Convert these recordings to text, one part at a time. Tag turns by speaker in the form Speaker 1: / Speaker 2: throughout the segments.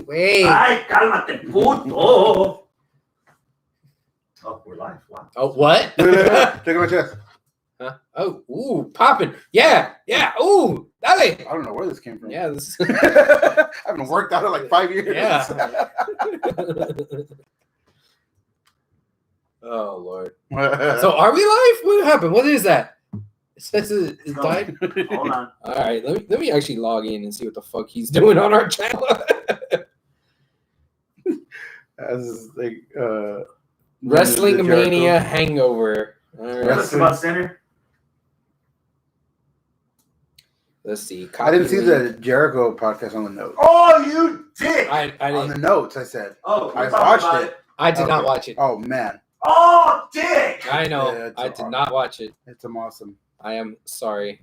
Speaker 1: Wait.
Speaker 2: Ay, cálmate, puto. Oh, we're live. Wow.
Speaker 1: Oh, what?
Speaker 3: Look at my chest.
Speaker 1: Huh? Oh, ooh, popping. Yeah. Ooh, dale.
Speaker 3: I don't know where this came from.
Speaker 1: Yeah, this.
Speaker 3: I haven't worked out in like 5 years.
Speaker 1: Yeah. Oh Lord. So are we live? What happened? What is that? It says it died.
Speaker 2: Hold on.
Speaker 1: All right, let me actually log in and see what the fuck he's doing on our channel.
Speaker 3: As like
Speaker 1: Wrestlingmania Hangover. All right.
Speaker 2: Let's come out center.
Speaker 1: Let's see.
Speaker 3: I didn't see the Jericho podcast on the notes.
Speaker 2: Oh, you dick!
Speaker 1: I
Speaker 3: On the
Speaker 1: didn't.
Speaker 3: notes, I said.
Speaker 2: Oh,
Speaker 3: I
Speaker 2: we're talking
Speaker 3: watched
Speaker 2: about
Speaker 3: it.
Speaker 1: I did not
Speaker 3: Okay.
Speaker 1: watch it.
Speaker 3: Oh man,
Speaker 2: Oh, dick!
Speaker 1: I know.
Speaker 3: Yeah, it's
Speaker 1: I did not watch it.
Speaker 3: it's awesome.
Speaker 1: I am sorry.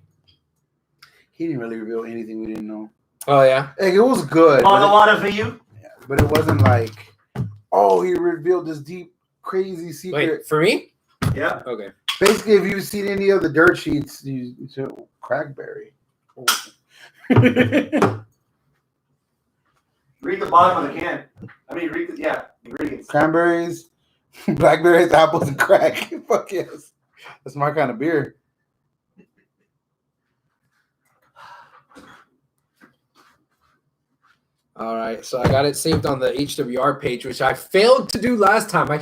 Speaker 3: He didn't really reveal anything we didn't know.
Speaker 1: Oh yeah.
Speaker 3: Like, it was good,
Speaker 2: On a
Speaker 3: but
Speaker 2: lot of you.
Speaker 3: but it wasn't like, oh, he revealed this deep, crazy secret.
Speaker 1: Wait for me.
Speaker 2: Yeah.
Speaker 1: Okay.
Speaker 3: Basically, if you've seen any of the dirt sheets, you crackberry.
Speaker 2: Read the bottom of the can. I mean, read the, yeah. Read it.
Speaker 3: Cranberries, blackberries, apples, and crack. Fuck yes. That's my kind of beer.
Speaker 1: All right. So I got it saved on the HWR page, which I failed to do last time. I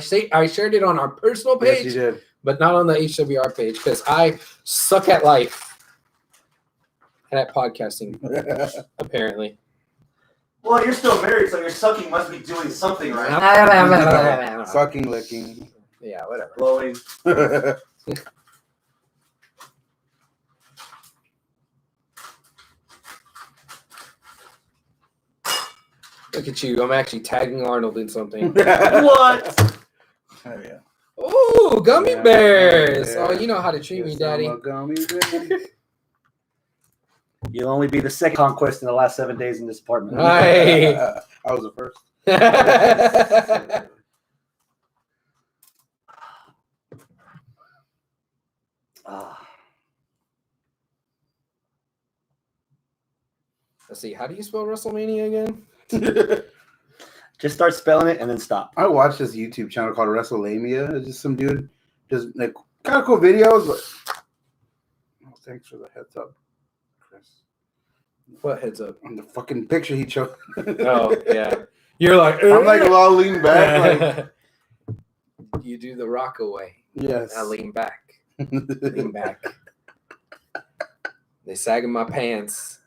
Speaker 1: shared it on our personal page,
Speaker 3: Yes, you did.
Speaker 1: but not on the HWR page because I suck at life and at podcasting, apparently.
Speaker 2: Well, you're still married, so your sucking must be doing something right.
Speaker 3: Sucking, licking.
Speaker 1: Yeah, whatever.
Speaker 2: Blowing.
Speaker 1: Look at you. I'm actually tagging Arnold in something.
Speaker 2: What?
Speaker 3: Oh, yeah.
Speaker 1: Ooh, gummy
Speaker 3: Yeah,
Speaker 1: bears.
Speaker 3: yeah.
Speaker 1: Oh, you know how to treat me,
Speaker 3: Yes,
Speaker 1: Daddy.
Speaker 3: I'm a gummy bear.
Speaker 2: You'll only be the second conquest in the last 7 days in this apartment.
Speaker 1: Right.
Speaker 3: I was the first.
Speaker 1: Let's see. How do you spell WrestleMania again?
Speaker 2: Just start spelling it and then stop.
Speaker 3: I watched this YouTube channel called Wrestlemania. It's just some dude, just like kind of cool videos. But oh, thanks for the heads up, Chris.
Speaker 1: What heads up?
Speaker 3: On the fucking picture he chose.
Speaker 1: Oh, yeah. You're like,
Speaker 3: I'm like a lot lean back. Like,
Speaker 1: you do the rock away.
Speaker 3: yes.
Speaker 1: I lean back. Lean back. They sag in my pants.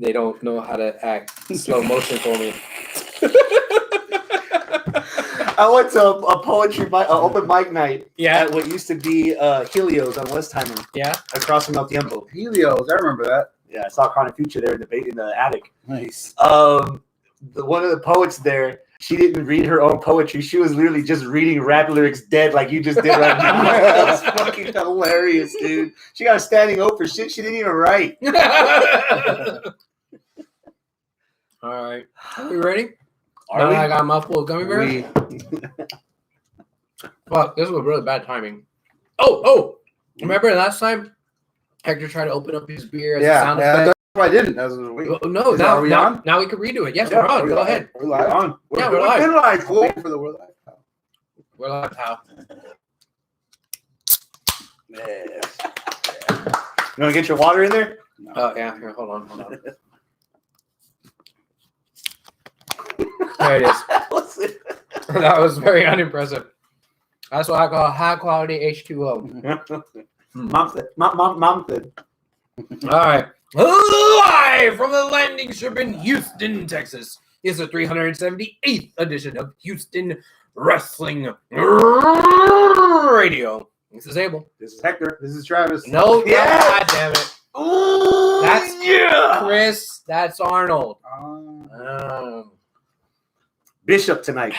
Speaker 1: They don't know how to act slow motion for me.
Speaker 2: I went to a poetry open mic night
Speaker 1: Yeah.
Speaker 2: at what used to be Helios on Westheimer,
Speaker 1: Yeah.
Speaker 2: across from El Tiempo.
Speaker 3: Helios, I remember that.
Speaker 2: Yeah, I saw Chronic Future there in the attic.
Speaker 3: Nice.
Speaker 2: One of the poets there, she didn't read her own poetry. She was literally just reading rap lyrics dead like you just did right now. That was fucking hilarious, dude. She got a standing O for shit she didn't even write.
Speaker 1: All right. Are we ready?
Speaker 2: Are we?
Speaker 1: I got a mouthful of gummy bears. Fuck, this was really bad timing. Oh! Remember last time Hector tried to open up his beer as a sound effect?
Speaker 3: That's why I didn't. That was weird.
Speaker 1: Oh, no,
Speaker 3: Are we on?
Speaker 1: now we can redo it. Yes, we're on. Go ahead.
Speaker 3: We're live.
Speaker 2: on.
Speaker 1: Yeah, we're live.
Speaker 3: We're live. Cool. For the we're live.
Speaker 1: We're live, pal.
Speaker 3: Yes.
Speaker 2: You want to get your water in there?
Speaker 1: Oh, yeah. Here, hold on. There it is. That was very unimpressive. That's what I call high quality H2O.
Speaker 2: Mom said.
Speaker 1: All right. Live from the landing strip in Houston, Texas. It's the 378th edition of Houston Wrestling Radio. This is Abel.
Speaker 3: This is Hector. This is Travis.
Speaker 1: No,
Speaker 2: Yeah.
Speaker 1: God damn it.
Speaker 2: Ooh,
Speaker 1: That's
Speaker 2: yeah.
Speaker 1: Chris. That's Arnold.
Speaker 2: Bishop tonight.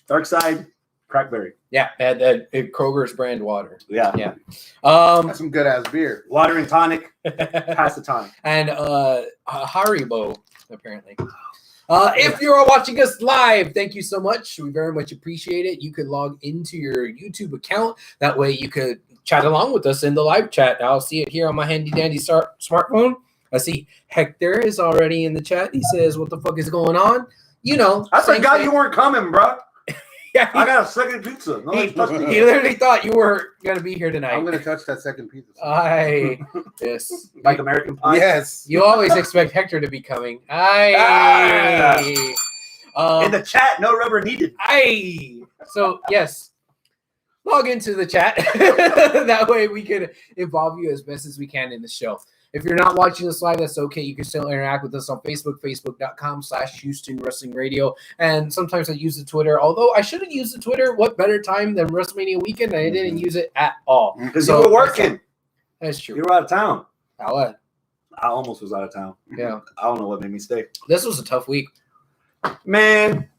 Speaker 2: Dark Side, Crackberry.
Speaker 1: Yeah, at Kroger's brand water.
Speaker 2: Yeah.
Speaker 1: Yeah.
Speaker 3: That's some good ass beer.
Speaker 2: Water and tonic. Pass the tonic.
Speaker 1: And Haribo, apparently. If you're watching us live, thank you so much. We very much appreciate it. You could log into your YouTube account. That way you could chat along with us in the live chat. I'll see it here on my handy dandy smartphone. I see Hector is already in the chat. He says, "What the fuck is going on?" You know,
Speaker 2: I
Speaker 1: same
Speaker 2: forgot
Speaker 1: thing.
Speaker 2: you weren't coming, bro.
Speaker 1: Yeah,
Speaker 2: I got a second pizza. No,
Speaker 1: he literally thought you were gonna be here tonight.
Speaker 3: I'm gonna touch that second pizza.
Speaker 1: Yes.
Speaker 2: like American Pie.
Speaker 3: Yes.
Speaker 1: You always expect Hector to be coming.
Speaker 2: In the chat, no rubber needed.
Speaker 1: So yes, log into the chat. That way we can involve you as best as we can in the show. If you're not watching this live, that's okay. You can still interact with us on Facebook, facebook.com/Houston Wrestling Radio. And sometimes I use the Twitter, although I shouldn't use the Twitter. What better time than WrestleMania weekend? I didn't use it at all.
Speaker 2: Because you were working.
Speaker 1: That's true.
Speaker 2: You were out of town.
Speaker 1: What?
Speaker 2: I almost was out of town.
Speaker 1: Yeah.
Speaker 2: I don't know what made me stay.
Speaker 1: This was a tough week.
Speaker 2: Man.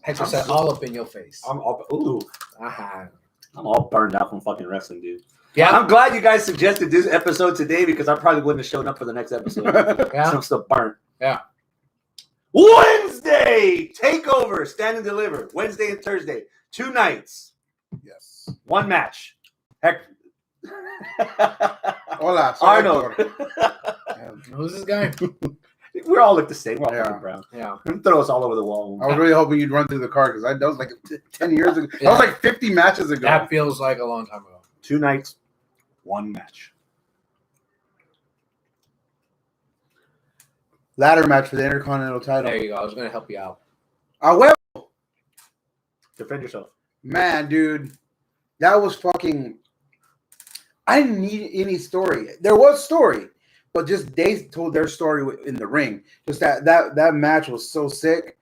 Speaker 1: Hector said all up in your face.
Speaker 2: I'm all burned out from fucking wrestling, dude.
Speaker 1: Yeah.
Speaker 2: I'm glad you guys suggested this episode today because I probably wouldn't have shown up for the next episode.
Speaker 1: Yeah.
Speaker 2: So I'm still burnt.
Speaker 1: Yeah.
Speaker 2: Wednesday, Takeover, Stand and Deliver. Wednesday and Thursday. 2 nights.
Speaker 3: Yes.
Speaker 2: 1 match. Heck.
Speaker 3: Hola, soy
Speaker 2: Arnold.
Speaker 3: Hector.
Speaker 1: Who's this guy?
Speaker 2: We all look the same. We're all
Speaker 3: Yeah.
Speaker 2: fucking brown.
Speaker 1: Yeah.
Speaker 2: Throw us all over the wall.
Speaker 3: I was really hoping you'd run through the card because that was like 10 years ago.
Speaker 1: Yeah.
Speaker 3: That was like 50 matches ago.
Speaker 1: That feels like a long time ago.
Speaker 2: 2 nights, 1 match.
Speaker 3: Ladder match for the Intercontinental title.
Speaker 1: There you go. I was going to help you out.
Speaker 3: Well,
Speaker 2: Defend yourself.
Speaker 3: man, dude, that was fucking. I didn't need any story. There was story, but just they told their story in the ring. Just that match was so sick.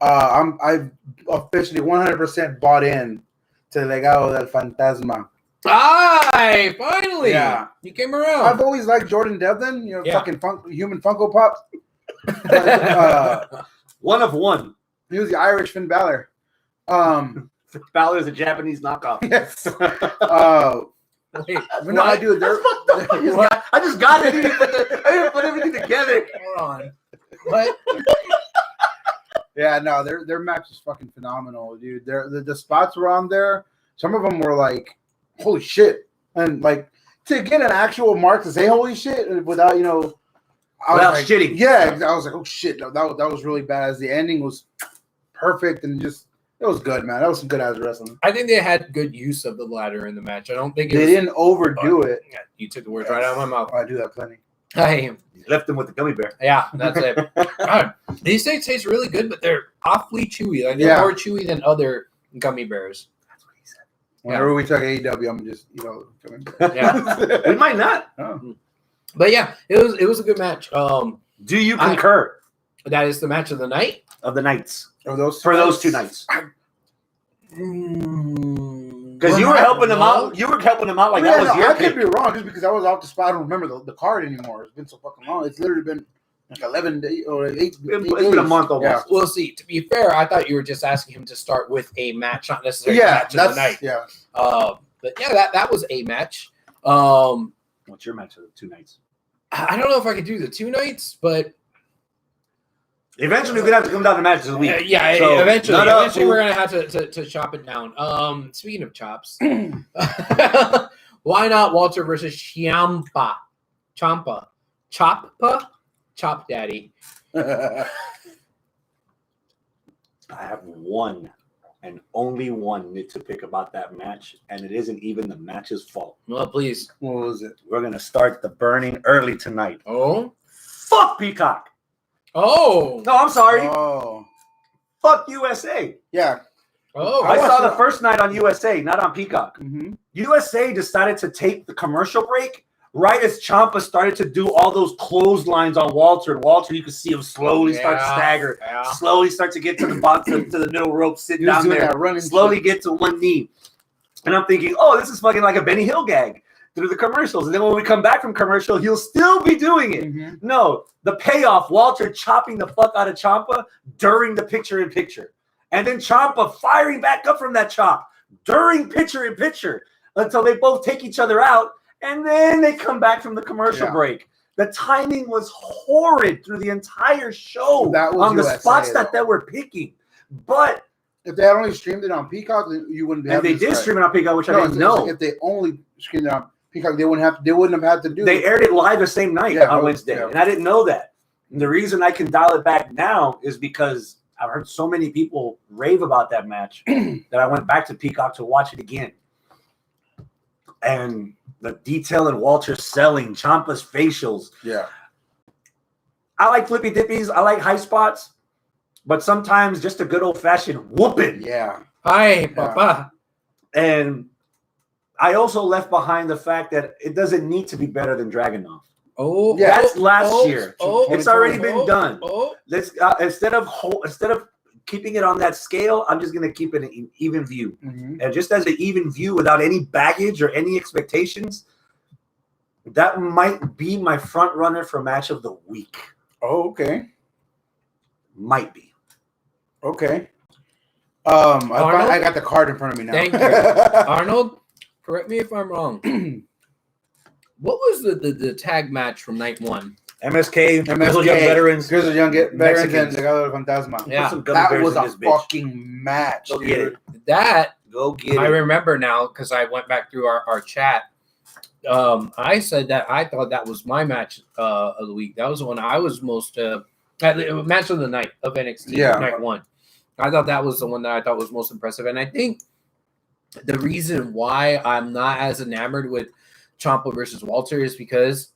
Speaker 3: I've officially 100% bought in to Legado del Fantasma.
Speaker 1: Hi, finally.
Speaker 3: Yeah.
Speaker 1: You came around.
Speaker 3: I've always liked Jordan Devlin,
Speaker 1: Yeah.
Speaker 3: fucking human Funko Pops. But,
Speaker 2: 1 of 1.
Speaker 3: he was the Irish Finn Balor.
Speaker 2: Balor is a Japanese knockoff.
Speaker 3: Yes.
Speaker 1: Wait,
Speaker 3: No, I do.
Speaker 2: I just got it. I didn't put everything together.
Speaker 1: Hold on. What?
Speaker 3: Yeah, no, their match is fucking phenomenal, dude. The spots were on there. Some of them were like, holy shit. And like to get an actual mark to say holy shit without, I was
Speaker 2: Without
Speaker 3: like,
Speaker 2: shitting.
Speaker 3: Yeah, I was like, oh shit, no, that was really bad. The ending was perfect and just it was good, man. That was some good ass wrestling.
Speaker 1: I think they had good use of the ladder in the match. I don't think
Speaker 3: They didn't overdo it.
Speaker 1: Yeah, you took the words right out of my mouth.
Speaker 3: I do that plenty.
Speaker 2: You left him with the gummy bear.
Speaker 1: Yeah, that's it. God, these things taste really good, but they're awfully chewy. Like they're more chewy than other gummy bears.
Speaker 2: That's what he said.
Speaker 3: Whenever we talk AEW, I'm just,
Speaker 1: Yeah.
Speaker 2: We might not.
Speaker 3: Oh.
Speaker 1: But yeah, it was a good match.
Speaker 2: Do you concur
Speaker 1: That is the match of the night.
Speaker 2: of the nights
Speaker 3: For those
Speaker 2: 2 nights? Because you were helping them out. You were helping them out like that was your
Speaker 3: I
Speaker 2: pick.
Speaker 3: could be wrong just because I was off the spot. I don't remember the card anymore. It's been so fucking long. It's literally been like 11 days or 8
Speaker 2: It's been a month almost.
Speaker 3: Yeah.
Speaker 1: Well, see, to be fair, I thought you were just asking him to start with a match, not necessarily a match of the night.
Speaker 3: Yeah.
Speaker 1: But yeah, that was a match.
Speaker 2: What's your match of the 2 nights?
Speaker 1: I don't know if I could do the 2 nights, but
Speaker 2: Eventually, we're gonna have to come down to matches of the week. So,
Speaker 1: eventually we're gonna have to chop it down. Speaking of chops, why not Walter versus Ciampa? Chop Daddy.
Speaker 2: I have one and only one nit to pick about that match, and it isn't even the match's fault.
Speaker 1: Well, please.
Speaker 3: What was it?
Speaker 2: We're gonna start the burning early tonight.
Speaker 1: Oh.
Speaker 2: Fuck Peacock.
Speaker 1: Oh.
Speaker 2: No, I'm sorry.
Speaker 3: Oh.
Speaker 2: Fuck USA.
Speaker 3: Yeah.
Speaker 1: Oh.
Speaker 2: I saw
Speaker 3: watched
Speaker 2: the
Speaker 3: it.
Speaker 2: first night on USA, not on Peacock.
Speaker 3: Mm-hmm.
Speaker 2: USA decided to take the commercial break right as Ciampa started to do all those clotheslines on Walter. And Walter, you could see him slowly start to stagger, slowly start to get to the bottom, to the middle rope, sit
Speaker 3: He was
Speaker 2: down
Speaker 3: doing
Speaker 2: there,
Speaker 3: that running
Speaker 2: slowly
Speaker 3: shit.
Speaker 2: get to one knee. And I'm thinking, oh, this is fucking like a Benny Hill gag through the commercials. And then when we come back from commercial, he'll still be doing it.
Speaker 3: Mm-hmm.
Speaker 2: No, the payoff, Walter chopping the fuck out of Ciampa during the picture-in-picture. And then Ciampa firing back up from that chop during picture-in-picture until they both take each other out. And then they come back from the commercial break. The timing was horrid through the entire show
Speaker 3: That was
Speaker 2: on the
Speaker 3: USA,
Speaker 2: spots that
Speaker 3: though.
Speaker 2: they were picking. But
Speaker 3: If they had only streamed it on Peacock, then you wouldn't be.
Speaker 2: and they did stream it on Peacock, which I didn't
Speaker 3: it's
Speaker 2: know.
Speaker 3: like if they only streamed it on Peacock, they wouldn't have had to do.
Speaker 2: They aired it live the same night on Wednesday, and I didn't know that. And the reason I can dial it back now is because I've heard so many people rave about that match that I went back to Peacock to watch it again. And the detail in Walter selling, Ciampa's facials.
Speaker 3: Yeah.
Speaker 2: I like flippy dippies. I like high spots. But sometimes just a good old-fashioned whooping.
Speaker 3: Yeah.
Speaker 1: Hi, Papa.
Speaker 2: And I also left behind the fact that it doesn't need to be better than Dragunov.
Speaker 1: Oh,
Speaker 3: Yeah,
Speaker 2: that's last year. It's already been done.
Speaker 1: Oh.
Speaker 2: Let's instead of keeping it on that scale, I'm just gonna keep it an even view, and just as an even view without any baggage or any expectations. That might be my front runner for match of the week.
Speaker 3: Oh, okay.
Speaker 2: Might be.
Speaker 3: Okay. I got the card in front of me now.
Speaker 1: Thank you, Arnold. Correct me if I'm wrong. What was the tag match from night one?
Speaker 2: MSK, Grizzled Young Veterans.
Speaker 3: Grizzled Young Veterans
Speaker 2: Mexicans.
Speaker 3: and Legado del Fantasma.
Speaker 1: Yeah.
Speaker 3: That was a fucking match.
Speaker 2: Go get it.
Speaker 1: That
Speaker 2: Go get
Speaker 1: I
Speaker 2: it.
Speaker 1: remember now because I went back through our chat. I said that I thought that was my match of the week. That was the one I was most match of the night of NXT night one. I thought that was the one that I thought was most impressive, and I think the reason why I'm not as enamored with Ciampa versus Walter is because,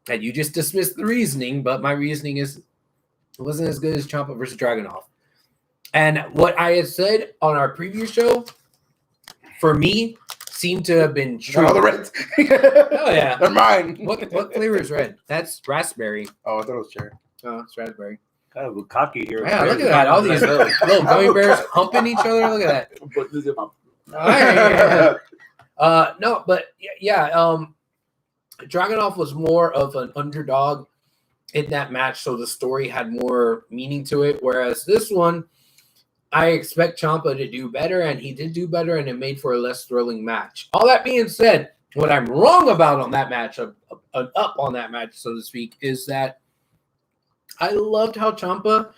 Speaker 1: and you just dismissed the reasoning, but my reasoning is it wasn't as good as Ciampa versus Dragunov. And what I had said on our previous show, for me, seemed to have been true.
Speaker 3: Oh, the reds.
Speaker 1: Oh yeah,
Speaker 3: They're mine.
Speaker 1: What flavor is red? That's raspberry.
Speaker 3: Oh, I thought it was cherry.
Speaker 1: Oh, it's raspberry.
Speaker 2: Kind of cocky here.
Speaker 1: Yeah, look at that. All these little gummy bears humping each other. Look at that. No, but yeah. Dragunov was more of an underdog in that match, so the story had more meaning to it. Whereas this one, I expect Ciampa to do better, and he did do better, and it made for a less thrilling match. All that being said, what I'm wrong about on that match, up on that match, so to speak, is that I loved how Ciampa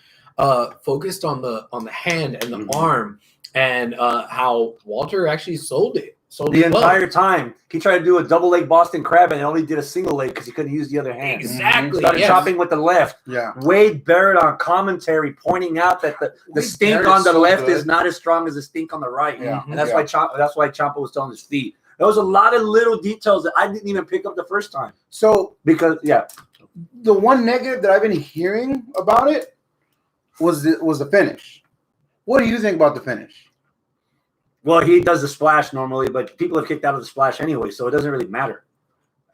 Speaker 1: focused on the hand and the arm, and how Walter actually sold it.
Speaker 2: The entire time, he tried to do a double leg Boston Crab and only did a single leg because he couldn't use the other hand.
Speaker 1: Exactly.
Speaker 2: Started chopping with the left.
Speaker 3: Yeah.
Speaker 2: Wade Barrett on commentary pointing out that the stink on the left is not as strong as the stink on the right.
Speaker 3: Yeah.
Speaker 2: And that's why Ciampa was still on his feet. There was a lot of little details that I didn't even pick up the first time.
Speaker 3: So
Speaker 2: because
Speaker 3: the one negative that I've been hearing about it was the finish. What do you think about the finish?
Speaker 2: Well, he does the splash normally, but people have kicked out of the splash anyway, so it doesn't really matter.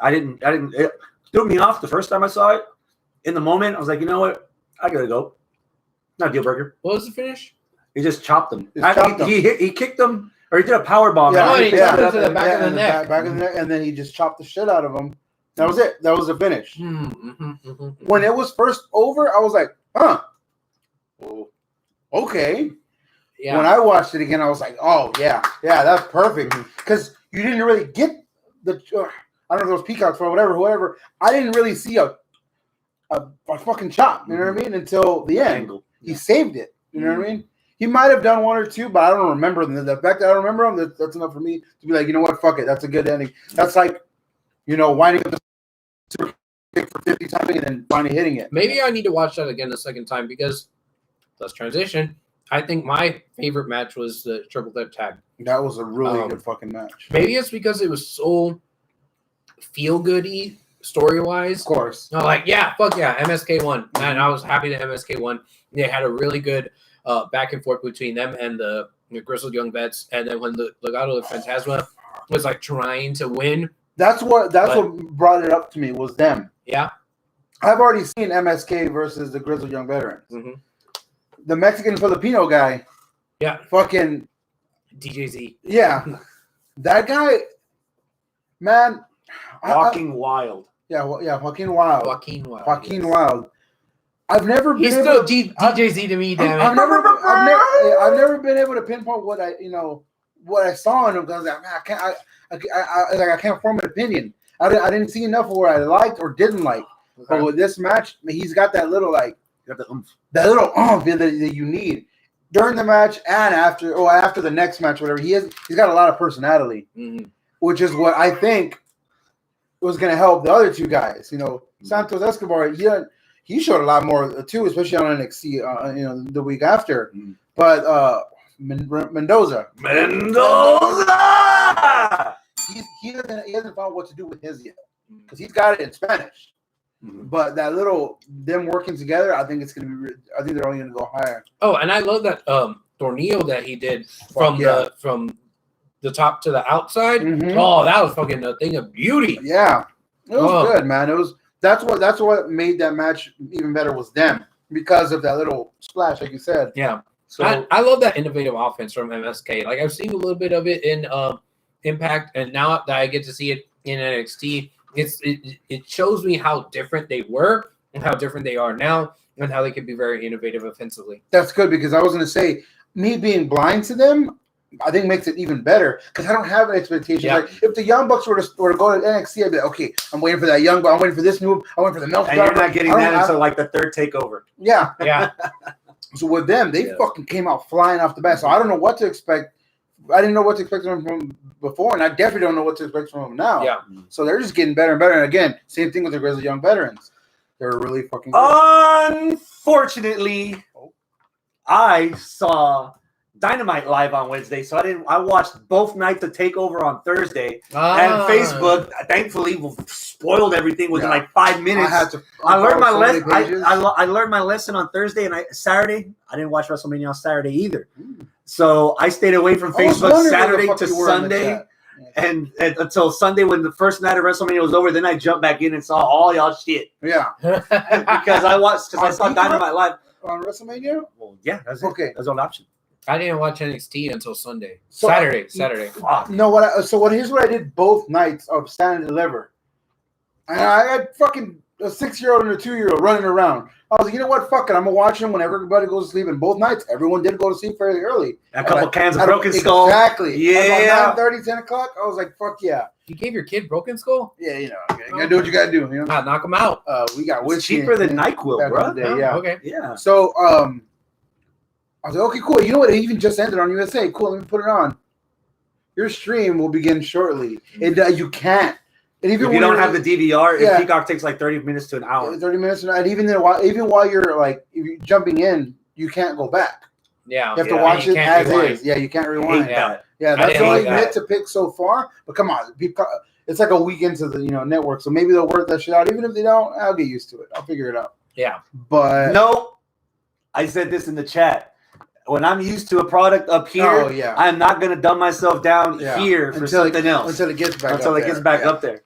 Speaker 2: It threw me off the first time I saw it. In the moment, I was like, you know what? I gotta go. Not a deal breaker.
Speaker 1: What was the finish?
Speaker 2: He just chopped him. He kicked him, or he did a power bomb.
Speaker 1: Yeah, he chopped him to the back of the neck.
Speaker 3: Back of the neck, and then he just chopped the shit out of him. That was it. That was the finish. When it was first over, I was like, huh. Okay. Yeah. When I watched it again, I was like, "Oh yeah, that's perfect." Because you didn't really get the, I don't know if it was peacocks or whatever. I didn't really see a fucking chop. You know what I mean? Until the end, he saved it. You know what I mean? He might have done one or two, but I don't remember them. The fact that I don't remember them, that's enough for me to be like, you know what? Fuck it. That's a good ending. That's like, winding up the super kick for 50 times and then finally hitting it.
Speaker 1: Maybe I need to watch that again a second time because let's transition. I think my favorite match was the triple threat tag.
Speaker 3: That was a really good fucking match.
Speaker 1: Maybe it's because it was so feel-goody story-wise.
Speaker 3: Of course.
Speaker 1: No, like, yeah, fuck yeah, MSK won. Man, I was happy that MSK won. They had a really good back and forth between them and the Grizzled Young Vets. And then when the Legado del Fantasma was like trying to win.
Speaker 3: That's what brought it up to me was them.
Speaker 1: Yeah.
Speaker 3: I've already seen MSK versus the Grizzled Young Veterans.
Speaker 1: Mm-hmm.
Speaker 3: The Mexican Filipino guy.
Speaker 1: Yeah.
Speaker 3: Fucking
Speaker 1: DJZ.
Speaker 3: Yeah. That guy, man.
Speaker 2: Walking Wild.
Speaker 3: Yeah, Joaquin Wild.
Speaker 1: Joaquin
Speaker 3: Wild. I've never been.
Speaker 1: He's still DJZ to me, damn it.
Speaker 3: I've never been able to pinpoint what I saw in him because man, I can't form an opinion. I didn't see enough of what I liked or didn't like. Okay. But with this match, he's got that little that little that you need during the match and after the next match, whatever. He's got a lot of personality, which is what I think was going to help the other two guys. You know, Santos Escobar, he showed a lot more too, especially on NXT. The week after. But Mendoza, he hasn't found what to do with his yet because he's got it in Spanish. But that them working together, I think it's gonna be. I think they're only gonna go higher.
Speaker 1: Oh, and I love that tornillo that he did from the top to the outside. Oh, that was fucking a thing of beauty.
Speaker 3: Yeah, it was good, man. That's what made that match even better was them because of that little splash, like you said.
Speaker 1: Yeah. So I love that innovative offense from MSK. Like I've seen a little bit of it in Impact, and now that I get to see it in NXT, it shows me how different they were and how different they are now, and how they can be very innovative offensively.
Speaker 3: That's good because I was going to say me being blind to them, I think makes it even better because I don't have an expectation.
Speaker 1: Yeah.
Speaker 3: Like if the Young Bucks were to go to NXT, I'd be like, okay, I'm waiting for that Young Buck. I'm waiting for this move. I'm waiting for the milk.
Speaker 2: And you're not getting that until like the third takeover.
Speaker 3: Yeah.
Speaker 1: Yeah.
Speaker 3: So with them, they fucking came out flying off the bat. So I don't know what to expect. I didn't know what to expect from before, and I definitely don't know what to expect from them now.
Speaker 1: Yeah.
Speaker 3: So they're just getting better and better. And again, same thing with the Grizzly Young veterans. They're really fucking good.
Speaker 2: Unfortunately, I saw Dynamite live on Wednesday, so I watched both nights of Takeover on Thursday, and Facebook thankfully spoiled everything within like 5 minutes. I learned my lesson. I learned my lesson on Thursday, and Saturday I didn't watch WrestleMania on Saturday either. So I stayed away from Facebook Saturday to Sunday, and until Sunday when the first night of WrestleMania was over. Then I jumped back in and saw all y'all shit.
Speaker 3: Yeah,
Speaker 2: because I saw Dynamite live
Speaker 3: on WrestleMania.
Speaker 2: Well, yeah, that's
Speaker 3: okay.
Speaker 2: That's an option.
Speaker 1: I didn't watch NXT until Sunday. Saturday.
Speaker 3: No, here's what I did both nights of Stand and Deliver. And I had fucking a 6-year-old and a 2-year-old running around. I was like, you know what? Fuck it. I'm going to watch them when everybody goes to sleep. And both nights, everyone did go to sleep fairly early.
Speaker 2: A couple cans of Broken Skull.
Speaker 3: Exactly.
Speaker 2: Yeah.
Speaker 3: 9:30, 10 o'clock. I was like, fuck yeah.
Speaker 1: You gave your kid Broken Skull?
Speaker 3: Yeah, you got to do what you got to do. You know?
Speaker 1: Knock them out.
Speaker 3: We got whiskey.
Speaker 2: Cheaper than NyQuil, bro.
Speaker 3: Yeah.
Speaker 1: Okay.
Speaker 2: Yeah.
Speaker 3: So, I was like, okay, cool. You know what? It even just ended on USA. Cool. Let me put it on. Your stream will begin shortly. You can't. And even
Speaker 2: if you don't have the DVR, Peacock takes like 30 minutes to an hour.
Speaker 3: 30 minutes, and even while you're like if you're jumping in, you can't go back.
Speaker 1: Yeah,
Speaker 3: you have to watch it as is. Yeah, you can't rewind.
Speaker 1: Yeah,
Speaker 3: that's the only nit to pick so far. But come on, it's like a week into the network, so maybe they'll work that shit out. Even if they don't, I'll get used to it. I'll figure it out.
Speaker 1: Yeah,
Speaker 3: but
Speaker 2: no, I said this in the chat. When I'm used to a product up here, I'm not gonna dumb myself down here for something else
Speaker 3: until it gets back.
Speaker 2: Up there.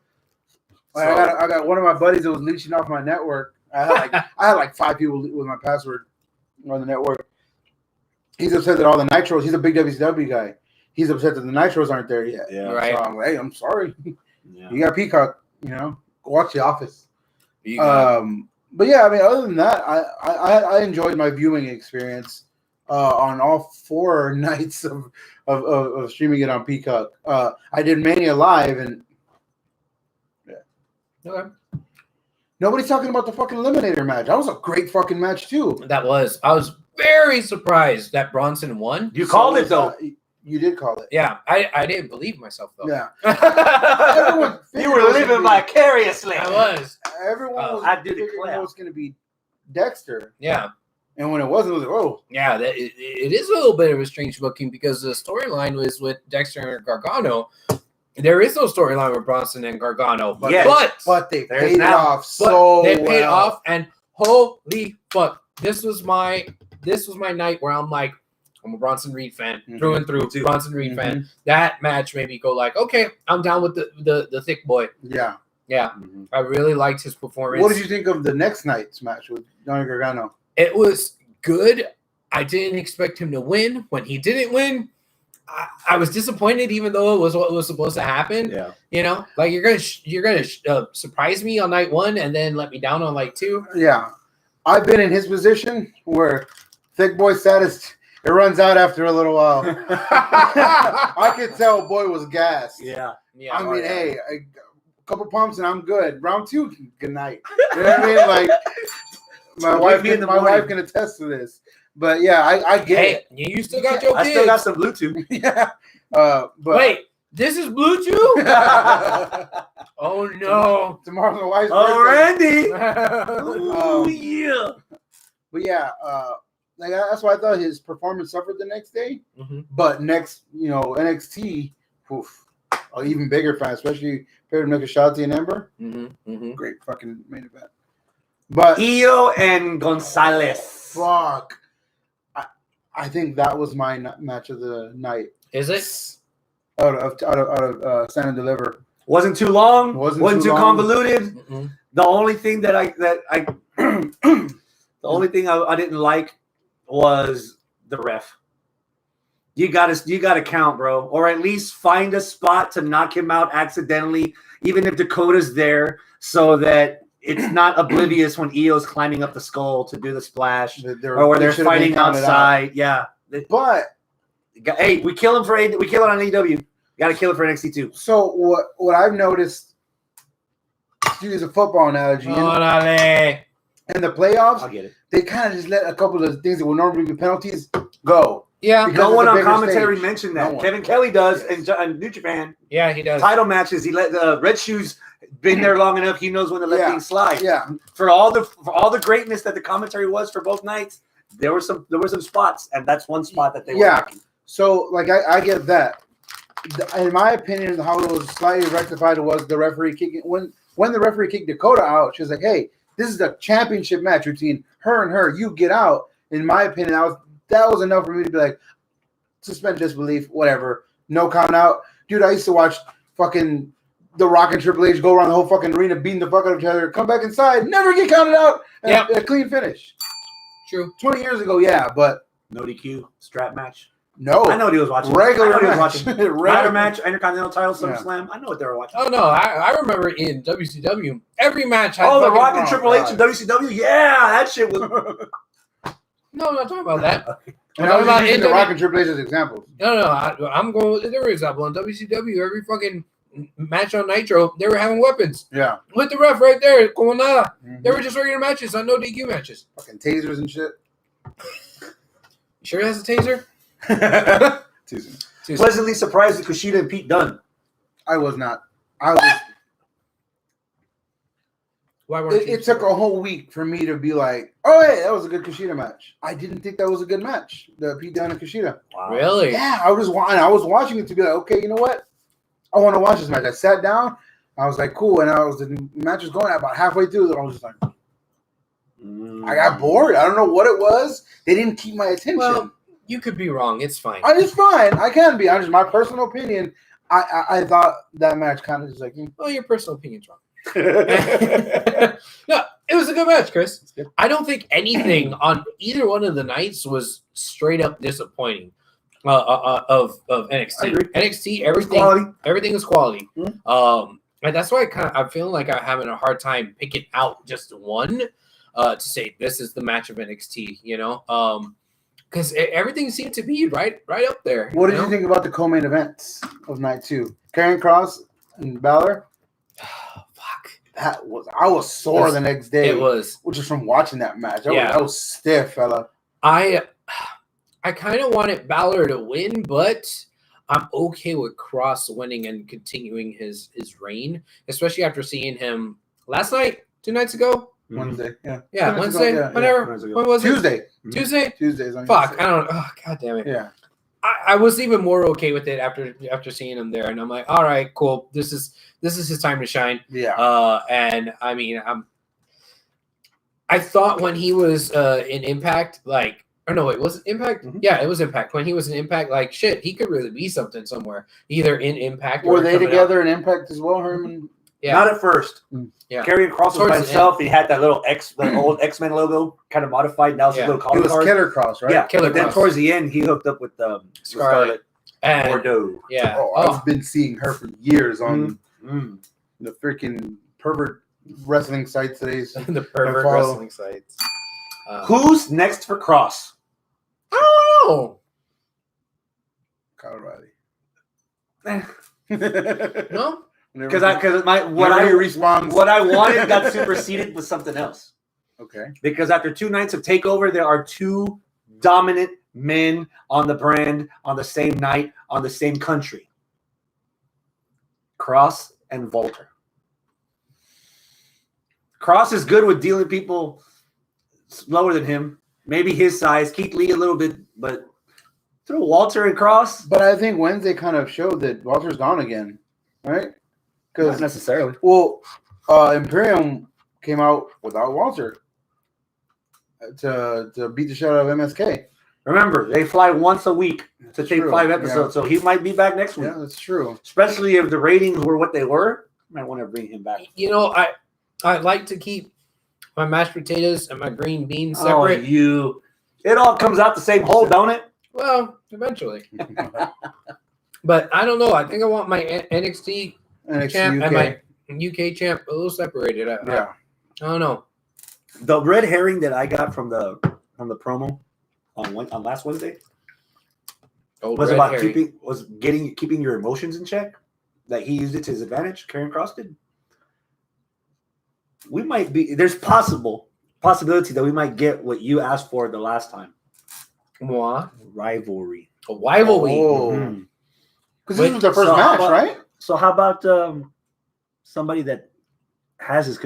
Speaker 3: So, I got one of my buddies that was leeching off my network. I had like 5 people with my password on the network. He's upset that all the nitros. He's a big WCW guy. He's upset that the nitros aren't there yet.
Speaker 2: Yeah,
Speaker 1: right.
Speaker 3: So I'm like, hey, I'm sorry. You got Peacock. Watch The Office. But yeah, I mean, other than that, I enjoyed my viewing experience on all 4 nights of streaming it on Peacock. I did Mania Live and.
Speaker 1: Okay.
Speaker 3: Nobody's talking about the fucking Eliminator match. That was a great fucking match too.
Speaker 1: That was. I was very surprised that Bronson won.
Speaker 2: You called it though.
Speaker 3: You did call it.
Speaker 1: Yeah, I didn't believe myself though.
Speaker 3: Yeah.
Speaker 2: You were living vicariously.
Speaker 1: I was.
Speaker 3: Everyone was.
Speaker 2: I do
Speaker 3: figuring
Speaker 2: declare
Speaker 3: it was going to be Dexter.
Speaker 1: Yeah.
Speaker 3: And when it wasn't, it was like, oh.
Speaker 1: Yeah, it is a little bit of a strange booking because the storyline was with Dexter and Gargano. There is no storyline with Bronson and Gargano, but
Speaker 3: they paid it off so
Speaker 1: they paid off, and holy fuck, this was my night where I'm like, I'm a Bronson Reed fan through and through. Bronson Reed fan. That match made me go like, okay, I'm down with the thick boy.
Speaker 3: Yeah.
Speaker 1: I really liked his performance.
Speaker 3: What did you think of the next night's match with Johnny Gargano?
Speaker 1: It was good. I didn't expect him to win. When he didn't win, I was disappointed, even though it was what was supposed to happen.
Speaker 2: Yeah,
Speaker 1: like you're gonna surprise me on night 1 and then let me down on night 2.
Speaker 3: Yeah, I've been in his position where thick boy status it runs out after a little while. I could tell boy was gassed.
Speaker 2: Yeah.
Speaker 3: I mean, hey, a couple pumps and I'm good. Round 2, good night. You know what I mean? Like my wife can attest to this. But yeah, I get it.
Speaker 1: You still got your kids.
Speaker 2: I still got some Bluetooth.
Speaker 3: Yeah. But
Speaker 1: wait, This is Blue Chew? Oh no.
Speaker 3: Tomorrow's my wife's
Speaker 2: Oh,
Speaker 3: birthday.
Speaker 2: Randy. Oh, yeah.
Speaker 3: But yeah, like that's why I thought his performance suffered the next day.
Speaker 1: Mm-hmm.
Speaker 3: But next, NXT, oof, an even bigger fan, especially paired with Nakashati and Ember.
Speaker 1: Mm-hmm. Mm-hmm.
Speaker 3: Great fucking main event. But
Speaker 2: Io and Gonzalez.
Speaker 3: fuck, I think that was my match of the night.
Speaker 1: Is it?
Speaker 3: Out of Stand and Deliver.
Speaker 2: Wasn't too long.
Speaker 3: Wasn't too long.
Speaker 2: Convoluted.
Speaker 1: Mm-hmm.
Speaker 2: The only thing that I the only thing I didn't like was the ref. You gotta count, bro, or at least find a spot to knock him out accidentally, even if Dakota's there, so that it's not oblivious when Io's climbing up the skull to do the splash, or where they're fighting outside. Yeah,
Speaker 3: But
Speaker 2: hey, we kill him we kill it on AEW. Got to kill it for NXT too.
Speaker 3: so what I've noticed, to use a football analogy, in the playoffs,
Speaker 2: I'll get it.
Speaker 3: they kind of just let a couple of things that would normally be penalties go.
Speaker 1: Yeah.
Speaker 3: Because
Speaker 2: No
Speaker 3: it's
Speaker 2: one
Speaker 3: a
Speaker 2: on
Speaker 3: bigger
Speaker 2: commentary
Speaker 3: stage.
Speaker 2: mentioned
Speaker 3: No
Speaker 2: that.
Speaker 3: one.
Speaker 2: Kevin Kelly does,
Speaker 3: Yes.
Speaker 2: and New Japan
Speaker 1: Yeah, he does.
Speaker 2: title matches. He let the Red Shoes been there long enough. He knows when to let
Speaker 3: Yeah.
Speaker 2: things slide.
Speaker 3: Yeah,
Speaker 2: For all the greatness that the commentary was for both nights, there were some spots, and that's one spot that they were
Speaker 3: Yeah.
Speaker 2: lacking.
Speaker 3: so like I get that. In my opinion, how it was slightly rectified was the referee kicking when the referee kicked Dakota out. She was like, "Hey, this is the championship match between her and her. You get out." In my opinion, that was enough for me to be like, suspend disbelief, whatever. No count out, dude. I used to watch fucking The Rock and Triple H go around the whole fucking arena beating the fuck out of each other, come back inside, never get counted out, and
Speaker 1: Yep.
Speaker 3: a clean finish.
Speaker 1: True.
Speaker 3: 20 years ago, yeah, but
Speaker 2: No DQ strap match.
Speaker 3: no.
Speaker 2: I know what he was watching.
Speaker 3: Regular
Speaker 2: I know what he was
Speaker 3: match.
Speaker 2: watching.
Speaker 3: Regular
Speaker 2: Ladder match, Intercontinental title,
Speaker 3: Yeah.
Speaker 2: SummerSlam. I know what they were watching.
Speaker 1: Oh no, I remember in WCW every match had
Speaker 2: Oh, The
Speaker 1: fucking-
Speaker 2: Rock and Triple H and WCW. Yeah, that shit was.
Speaker 1: No, I'm not talking about that.
Speaker 3: And
Speaker 1: I'm
Speaker 3: I was
Speaker 1: talking
Speaker 3: just using The
Speaker 1: about
Speaker 3: Rock and Triple H as examples.
Speaker 1: No, I'm going with a different example. In WCW, every fucking match on Nitro, they were having weapons.
Speaker 3: Yeah.
Speaker 1: With the ref right there, going nada.
Speaker 3: Mhm.
Speaker 1: They were just regular matches, not no DQ matches.
Speaker 3: Fucking tasers and shit.
Speaker 1: You sure he has a taser?
Speaker 3: Teasing.
Speaker 2: Pleasantly surprised with Kushida and Pete Dunne.
Speaker 3: I was not. I was.
Speaker 1: Why weren't you?
Speaker 3: It took a whole week for me to be like, "Oh, hey, that was a good Kushida match." I didn't think that was a good match. The Pete Dunne and Kushida.
Speaker 2: Wow.
Speaker 1: Really?
Speaker 3: Yeah, I was watching it to be like, okay, you know what? I want to watch this match. I sat down. I was like, cool, and the match was going about halfway through. I was just like, I got bored. I don't know what it was. They didn't keep my attention.
Speaker 1: Well, you could be wrong. It's fine.
Speaker 3: It's fine. I can be. I just my personal opinion. I thought that match kind of just like.
Speaker 1: Well, your personal opinion's wrong. No, it was a good match, Chris. I don't think anything on either one of the nights was straight up disappointing. Of NXT, NXT, everything was quality.
Speaker 3: Mm-hmm.
Speaker 1: And that's why I'm feeling like I'm having a hard time picking out just one to say this is the match of NXT. You know, because everything seemed to be right up there.
Speaker 3: What did you think about the co-main events of night 2? Karrion Kross and Balor. I was sore the next day.
Speaker 1: It was,
Speaker 3: which is from watching that match.
Speaker 1: Yeah.
Speaker 3: I was stiff, fella.
Speaker 1: I kind of wanted Balor to win, but I'm okay with Cross winning and continuing his reign, especially after seeing him last night, 2 nights ago.
Speaker 3: Wednesday, yeah.
Speaker 1: Yeah,
Speaker 3: 2 nights
Speaker 1: Wednesday,
Speaker 3: ago, yeah,
Speaker 1: whatever.
Speaker 2: yeah.
Speaker 1: When was it?
Speaker 3: Tuesday.
Speaker 1: Tuesday?
Speaker 3: Tuesdays on
Speaker 1: Fuck,
Speaker 3: Tuesday.
Speaker 1: I don't know. Oh, God damn it.
Speaker 3: Yeah.
Speaker 1: I was even more okay with it after seeing him there, and I'm like, all right, cool. This is his time to shine.
Speaker 3: Yeah.
Speaker 1: And I mean, I thought when he was in Impact, like, or no, wait, was it Impact?
Speaker 3: Mhm.
Speaker 1: Yeah, it was Impact. When he was in Impact, like, shit, he could really be something somewhere, either in Impact or
Speaker 3: Were they
Speaker 1: coming
Speaker 3: together in Impact as well, Herman?
Speaker 1: Yeah.
Speaker 2: Not at first.
Speaker 1: Yeah.
Speaker 2: Karrion Kross was
Speaker 1: Towards
Speaker 2: by
Speaker 1: the
Speaker 2: himself. He had that little the old X-Men logo, kind of modified. That was
Speaker 1: Yeah.
Speaker 2: his little
Speaker 3: He
Speaker 2: collar
Speaker 3: was
Speaker 2: card.
Speaker 3: Killer Cross, right?
Speaker 2: Yeah,
Speaker 1: Killer
Speaker 2: but then
Speaker 1: Kross.
Speaker 2: towards the end, he hooked up with
Speaker 1: Scarlett. And
Speaker 2: Bordeaux.
Speaker 1: yeah.
Speaker 3: Oh, I've been seeing her for years on the freaking pervert wrestling site today's.
Speaker 1: the pervert
Speaker 3: follow.
Speaker 1: wrestling sites.
Speaker 2: Who's next for Cross?
Speaker 1: I don't know.
Speaker 3: Kyle Riley.
Speaker 1: No?
Speaker 2: Because what I wanted got superseded with something else.
Speaker 3: Okay.
Speaker 2: Because after 2 nights of Takeover, there are 2 dominant men on the brand on the same night on the same country. Cross and Walter. Cross is good with dealing people slower than him. Maybe his size. Keith Lee a little bit, but through Walter and Cross.
Speaker 3: But I think Wednesday kind of showed that Walter's gone again, right?
Speaker 2: Not necessarily.
Speaker 3: Well, Imperium came out without Walter to beat the shit out of MSK.
Speaker 2: Remember, they fly once a week to tape
Speaker 3: True.
Speaker 2: 5 episodes, so he might be back next week.
Speaker 3: Yeah, that's true.
Speaker 2: Especially if the ratings were what they were, you might want to bring him back.
Speaker 1: You know, I like to keep my mashed potatoes and my green beans
Speaker 2: Oh,
Speaker 1: separate.
Speaker 2: it all comes out the same hole, don't it?
Speaker 1: Well, eventually. But I don't know. I think I want my NXT champ and my UK champ a little separated. I don't know.
Speaker 2: The red herring that I got from the promo on last Wednesday was about keeping your emotions in check. That he used it to his advantage. Karrion Kross did. We might be. There's possibility that we might get what you asked for the last time.
Speaker 1: What?
Speaker 2: Rivalry.
Speaker 1: A rivalry.
Speaker 3: Oh. Because this was the first match, right?
Speaker 2: So how about somebody that has his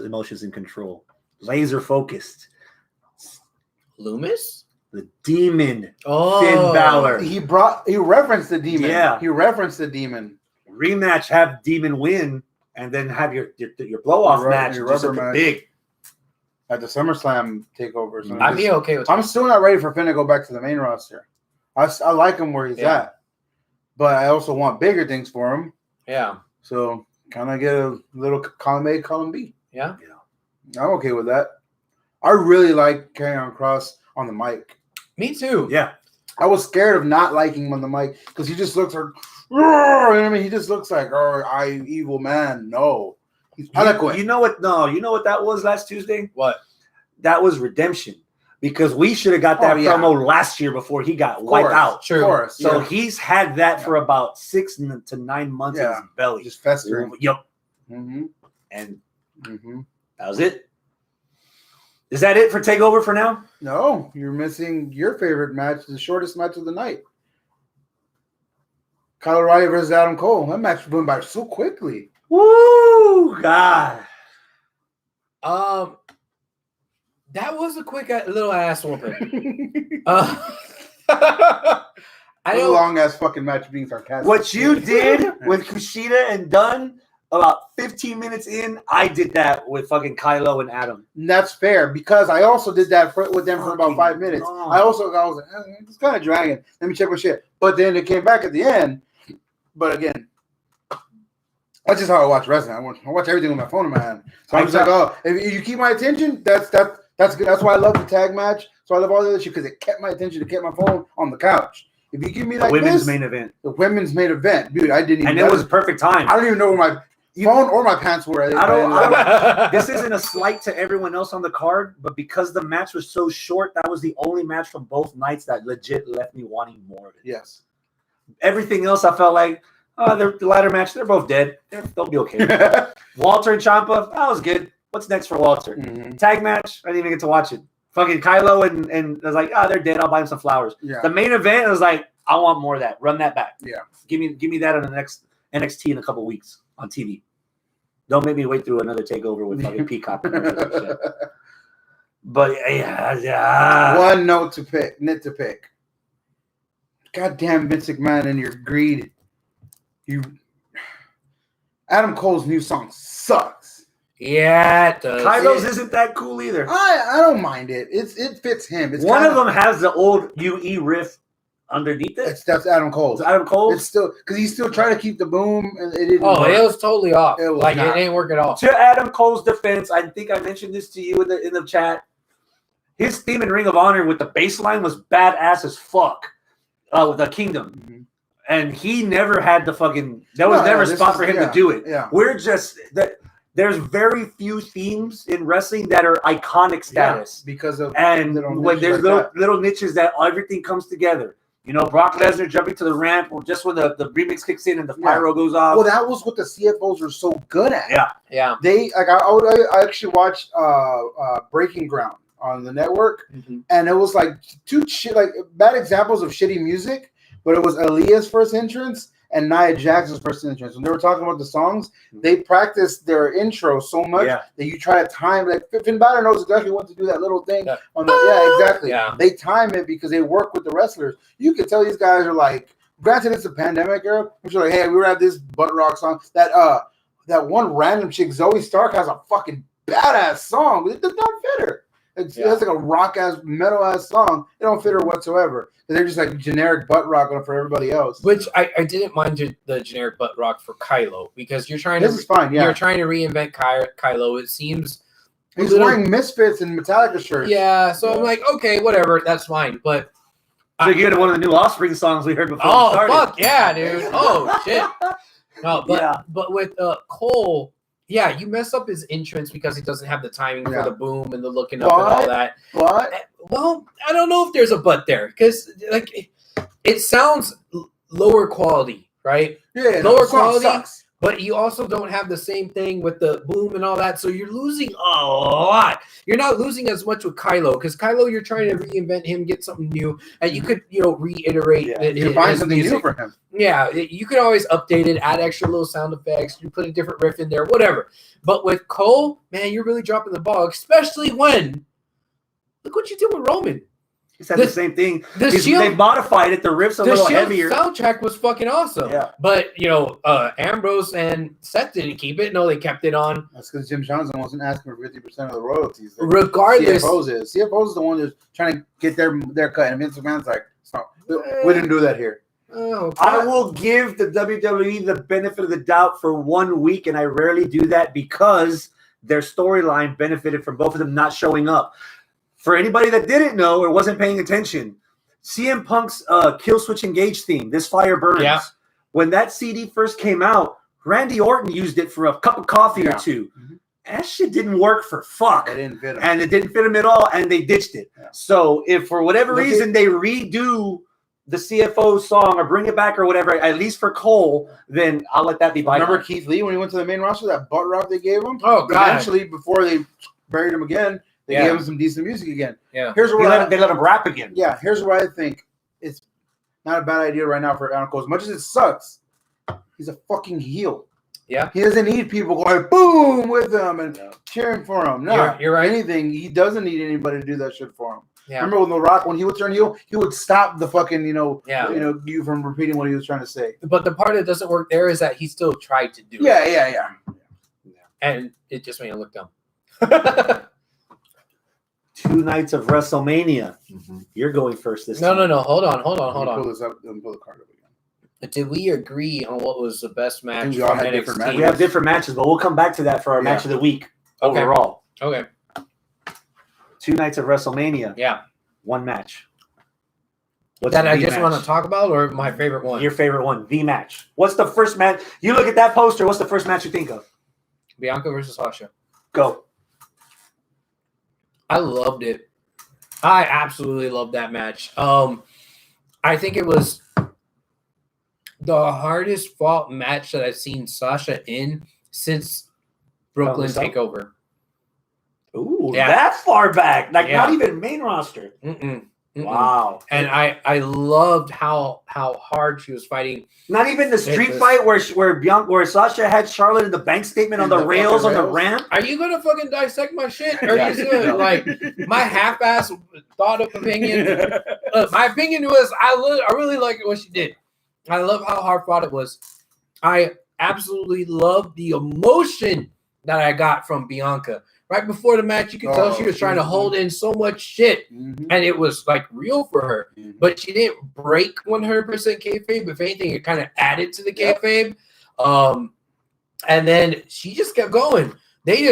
Speaker 2: emotions in control, laser focused?
Speaker 1: Loomis?
Speaker 2: The Demon.
Speaker 1: Oh,
Speaker 2: Finn Balor.
Speaker 3: He referenced the Demon.
Speaker 2: Yeah.
Speaker 3: He referenced the Demon.
Speaker 2: Rematch, have Demon win, and then have your blow off match.
Speaker 3: Your
Speaker 2: Just
Speaker 3: rubber
Speaker 2: something
Speaker 3: match.
Speaker 2: big.
Speaker 3: At the SummerSlam takeover. So
Speaker 1: I'd be okay with
Speaker 3: I'm
Speaker 1: that.
Speaker 3: still not ready for Finn to go back to the main roster. I like him where he's at, but I also want bigger things for him.
Speaker 1: Yeah.
Speaker 3: So kind of get a little column A, column B.
Speaker 1: Yeah.
Speaker 3: I'm okay with that. I really like Karrion Kross on the mic.
Speaker 1: Me too.
Speaker 2: Yeah.
Speaker 3: I was scared of not liking him on the mic because he just looks like, you know what I mean? He just looks like, I evil man. No, he's eloquent.
Speaker 2: You know what? No, you know what that was last Tuesday?
Speaker 1: What?
Speaker 2: That was redemption. Because we should have got that promo last year before he got wiped out.
Speaker 1: True.
Speaker 3: Of course.
Speaker 2: So he's had that for about 6 to 9 months in his belly.
Speaker 3: Just festering.
Speaker 2: Yep.
Speaker 3: Mm-hmm.
Speaker 2: And
Speaker 3: Mm-hmm.
Speaker 2: that was it. Is that it for TakeOver for now?
Speaker 3: No, you're missing your favorite match, the shortest match of the night. Kyle O'Reilly versus Adam Cole. That match went by so quickly.
Speaker 2: Woo! God.
Speaker 1: That was a quick little ass whooping.
Speaker 3: A
Speaker 1: I know.
Speaker 3: long ass fucking match being sarcastic.
Speaker 2: What you did with Kushida and Dunn about 15 minutes in, I did that with fucking Kylo and Adam.
Speaker 3: And that's fair because I also did that with them for about 5 minutes.
Speaker 2: God.
Speaker 3: I was like, it's kind of dragging. Let me check my shit. But then it came back at the end. But again, that's just how I watch wrestling. I watch everything with my phone in my hand. So I'm just like, oh, if you keep my attention, that's good. That's why I love the tag match. So I love all the other shit because it kept my attention. It kept my phone on the couch. If you give me like
Speaker 2: women's
Speaker 3: this,
Speaker 2: main event.
Speaker 3: the women's main event, dude, I didn't even.
Speaker 2: And it was a perfect time.
Speaker 3: I don't even know where my phone or my pants were.
Speaker 2: I don't. This isn't a slight to everyone else on the card, but because the match was so short, that was the only match from both nights that legit left me wanting more of it.
Speaker 3: Yes.
Speaker 2: Everything else, I felt like, the ladder match, they're both dead. They'll be okay. Walter and Ciampa, that was good. What's next for Walter?
Speaker 3: Mm-hmm.
Speaker 2: Tag match, I didn't even get to watch it. Fucking Kylo and I was like, they're dead. I'll buy them some flowers.
Speaker 3: Yeah.
Speaker 2: The main event, I was like, I want more of that. Run that back.
Speaker 3: Yeah.
Speaker 2: Give me that on the next NXT in a couple weeks on TV. Don't make me wait through another takeover with fucking Peacock commercials and shit. But yeah.
Speaker 3: One nit to pick. Goddamn Vince McMahon and your greed. Adam Cole's new song sucks.
Speaker 1: Yeah, it does.
Speaker 2: Kylo's isn't that cool either.
Speaker 3: I don't mind it. It fits him. It's
Speaker 2: One of them has the old UE riff underneath it.
Speaker 3: That's Adam Cole.
Speaker 2: It's Adam Cole.
Speaker 3: It's still because he's still trying to keep the boom, and it didn't.
Speaker 1: Oh,
Speaker 3: work.
Speaker 1: it was totally off.
Speaker 3: It was
Speaker 1: like
Speaker 3: not.
Speaker 1: it ain't work at all.
Speaker 2: To Adam Cole's defense, I think I mentioned this to you in the chat. His theme in Ring of Honor with the bass line was badass as fuck. With the Kingdom.
Speaker 3: Mm-hmm.
Speaker 2: And he never had the fucking. There was never a spot for him to do it.
Speaker 3: Yeah.
Speaker 2: We're just that. There's very few themes in wrestling that are iconic status
Speaker 3: because of
Speaker 2: and
Speaker 3: little
Speaker 2: when
Speaker 3: niches
Speaker 2: there's
Speaker 3: like
Speaker 2: little niches that everything comes together. You know, Brock Lesnar jumping to the ramp, or just when the remix kicks in and the pyro goes off.
Speaker 3: Well, that was what the CFOs were so good at.
Speaker 2: Yeah.
Speaker 3: They like I actually watched Breaking Ground on the network, and it was like two bad examples of shitty music, but it was Aaliyah's first entrance and Nia Jax's first entrance. When they were talking about the songs, they practiced their intro so much that you try to time. Like Finn Balor knows exactly what to do. That little thing on the exactly. Yeah. They time it because they work with the wrestlers. You can tell these guys are like. Granted, it's a pandemic era. Which are like, hey, we were at this butt rock song. That one random chick, Zoe Stark, has a fucking badass song, but it does not fit her. It has like a rock ass, metal ass song. It don't fit her whatsoever. They're just like generic butt rock for everybody else.
Speaker 1: Which I didn't mind the generic butt rock for Kylo because you're trying
Speaker 3: is fine. Yeah,
Speaker 1: you're trying to reinvent Kylo. It seems
Speaker 3: he's wearing Misfits and Metallica shirts.
Speaker 1: Yeah, so I'm like, okay, whatever, that's fine. But
Speaker 2: so you get one of the new Offspring songs we heard before.
Speaker 1: Oh fuck yeah, dude! Oh shit! No, but with Cole. Yeah, you mess up his entrance because he doesn't have the timing for the boom and the looking up and all that.
Speaker 3: But
Speaker 1: well, I don't know if there's a but there because like it sounds lower quality, right?
Speaker 3: Yeah,
Speaker 1: lower quality. Sucks. But you also don't have the same thing with the boom and all that, so you're losing a lot. You're not losing as much with Kylo because Kylo, you're trying to reinvent him, get something new, and you could, reiterate.
Speaker 3: You can find something new for him.
Speaker 1: Yeah, you can always update it, add extra little sound effects, you put a different riff in there, whatever. But with Cole, man, you're really dropping the ball, especially when look what you did with Roman.
Speaker 2: It's the same thing.
Speaker 1: Shield,
Speaker 2: they modified it. The riff's a little heavier.
Speaker 1: The soundtrack was fucking awesome.
Speaker 2: Yeah.
Speaker 1: But, Ambrose and Seth didn't keep it. No, they kept it on.
Speaker 3: That's because Jim Johnson wasn't asking for 50% of the royalties.
Speaker 1: Regardless.
Speaker 3: CFOs is the one that's trying to get their cut. And Vince McMahon's like, we didn't do that here.
Speaker 1: Oh,
Speaker 2: I will give the WWE the benefit of the doubt for 1 week, and I rarely do that because their storyline benefited from both of them not showing up. For anybody that didn't know or wasn't paying attention, CM Punk's Kill Switch Engage theme, This Fire Burns, when that CD first came out, Randy Orton used it for a cup of coffee or two. Mm-hmm. That shit didn't work for fuck.
Speaker 3: It didn't fit him.
Speaker 2: And it didn't fit him at all, and they ditched it. Yeah. So if for whatever reason they redo the CFO song or bring it back or whatever, at least for Cole, then I'll let that be by.
Speaker 3: Remember Keith Lee when he went to the main roster, that butt rock they gave him?
Speaker 1: Oh, God.
Speaker 3: Eventually, before they buried him again, they gave him some decent music again.
Speaker 1: Yeah.
Speaker 3: Here's where
Speaker 2: they let him rap again.
Speaker 3: Yeah. Here's where I think it's not a bad idea right now for Adam Cole. As much as it sucks, he's a fucking heel.
Speaker 1: Yeah.
Speaker 3: He doesn't need people going boom with him and cheering for him. No,
Speaker 1: you're right.
Speaker 3: Anything, he doesn't need anybody to do that shit for him.
Speaker 1: Yeah.
Speaker 3: Remember when The Rock, when he would turn heel, he would stop the fucking, you from repeating what he was trying to say.
Speaker 1: But the part that doesn't work there is that he still tried to do it.
Speaker 3: Yeah.
Speaker 1: And it just made him look dumb.
Speaker 2: 2 nights of WrestleMania. Mm-hmm. You're going first this time.
Speaker 1: No. Hold on.
Speaker 3: Pull this up. Pull the card up again.
Speaker 1: Did we agree on what was the best match?
Speaker 3: We all had different matches.
Speaker 2: We have different matches, but we'll come back to that for our match of the week overall.
Speaker 1: Okay.
Speaker 2: 2 nights of WrestleMania.
Speaker 1: Yeah.
Speaker 2: 1 match.
Speaker 1: What's that I just want to talk about, or my favorite one?
Speaker 2: Your favorite one, the match. What's the first match? You look at that poster, what's the first match you think of?
Speaker 1: Bianca versus Sasha.
Speaker 2: Go.
Speaker 1: I loved it. I absolutely loved that match. I think it was the hardest fought match that I've seen Sasha in since Brooklyn Takeover.
Speaker 2: Ooh, that far back. Like not even main roster. Wow.
Speaker 1: And I loved how hard she was fighting.
Speaker 2: Not even the street fight where Sasha had Charlotte in the bank statement on the rails on the ramp.
Speaker 1: Are you gonna fucking dissect my shit? Or are you gonna like my half-ass thought of opinion? My opinion was I really like what she did. I love how hard fought it was. I absolutely love the emotion that I got from Bianca. Right before the match, you could tell she was trying to hold in so much shit, and it was like real for her. But she didn't break 100% kayfabe. If anything, it kind of added to the kayfabe. And then she just kept going. They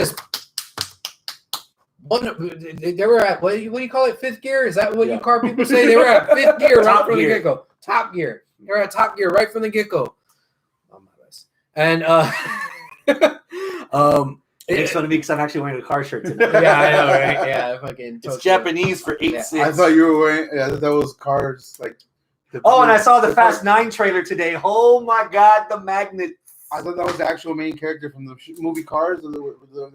Speaker 1: were at what do you call it? 5th gear? Is that what you car people say? They were at 5th gear right from the get go. Top gear. They're at top gear right from the get go. Oh my goodness. And
Speaker 2: it makes fun of me because I'm actually wearing a car shirt today.
Speaker 1: Yeah, I know, right? Yeah, fucking.
Speaker 2: It's Japanese for 8-6.
Speaker 3: I thought you were wearing. Yeah, those cars like.
Speaker 2: And I saw the Fast 9 trailer today. Oh my God, the magnet
Speaker 3: I thought that was the actual main character from the movie Cars.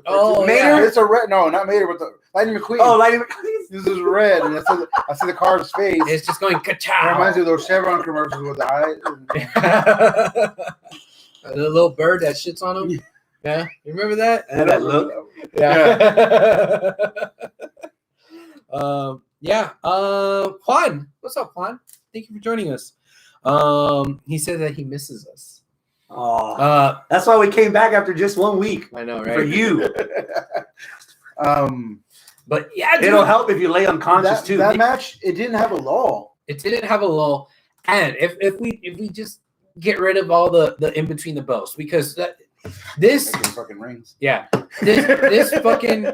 Speaker 1: Oh,
Speaker 3: Mater?
Speaker 1: yeah.
Speaker 3: It's a red. No, not Mater, but the Lightning McQueen.
Speaker 2: Oh, Lightning McQueen.
Speaker 3: This is red, and I see the car's face.
Speaker 1: It's just going
Speaker 3: It
Speaker 1: ka-chow.
Speaker 3: reminds me of those Chevron commercials with the eyes.
Speaker 1: The little bird that shits on him. Yeah, you remember that?
Speaker 2: And that look.
Speaker 1: Yeah. Juan, what's up, Juan? Thank you for joining us. He said that he misses us.
Speaker 2: Oh, that's why we came back after just 1 week
Speaker 1: I know,
Speaker 2: for
Speaker 1: right?
Speaker 2: you.
Speaker 1: But yeah, dude,
Speaker 2: It'll help if you lay unconscious too.
Speaker 3: That match, it didn't have a lull.
Speaker 1: it didn't have a lull. And if we just get rid of all the in between the belts, because this
Speaker 3: Fucking rings.
Speaker 1: yeah, this fucking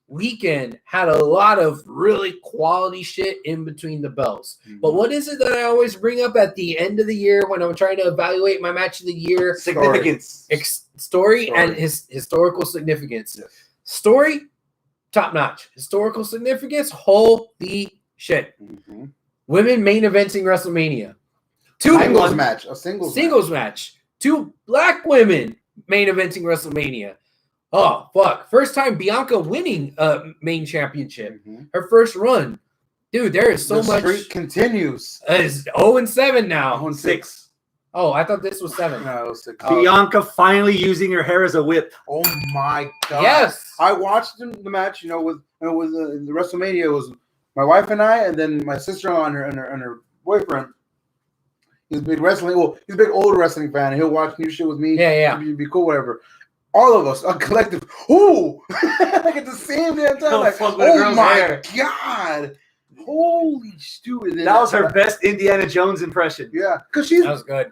Speaker 1: weekend had a lot of really quality shit in between the belts. But what is it that I always bring up at the end of the year when I'm trying to evaluate my match of the year?
Speaker 2: Significance.
Speaker 1: Story and his historical significance.
Speaker 3: Yes.
Speaker 1: Story, top notch. Historical significance, holy shit.
Speaker 3: Mm-hmm.
Speaker 1: Women main eventing WrestleMania.
Speaker 3: A singles
Speaker 1: match. Two black women main eventing WrestleMania. Oh, fuck. First time Bianca winning main championship.
Speaker 3: Mm-hmm.
Speaker 1: Her first run. Dude, there is so
Speaker 3: the
Speaker 1: much.
Speaker 3: streak continues.
Speaker 1: It's 0-7 now.
Speaker 3: 0-6.
Speaker 1: Oh, I thought this was 7.
Speaker 3: No, it was 6.
Speaker 2: Bianca finally using her hair as a whip.
Speaker 3: Oh my god!
Speaker 1: Yes.
Speaker 3: I watched the match. You know, with the WrestleMania. It was my wife and I, and then my sister-in-law and her boyfriend. He's a big wrestling. Well, he's a big old wrestling fan, and he'll watch new shit with me.
Speaker 1: Yeah.
Speaker 3: It'd be cool, whatever. All of us, a collective. Ooh, like at the same damn time. Like,
Speaker 2: fuck with a
Speaker 3: oh
Speaker 2: girl's
Speaker 3: my
Speaker 2: hair.
Speaker 3: god! Holy stupid!
Speaker 2: That was her best Indiana Jones impression.
Speaker 3: Yeah, because
Speaker 1: That was good.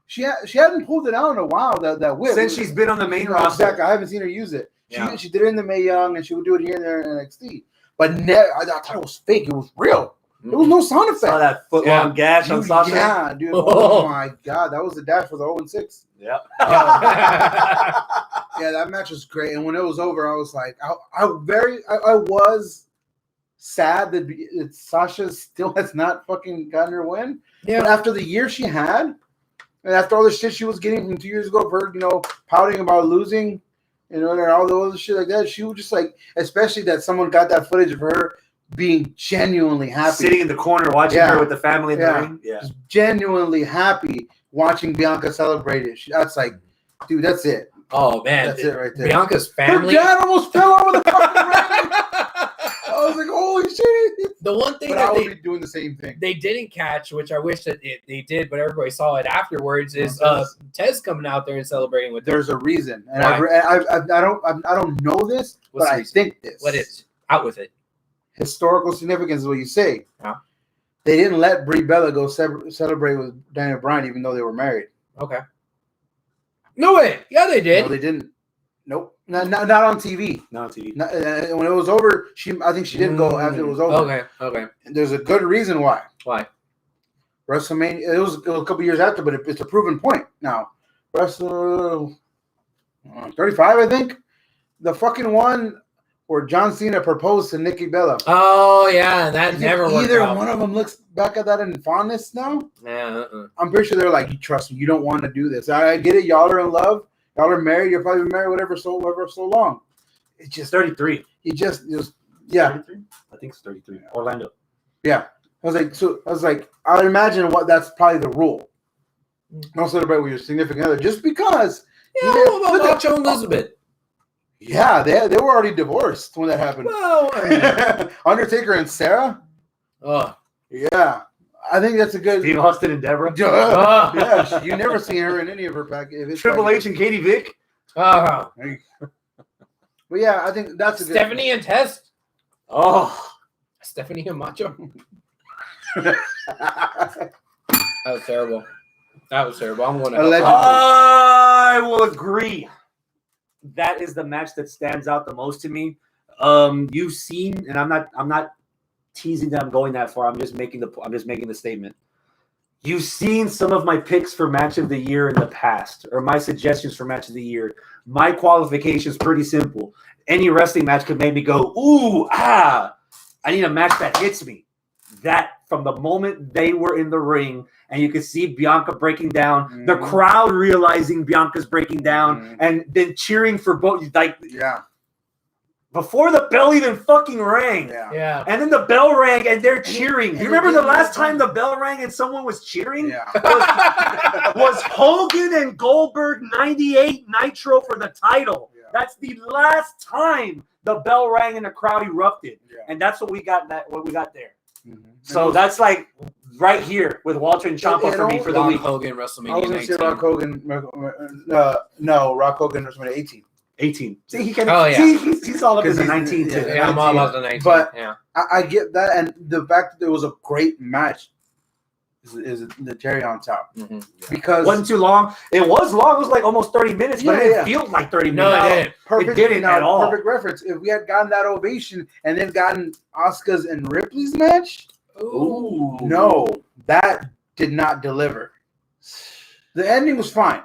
Speaker 3: she hadn't pulled it out in a while. That whip
Speaker 2: Since she's been on the main roster.
Speaker 3: Exactly. I haven't seen her use it.
Speaker 1: Yeah.
Speaker 3: She did it in the Mae Young, and she would do it here and there in NXT. But I thought it was fake. It was real. There was no sound
Speaker 2: Saw
Speaker 3: effect.
Speaker 2: that foot long gash on Sasha.
Speaker 3: Yeah, dude. Oh my god, that was the dash for the 0-6.
Speaker 2: Yep.
Speaker 3: Yeah, that match was great. And when it was over, I was like, I was sad that Sasha still has not fucking gotten her win.
Speaker 1: Yeah.
Speaker 3: But after the year she had, and after all the shit she was getting from 2 years ago, of her, pouting about losing, and all the other shit like that, she was just like, especially that someone got that footage of her being genuinely happy.
Speaker 2: Sitting in the corner watching her with the family in the ring. Yeah.
Speaker 3: Just genuinely happy watching Bianca celebrate it. That's like, dude, that's it.
Speaker 1: Oh, man.
Speaker 3: That's it right there.
Speaker 1: Bianca's
Speaker 3: Her
Speaker 1: family.
Speaker 3: dad almost fell over the fucking ring. I was like, holy shit.
Speaker 1: The one thing
Speaker 3: But I
Speaker 1: that
Speaker 3: would be doing the same thing.
Speaker 1: they didn't catch, which I wish that they did, but everybody saw it afterwards, is
Speaker 3: Okay.
Speaker 1: Tez coming out there and celebrating with them.
Speaker 3: There's a reason. And
Speaker 1: Why?
Speaker 3: I don't know this,
Speaker 1: What's
Speaker 3: but
Speaker 1: the
Speaker 3: I
Speaker 1: reason?
Speaker 3: think this.
Speaker 1: What is? Out with it.
Speaker 3: Historical significance is what you say.
Speaker 1: Yeah.
Speaker 3: They didn't let Brie Bella go celebrate with Daniel Bryan, even though they were married.
Speaker 1: Okay. No way. Yeah, they did.
Speaker 3: No, they didn't. Nope. Not on TV.
Speaker 2: Not on TV.
Speaker 3: When it was over, I think she did go after it was over.
Speaker 1: Okay.
Speaker 3: And there's a good reason why.
Speaker 1: Why?
Speaker 3: WrestleMania. It was a couple years after, but it's a proven point now. Wrestle 35, I think. The fucking one where John Cena proposed to Nikki Bella.
Speaker 1: Oh yeah, that never worked
Speaker 3: Either
Speaker 1: out.
Speaker 3: one of them looks back at that in fondness now.
Speaker 1: Yeah.
Speaker 3: I'm pretty sure they're like, trust me, you don't want to do this. I get it. Y'all are in love. Y'all are married. You're probably been married whatever so long. It's
Speaker 2: Just
Speaker 3: just
Speaker 2: 33.
Speaker 3: yeah.
Speaker 2: 33? I think it's 33. Orlando.
Speaker 3: Yeah. I was like, I would imagine that's probably the rule. Don't celebrate with your significant other just because.
Speaker 1: Yeah, what about Macho and Elizabeth?
Speaker 3: Yeah, they were already divorced when that happened.
Speaker 1: Well, I mean,
Speaker 3: Undertaker and Sarah.
Speaker 1: oh,
Speaker 3: Yeah, I think that's a good.
Speaker 2: Steve Austin and Deborah.
Speaker 3: Yeah, you never seen her in any of her packages.
Speaker 2: Triple H and Katie Vick.
Speaker 1: oh.
Speaker 3: But yeah, I think that's a good.
Speaker 1: Stephanie and Test.
Speaker 2: Oh.
Speaker 1: Stephanie and Macho. That was terrible. I'm going to.
Speaker 3: Allegedly.
Speaker 2: I will agree. That is the match that stands out the most to me. You've seen, and I'm not teasing that I'm going that far. I'm just making the statement. You've seen some of my picks for match of the year in the past, or my suggestions for match of the year. My qualification is pretty simple. Any wrestling match could make me go, ooh, ah. I need a match that hits me. that from the moment they were in the ring and you could see Bianca breaking down, the crowd realizing Bianca's breaking down, and then cheering for both. Like, before the bell even fucking rang.
Speaker 1: Yeah.
Speaker 2: And then the bell rang and they're cheering. You remember the last time the bell rang and someone was cheering? Was Hogan and Goldberg 98 Nitro for the title. That's the last time the bell rang and the crowd erupted. And that's what we got there. So that's like right here with Walter and Ciampa for me for the week.
Speaker 1: Hogan, WrestleMania
Speaker 3: I was going to say Rock Hogan. No, Rock Hogan, WrestleMania 18.
Speaker 2: 18. See, he can. He's all up in the 19 too.
Speaker 1: Yeah, I'm all about the 19.
Speaker 3: But I get that, and the fact that there was a great match is the cherry on top. Because
Speaker 2: it wasn't too long. It was long. It was like almost 30 minutes, but it didn't feel like 30 minutes.
Speaker 1: No, it didn't.
Speaker 3: Perfect,
Speaker 2: it didn't at all.
Speaker 3: Perfect reference. If we had gotten that ovation and then gotten Asuka's and Ripley's match, no, that did not deliver. The ending was fine.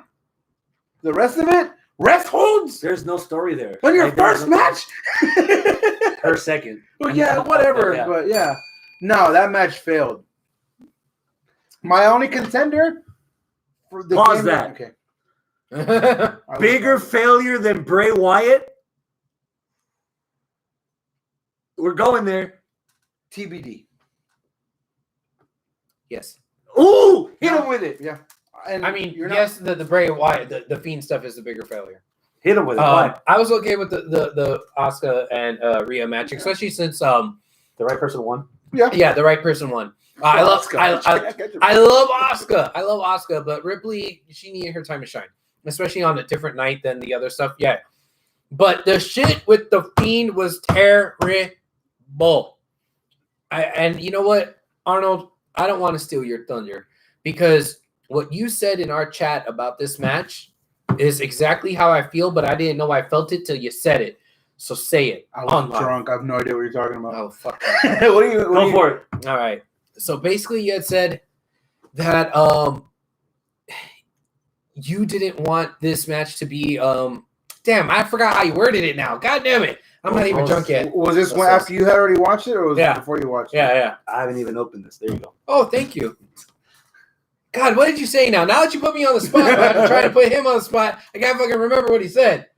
Speaker 3: The rest of it, rest holds.
Speaker 2: There's no story there.
Speaker 3: On your first match?
Speaker 2: Her second.
Speaker 3: Well, whatever. But no, that match failed. My only contender for the
Speaker 2: Pause that.
Speaker 3: Okay.
Speaker 2: Bigger failure than Bray Wyatt? We're going there.
Speaker 3: TBD.
Speaker 1: Yes.
Speaker 2: Ooh, hit him with it.
Speaker 3: Yeah. And
Speaker 1: I mean, yes, the Bray Wyatt, the Fiend stuff is the bigger failure.
Speaker 2: Hit him with it.
Speaker 1: I was okay with the Asuka and Rhea match, especially since
Speaker 2: the right person won.
Speaker 1: Yeah, the right person won. I love Asuka. I love Asuka, but Ripley, she needed her time to shine, especially on a different night than the other stuff. Yeah, but the shit with the Fiend was terrible. And you know what, Arnold, I don't want to steal your thunder because what you said in our chat about this match is exactly how I feel, but I didn't know I felt it till you said it. So say it.
Speaker 3: I was drunk. I have no idea what you're talking about.
Speaker 1: Oh, fuck.
Speaker 2: Go for it.
Speaker 1: All right. So basically you had said that you didn't want this match to be damn, I forgot how you worded it now. God damn it. I'm not even drunk yet.
Speaker 3: Was this one after you had already watched it or was it before you watched it?
Speaker 1: Yeah.
Speaker 2: I haven't even opened this. There you go.
Speaker 1: Oh, thank you. God, what did you say now? Now that you put me on the spot, I'm trying to put him on the spot. I can't fucking remember what he said.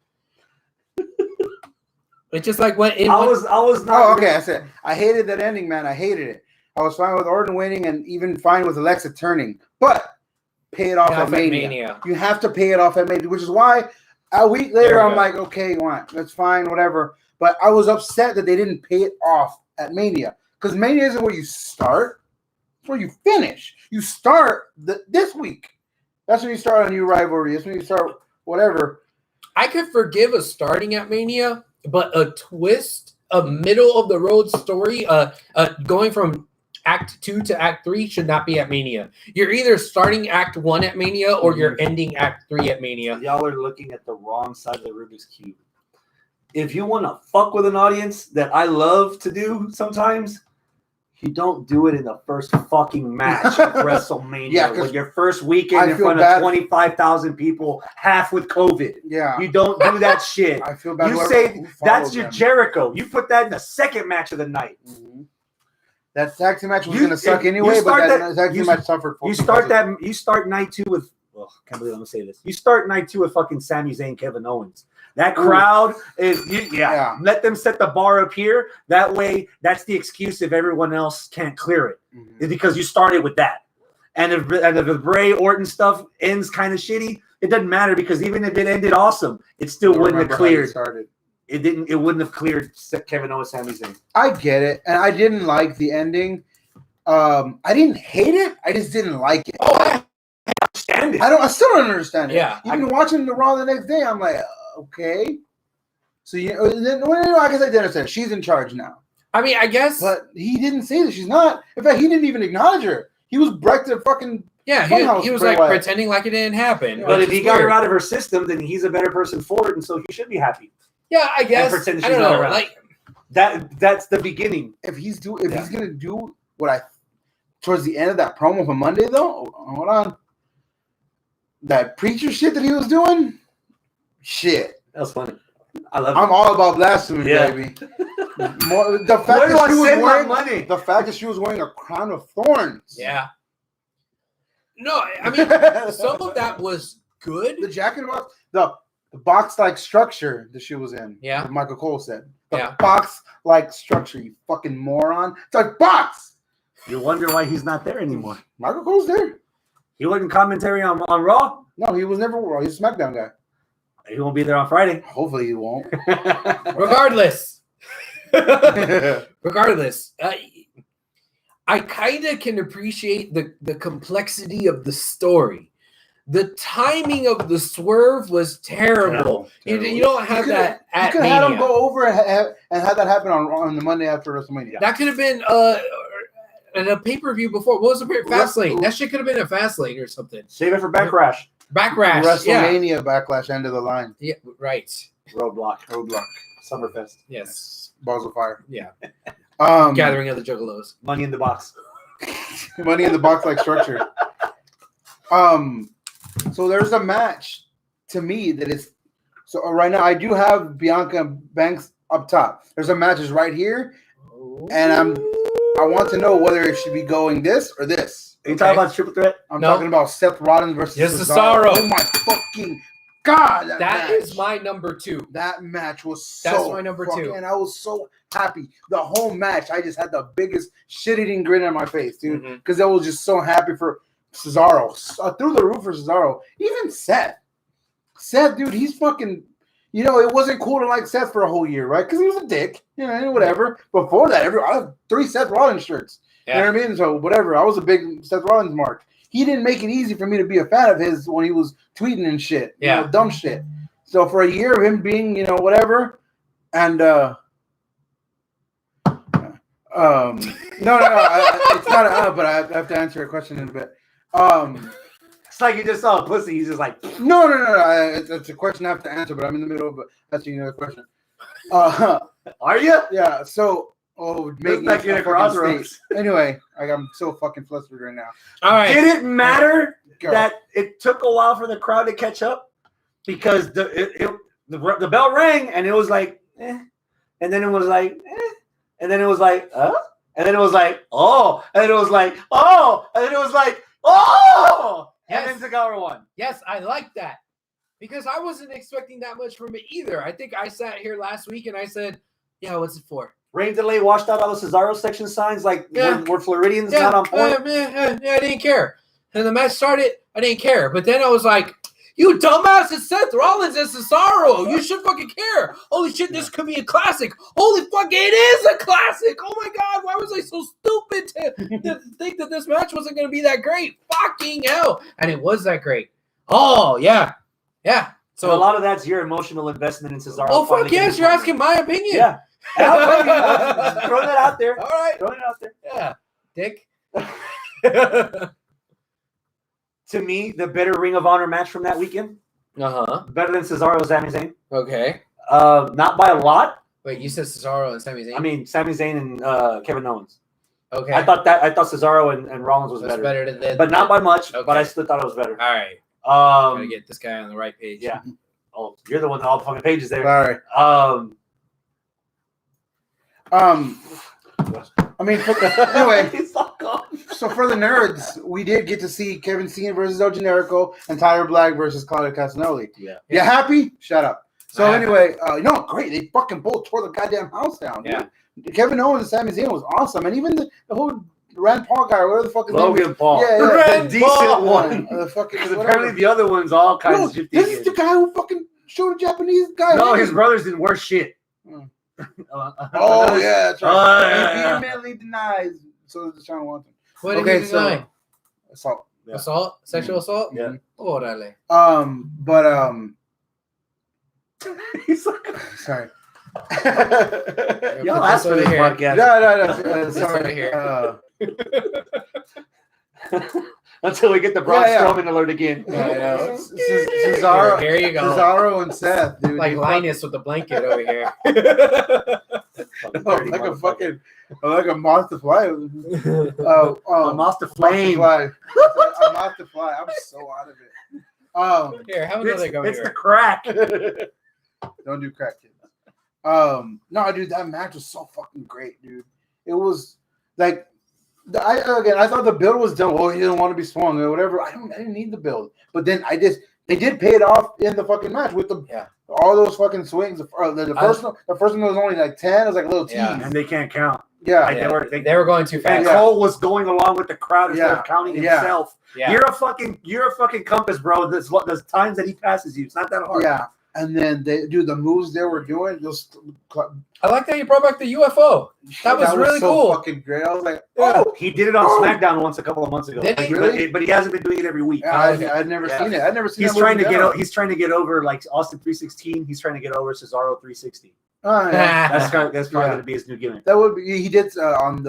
Speaker 1: It just like went in.
Speaker 2: I was not.
Speaker 3: Oh, okay. I said I hated that ending, man. I hated it. I was fine with Orton winning and even fine with Alexa turning, but pay it off at Mania. You have to pay it off at Mania, which is why a week later I'm like, okay, that's fine, whatever. But I was upset that they didn't pay it off at Mania because Mania isn't where you start; it's where you finish. You start this week. That's when you start a new rivalry. That's when you start whatever.
Speaker 1: I could forgive a starting at Mania, but a twist, a middle of the road story, going from Act 2 to Act 3 should not be at Mania. You're either starting Act 1 at Mania or you're ending Act 3 at Mania.
Speaker 2: Y'all are looking at the wrong side of the Rubik's Cube. If you want to fuck with an audience that I love to do sometimes, you don't do it in the first fucking match of WrestleMania. With your first weekend in front of 25,000 people, half with COVID.
Speaker 3: Yeah.
Speaker 2: You don't do that shit.
Speaker 3: I feel bad.
Speaker 2: You say that's your Jericho. You put that in the second match of the night.
Speaker 3: Mm-hmm. That tag team match was going to suck anyway, but that tag team match suffered.
Speaker 2: You start night 2 with, I can't believe I'm going to say this. You start night 2 with fucking Sami Zayn, Kevin Owens. That crowd is, let them set the bar up here. That way, that's the excuse if everyone else can't clear it. It's because you started with that. And if the Bray Orton stuff ends kind of shitty, it doesn't matter because even if it ended awesome, it still wouldn't have cleared. It wouldn't have cleared Kevin Owens, Sami Zayn.
Speaker 3: I get it. And I didn't like the ending. I didn't hate it. I just didn't like it.
Speaker 2: Oh, I understand it.
Speaker 3: I still don't understand it.
Speaker 1: Yeah.
Speaker 3: Even watching the Raw the next day, I'm like, okay. So I guess I did understand. She's in charge now.
Speaker 1: I mean, I guess.
Speaker 3: But he didn't say that she's not. In fact, he didn't even acknowledge her. He was back to fucking.
Speaker 1: Yeah, he was like pretending like it didn't happen.
Speaker 2: But if he got her out of her system, then he's a better person for it, and so he should be happy.
Speaker 1: Yeah, I guess.
Speaker 2: And pretend
Speaker 1: I
Speaker 2: she's
Speaker 1: don't know.
Speaker 2: not around.
Speaker 1: Like
Speaker 2: that's the beginning.
Speaker 3: If he's gonna do what towards the end of that promo for Monday though, hold on. That preacher shit that he was doing, shit.
Speaker 2: That was funny. I love it.
Speaker 3: I'm all about blasphemy, baby. The fact
Speaker 2: Where do
Speaker 3: that
Speaker 2: I
Speaker 3: she was
Speaker 2: send my
Speaker 3: wearing
Speaker 2: money?
Speaker 3: the fact that she was wearing a crown of thorns.
Speaker 1: Yeah. No, I mean some of that was good.
Speaker 3: The jacket box, the box-like structure that she was in.
Speaker 1: Yeah.
Speaker 3: Like Michael Cole said. The
Speaker 1: Yeah.
Speaker 3: box-like structure, you fucking moron. It's like box.
Speaker 2: You wonder why he's not there anymore.
Speaker 3: Michael Cole's there.
Speaker 2: He wasn't commentary on Raw.
Speaker 3: No, he was never Raw. He's a SmackDown guy.
Speaker 2: He won't be there on Friday.
Speaker 3: Hopefully he won't.
Speaker 1: Regardless. Regardless. I kind of can appreciate the complexity of the story. The timing of the swerve was terrible. You don't have that at
Speaker 3: You could have had him
Speaker 1: Mania.
Speaker 3: go over and have that happen on the Monday after WrestleMania.
Speaker 1: That could have been in a pay-per-view before. What was the Fastlane? That shit could have been a Fastlane or something.
Speaker 2: Save it for Backlash.
Speaker 1: Backlash.
Speaker 3: WrestleMania Backlash, end of the line.
Speaker 1: Yeah, right.
Speaker 2: Roadblock.
Speaker 3: Roadblock.
Speaker 2: Summerfest.
Speaker 1: Yes.
Speaker 3: Balls of Fire.
Speaker 1: Yeah.
Speaker 3: Um,
Speaker 1: Gathering of the Juggalos.
Speaker 2: Money in the box.
Speaker 3: Money in the box like structure. So there's a match to me that is so right now I do have Bianca Banks up top. There's a match is right here, and I want to know whether it should be going this or this.
Speaker 2: Are you talking about triple threat?
Speaker 3: I'm
Speaker 1: No.
Speaker 3: talking about Seth Rollins versus
Speaker 1: Yes,
Speaker 3: Cesaro.
Speaker 1: Cesaro.
Speaker 3: Oh my fucking god!
Speaker 1: That
Speaker 3: match.
Speaker 1: is my number 2.
Speaker 3: That match was
Speaker 1: That's
Speaker 3: so
Speaker 1: my number
Speaker 3: fucking,
Speaker 1: 2.
Speaker 3: and I was so happy. The whole match, I just had the biggest shit-eating grin on my face, dude,
Speaker 1: Mhm.
Speaker 3: because I was just so happy for Cesaro. Through the roof for Cesaro. Even Seth, dude, he's fucking. You know, it wasn't cool to like Seth for a whole year, right? Because he was a dick, you know, whatever. Before that, I have 3 Seth Rollins shirts.
Speaker 1: Yeah.
Speaker 3: You know what I mean? So whatever. I was a big Seth Rollins mark. He didn't make it easy for me to be a fan of his when he was tweeting and shit.
Speaker 1: Yeah.
Speaker 3: You know, dumb shit. So for a year of him being, you know, whatever, and no, it's not but I have to answer a question in a bit.
Speaker 2: It's like you just saw a pussy. He's just like,
Speaker 3: No. It's a question I have to answer, but I'm in the middle of answering another question.
Speaker 2: are you?
Speaker 3: Yeah. So,
Speaker 2: Looks like you're in a crossroads.
Speaker 3: Anyway, I'm so fucking flustered right now.
Speaker 1: All right.
Speaker 2: Did it matter
Speaker 3: Go.
Speaker 2: that it took a while for the crowd to catch up? Because the bell rang and it was like, and then it was like, and then it was like, and then it was like, oh, and then it was like, oh, and then it was like, oh,
Speaker 1: Yes.
Speaker 2: and then Tagawa won.
Speaker 1: Yes, I like that. Because I wasn't expecting that much from it either. I think I sat here last week and I said, yeah, what's it for?
Speaker 2: Rain delay washed out all the Cesaro section signs, like
Speaker 1: Yeah.
Speaker 2: were Floridians
Speaker 1: Yeah,
Speaker 2: not on point.
Speaker 1: I didn't care. And the match started, I didn't care. But then I was like, you dumbass, it's Seth Rollins and Cesaro. You should fucking care. Holy shit, this could be a classic. Holy fuck, it is a classic. Oh my God, why was I so stupid to think that this match wasn't going to be that great? Fucking hell. And it was that great. Oh, yeah. Yeah.
Speaker 2: So a lot of that's your emotional investment in Cesaro.
Speaker 1: Oh, fuck
Speaker 2: finally
Speaker 1: yes,
Speaker 2: getting
Speaker 1: you're
Speaker 2: his
Speaker 1: asking my opinion.
Speaker 2: Yeah. I'm throwing that out there.
Speaker 1: All right.
Speaker 2: Throwing it out there.
Speaker 1: Yeah. Dick.
Speaker 2: To me, the better Ring of Honor match from that weekend,
Speaker 1: Uh-huh.
Speaker 2: better than Cesaro and Sami Zayn.
Speaker 1: Okay.
Speaker 2: Not by a lot.
Speaker 1: Wait, you said Cesaro and Sami Zayn?
Speaker 2: I mean, Sami Zayn and Kevin Owens.
Speaker 1: okay.
Speaker 2: I thought Cesaro and Rollins was
Speaker 1: That's
Speaker 2: better.
Speaker 1: better than
Speaker 2: But not by much.
Speaker 1: Okay.
Speaker 2: But I still thought it was better.
Speaker 1: All right. Gotta
Speaker 2: Um,
Speaker 1: get this guy on the right page.
Speaker 2: yeah. Oh, you're the one with all the fucking pages there.
Speaker 3: Sorry. I mean, anyway.
Speaker 2: He's all gone.
Speaker 3: So for the nerds, we did get to see Kevin Cena versus El Generico and Tyler Black versus Claudio Castagnoli.
Speaker 2: Yeah.
Speaker 3: You happy? Shut up. So
Speaker 1: I'm
Speaker 3: anyway, great. They fucking both tore the goddamn house down.
Speaker 1: Yeah.
Speaker 3: Dude. Kevin Owens and Sami Zayn was awesome, and even the whole Rand Paul guy, whatever the fuck his name is.
Speaker 2: Logan Paul.
Speaker 3: Yeah,
Speaker 2: The
Speaker 1: Rand
Speaker 2: decent
Speaker 1: Paul.
Speaker 2: one.
Speaker 3: The fucking
Speaker 2: Because
Speaker 3: whatever.
Speaker 2: apparently the other one's all kinds
Speaker 3: No,
Speaker 2: of shit.
Speaker 3: this is the guy who fucking showed a Japanese guy.
Speaker 2: No,
Speaker 3: hitting.
Speaker 2: his brothers didn't wear shit.
Speaker 3: Mm. Oh yeah, that's right.
Speaker 2: yeah,
Speaker 3: He
Speaker 2: yeah.
Speaker 3: vehemently denies. So the China wants him.
Speaker 1: What did
Speaker 3: Okay,
Speaker 1: he
Speaker 3: so-
Speaker 1: deny?
Speaker 3: So
Speaker 2: Yeah.
Speaker 1: Assault? Sexual assault?
Speaker 2: Yeah.
Speaker 1: Orale.
Speaker 2: He's like,
Speaker 3: sorry.
Speaker 2: y'all
Speaker 1: Put
Speaker 2: asked
Speaker 1: this
Speaker 2: for this
Speaker 1: over here.
Speaker 2: podcast.
Speaker 3: No.
Speaker 1: This over
Speaker 3: Sorry.
Speaker 1: here.
Speaker 2: Until we get the Braun
Speaker 3: Yeah, yeah.
Speaker 2: Strowman alert again.
Speaker 3: Cesaro,
Speaker 1: Here you go.
Speaker 3: Cesaro and Seth, dude.
Speaker 1: Like
Speaker 3: they
Speaker 1: Linus with the blanket over here.
Speaker 3: fucking- like a fucking, like a monster fly.
Speaker 2: A monster flame.
Speaker 3: A monster fly. I'm so out of it.
Speaker 1: Here, have another go
Speaker 2: It's
Speaker 1: here.
Speaker 2: the crack.
Speaker 3: Don't do crack, kids. No, dude, that match was so fucking great, dude. It was like, I thought the build was done. Oh, he didn't want to be swung or whatever. I didn't need the build, but then they did pay it off in the fucking match with all those fucking swings. The first one was only like 10. It was like a little tease,
Speaker 2: and they can't count.
Speaker 3: Yeah,
Speaker 2: like,
Speaker 1: they were going too fast.
Speaker 2: And Cole was going along with the crowd instead of counting himself.
Speaker 1: Yeah.
Speaker 2: You're a fucking compass, bro. There's times that he passes you. It's not that hard.
Speaker 3: Yeah. And then the moves they were doing.
Speaker 1: I like that you brought back the UFO. That was really
Speaker 3: so
Speaker 1: cool.
Speaker 3: Fucking great. I was like,
Speaker 2: he did it on SmackDown once a couple of months ago.
Speaker 1: Did he?
Speaker 3: Really?
Speaker 2: But he hasn't been doing it every week.
Speaker 3: I'd never seen it. I'd never seen.
Speaker 2: He's trying to get. He's trying to get over like Austin 316. He's trying to get over Cesaro 360.
Speaker 3: Oh, yeah.
Speaker 2: That's probably going to be his new gimmick.
Speaker 3: That would be. He did on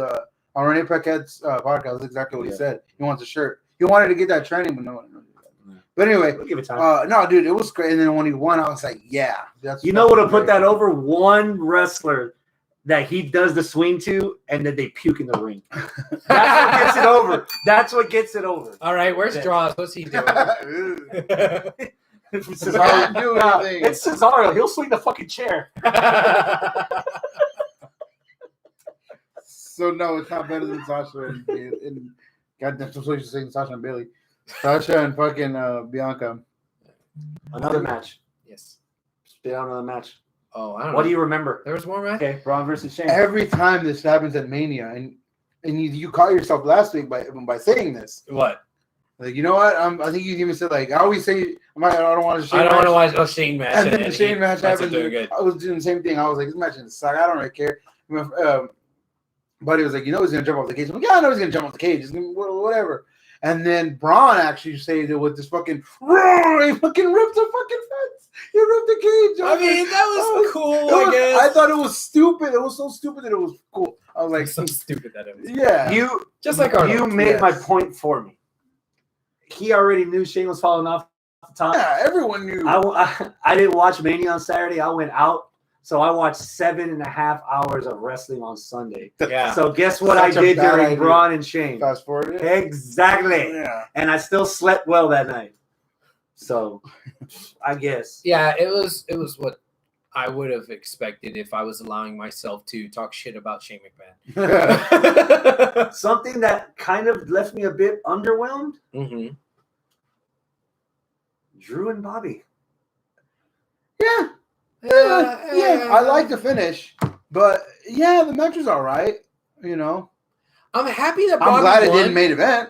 Speaker 3: Renee Paquette's podcast. That's exactly what he said. He wants a shirt. He wanted to get that training, but no one. But anyway,
Speaker 2: we'll give it time.
Speaker 3: No, dude, it was great. And then when he won, I was like, yeah.
Speaker 2: You know what'll put that over? One wrestler that he does the swing to, and then they puke in the ring. That's what gets it over. That's what gets it over.
Speaker 1: All right, where's Draws? What's he doing?
Speaker 3: Cesaro
Speaker 2: it's Cesaro. He'll swing the fucking chair.
Speaker 3: So no, it's not better than Sasha and goddamn, so you're saying Sasha and Bailey. Sasha and fucking Bianca.
Speaker 2: Another match.
Speaker 1: Yes.
Speaker 2: Spit out another match.
Speaker 1: Oh, I don't know.
Speaker 2: What do you remember?
Speaker 1: There was more match?
Speaker 2: Okay, Braun versus Shane.
Speaker 3: Every time this happens at Mania, and you caught yourself last week by saying this.
Speaker 1: What?
Speaker 3: Like, you know what? I think you even said, like, I always say, I don't want to.
Speaker 1: I don't want to watch a Shane match.
Speaker 3: And then the Shane match happened.
Speaker 1: Good.
Speaker 3: I was doing the same thing. I was like, this match is suck. I don't really care. Buddy was like, you know he's gonna jump off the cage. I'm like, yeah, I know he's gonna jump off the cage. It's gonna, whatever. And then Braun actually saved it with this fucking roar. He fucking ripped the fucking fence. He ripped the cage.
Speaker 1: I mean, that was cool. I guess.
Speaker 3: I thought it was stupid. It was so stupid that it was cool. I was like,
Speaker 1: so stupid that it was.
Speaker 3: Yeah.
Speaker 2: You
Speaker 1: just like Arnold.
Speaker 2: You made my point for me. He already knew Shane was falling off the top.
Speaker 3: Yeah, everyone knew.
Speaker 2: I didn't watch Mania on Saturday. I went out. So I watched 7.5 hours of wrestling on Sunday.
Speaker 1: Yeah.
Speaker 2: So guess what I did during Braun and Shane?
Speaker 3: Fast forward.
Speaker 2: Exactly.
Speaker 3: Yeah.
Speaker 2: And I still slept well that night. So I guess.
Speaker 1: Yeah, it was what I would have expected if I was allowing myself to talk shit about Shane McMahon.
Speaker 2: Something that kind of left me a bit underwhelmed.
Speaker 1: Mm-hmm.
Speaker 2: Drew and Bobby.
Speaker 3: Yeah. Yeah, I like the finish, but yeah, the match was all right. You know,
Speaker 1: I'm happy that Bobby
Speaker 3: I'm glad
Speaker 1: won.
Speaker 3: it didn't main event.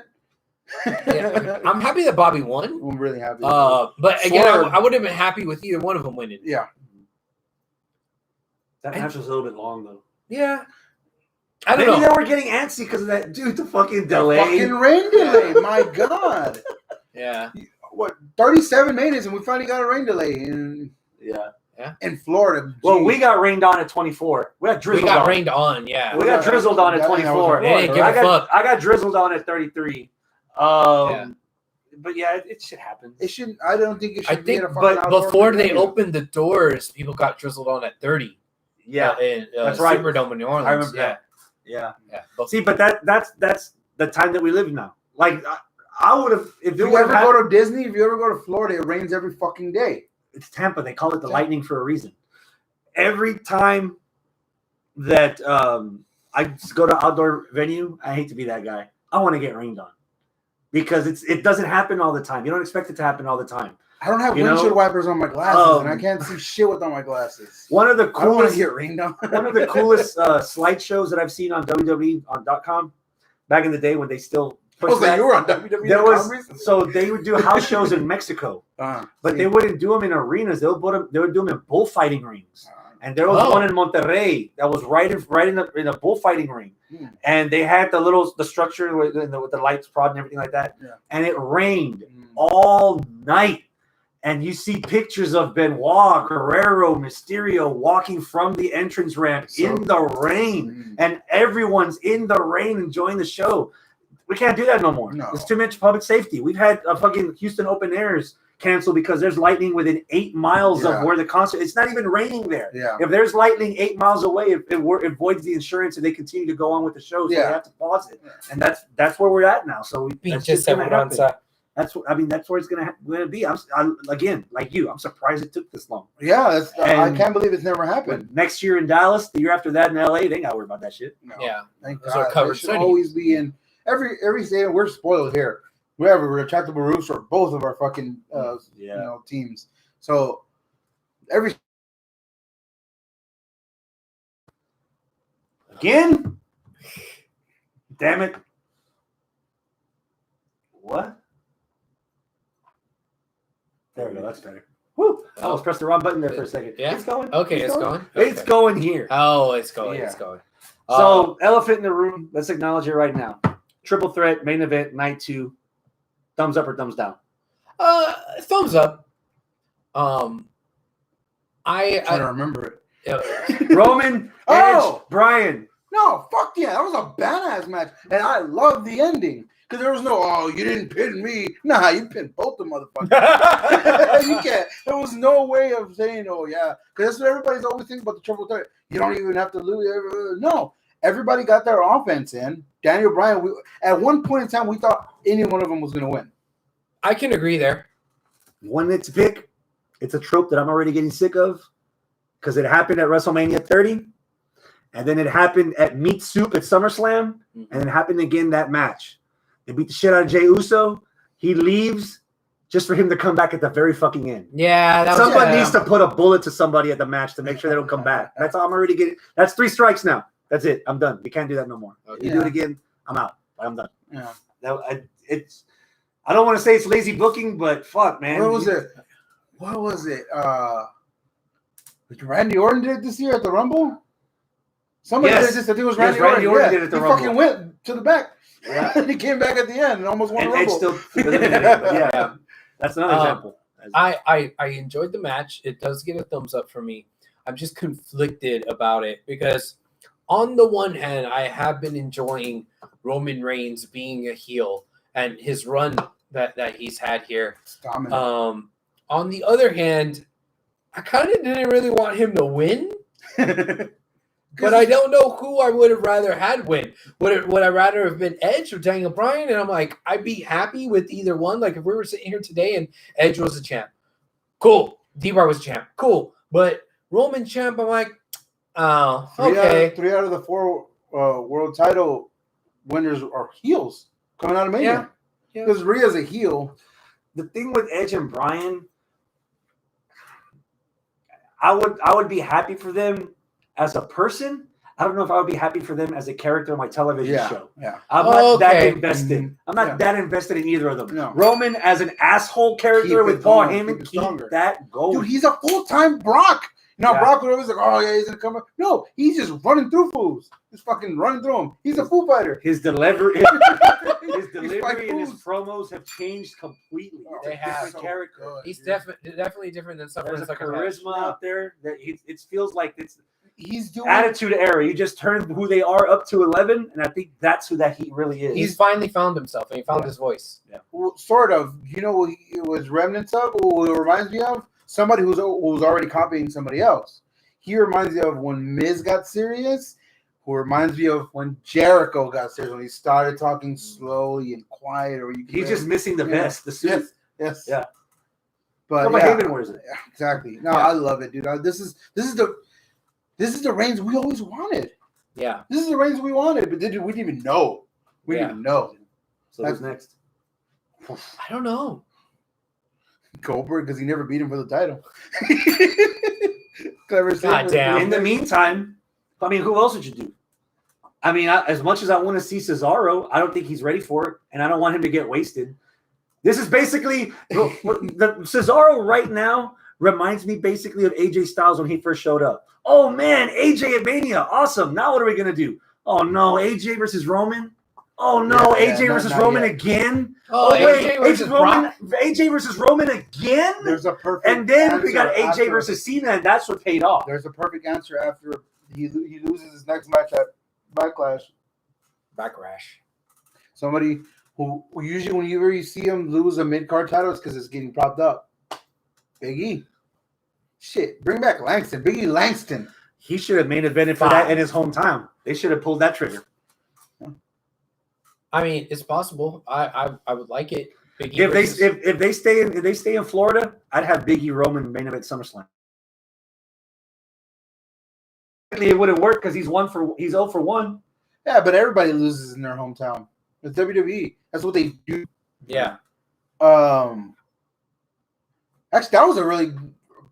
Speaker 1: Yeah, I'm happy that Bobby won.
Speaker 3: I'm really happy.
Speaker 1: But again, I would have been happy with either one of them winning.
Speaker 3: Yeah,
Speaker 2: that match was a little bit long though.
Speaker 1: Yeah, I don't know.
Speaker 2: Maybe they were getting antsy because of that dude. The fucking delay,
Speaker 3: fucking rain delay. My God.
Speaker 1: Yeah.
Speaker 3: What 37 minutes and we finally got a rain delay in Florida.
Speaker 2: Well, we got rained on at 24. We got drizzled.
Speaker 1: We got rained on. Yeah.
Speaker 2: We got drizzled on at 24.
Speaker 1: I
Speaker 2: got drizzled on at 33. But yeah, it should happen.
Speaker 3: It shouldn't. I don't think it should.
Speaker 1: I think, but before they opened the doors, people got drizzled on at 30.
Speaker 2: Yeah,
Speaker 1: that's right. Superdome in New Orleans.
Speaker 2: I remember that. Yeah. See, but that's the time that we live in now. Like I would have if
Speaker 3: you ever go to Disney, if you ever go to Florida, it rains every fucking day.
Speaker 2: It's Tampa. They call it the lightning for a reason. Every time that I just go to outdoor venue, I hate to be that guy. I want to get rained on because it doesn't happen all the time. You don't expect it to happen all the time.
Speaker 3: I don't have windshield wipers on my glasses, and I can't see shit without my glasses.
Speaker 2: One of the coolest,
Speaker 3: I don't want to get rained on.
Speaker 2: One of the coolest slideshows that I've seen on WWE.com back in the day when they still.
Speaker 3: Like you were on WWE.
Speaker 2: So they would do house shows in Mexico, but they wouldn't do them in arenas. They would do them in bullfighting rings. And there was one in Monterrey that was right in a bullfighting ring, and they had the structure with the lights, prod, and everything like that. Yeah. And it rained all night, and you see pictures of Benoit, Guerrero, Mysterio walking from the entrance ramp in the rain, and everyone's in the rain enjoying the show. We can't do that no more. No. It's too much public safety. We've had fucking Houston open airs canceled because there's lightning within 8 miles of where the concert. It's not even raining there. Yeah. If there's lightning 8 miles away, it voids the insurance and they continue to go on with the show. So they have to pause it. And that's where we're at now. So
Speaker 1: pinche seguranza.
Speaker 4: That's what that's where it's gonna be. Again, like you, I'm surprised it took this long.
Speaker 3: Yeah, I
Speaker 4: And-
Speaker 3: can't believe it's never happened.
Speaker 4: But next year in Dallas, the year after that in LA, they ain't got to worry about that shit.
Speaker 3: No.
Speaker 1: Yeah.
Speaker 3: Thank
Speaker 1: Those are
Speaker 3: God.
Speaker 1: covered
Speaker 3: They should
Speaker 1: cities.
Speaker 3: always be in every stadium. We're spoiled here. Wherever we're retractable roofs for both of our fucking teams. So every
Speaker 4: Again? Damn it. What? There we go. That's better. Woo! I almost pressed the wrong button there for a second.
Speaker 1: Yeah?
Speaker 4: It's going.
Speaker 1: Okay, it's going.
Speaker 4: It's
Speaker 1: Okay.
Speaker 4: going here.
Speaker 1: Oh, it's going.
Speaker 3: Yeah.
Speaker 1: It's going.
Speaker 4: So, elephant in the room. Let's acknowledge it right now. Triple threat, main event, night 2. Thumbs up or thumbs down?
Speaker 1: Thumbs up.
Speaker 3: I don't remember it.
Speaker 4: Roman,
Speaker 3: Oh!
Speaker 4: Edge, Bryan.
Speaker 3: No, fuck yeah, that was a badass match, and I love the ending because there was no, oh, you didn't pin me. Nah, you pinned both the motherfuckers. You can't. There was no way of saying, oh yeah, because that's what everybody's always thinking about the triple threat. You don't even have to lose. No, everybody got their offense in. Daniel Bryan. At one point in time, we thought any one of them was going to win.
Speaker 1: I can agree there.
Speaker 4: One to pick. It's a trope that I'm already getting sick of because it happened at WrestleMania 30, and then it happened at Meat Soup at SummerSlam, and it happened again that match. They beat the shit out of Jey Uso. He leaves just for him to come back at the very fucking end.
Speaker 1: Yeah, that was,
Speaker 4: Somebody needs to put a bullet to somebody at the match to make sure they don't come back. That's all I'm already getting. That's 3 strikes now. That's it. I'm done. You can't do that no more.
Speaker 1: Okay.
Speaker 4: You do it again, I'm out. I'm done.
Speaker 3: Yeah.
Speaker 4: I don't want to say it's lazy booking, but fuck, man.
Speaker 3: What was it? What was it? Randy Orton did it this year at the Rumble? Somebody
Speaker 4: Yes.
Speaker 3: did this. I think it was
Speaker 4: Yes,
Speaker 3: Randy
Speaker 4: Randy
Speaker 3: Orton.
Speaker 4: Orton did it at the
Speaker 3: he
Speaker 4: Rumble.
Speaker 3: fucking went to the back.
Speaker 4: Yeah.
Speaker 3: And he came back at the end and almost won
Speaker 4: And
Speaker 3: the
Speaker 4: Edge
Speaker 3: Rumble.
Speaker 4: still eliminated, but yeah, that's another example.
Speaker 1: I enjoyed the match. It does get a thumbs up for me. I'm just conflicted about it because on the one hand, I have been enjoying Roman Reigns being a heel and his run that he's had here.
Speaker 3: It's dominant.
Speaker 1: On the other hand, I kind of didn't really want him to win, but I don't know who I would have rather had win. Would I rather have been Edge or Daniel Bryan? And I'm like, I'd be happy with either one. Like if we were sitting here today and Edge was a champ, cool. D-Bar was champ, cool. But Roman champ, I'm like, oh, okay.
Speaker 3: 3 out of the 4 world title winners are heels coming out of Mania.
Speaker 1: Yeah.
Speaker 3: Because Rhea's a heel.
Speaker 4: The thing with Edge and Bryan, I would be happy for them as a person. I don't know if I would be happy for them as a character on my television show.
Speaker 3: Yeah.
Speaker 4: I'm not that
Speaker 1: Okay.
Speaker 4: invested. I'm not that invested in either of them.
Speaker 3: No.
Speaker 4: Roman as an asshole character
Speaker 3: Keep
Speaker 4: with
Speaker 3: it
Speaker 4: Paul
Speaker 3: going,
Speaker 4: Heyman,
Speaker 3: keep it
Speaker 4: keep
Speaker 3: stronger.
Speaker 4: that going.
Speaker 3: Dude, he's a full-time Brock. Now
Speaker 4: Yeah.
Speaker 3: Brock would always like, oh yeah, he's gonna come up. No, he's just running through fools. He's fucking running through them. He's a fool fighter.
Speaker 4: His delivery, his
Speaker 3: He's
Speaker 4: delivery
Speaker 3: fighting
Speaker 4: and his
Speaker 3: fools.
Speaker 4: promos have changed completely.
Speaker 3: Oh,
Speaker 4: It's
Speaker 1: They
Speaker 4: a
Speaker 1: have.
Speaker 4: different character.
Speaker 3: good,
Speaker 1: He's
Speaker 3: dude.
Speaker 1: definitely different than someone
Speaker 4: There's a
Speaker 1: like
Speaker 4: charisma out there that it feels like it's
Speaker 3: He's doing
Speaker 4: attitude era. You just turn who they are up to 11, and I think that's who that he really is.
Speaker 1: He's finally found himself and he found his voice.
Speaker 3: well, sort of. You know what it was remnants of? What it reminds me of? Somebody who's already copying somebody else. He reminds me of when Miz got serious. Who reminds me of when Jericho got serious, when he started talking slowly and quiet. Or
Speaker 4: He's just missing the vest, the suit.
Speaker 3: Yes.
Speaker 4: Yeah.
Speaker 3: But
Speaker 4: But
Speaker 3: yeah,
Speaker 4: Heyman wears it.
Speaker 3: exactly. No, I love it, dude. This is the Reigns we always wanted.
Speaker 1: Yeah.
Speaker 3: This is the Reigns we wanted, but we didn't even know. We didn't even know.
Speaker 4: So who's next?
Speaker 1: I don't know.
Speaker 3: Goldberg, because he never beat him for the title. Clever
Speaker 1: God damn.
Speaker 4: In the meantime, I mean, who else would you do? I mean, as much as I want to see Cesaro, I don't think he's ready for it, and I don't want him to get wasted. This is basically the Cesaro right now reminds me basically of AJ Styles when he first showed up. Oh man, AJ at Mania, awesome. Now what are we gonna do? Oh no, AJ versus Roman. Oh no,
Speaker 3: Yeah,
Speaker 4: AJ versus
Speaker 3: not
Speaker 4: Roman
Speaker 3: yet.
Speaker 4: again.
Speaker 1: Oh,
Speaker 4: wait,
Speaker 1: AJ versus Brock?
Speaker 4: AJ versus Roman again.
Speaker 3: There's a perfect
Speaker 4: And then we got
Speaker 3: answer
Speaker 4: AJ
Speaker 3: after-
Speaker 4: versus Cena, and that's what paid off.
Speaker 3: There's a perfect answer after he loses his next match at Backlash.
Speaker 1: Backlash.
Speaker 3: Somebody who usually whenever you see him lose a mid-card title, it's because it's getting propped up. Big E. Shit, bring back Langston. Big E Langston.
Speaker 4: He should have main evented for that in his hometown. They should have pulled that trigger.
Speaker 1: I mean, it's possible. I would like it. Big E
Speaker 4: If
Speaker 1: versus-
Speaker 4: they stay in Florida, I'd have Big E Roman main event SummerSlam. It wouldn't work because he's 0 for 1.
Speaker 3: Yeah, but everybody loses in their hometown. It's WWE. That's what they do.
Speaker 1: yeah.
Speaker 3: Actually, that was a really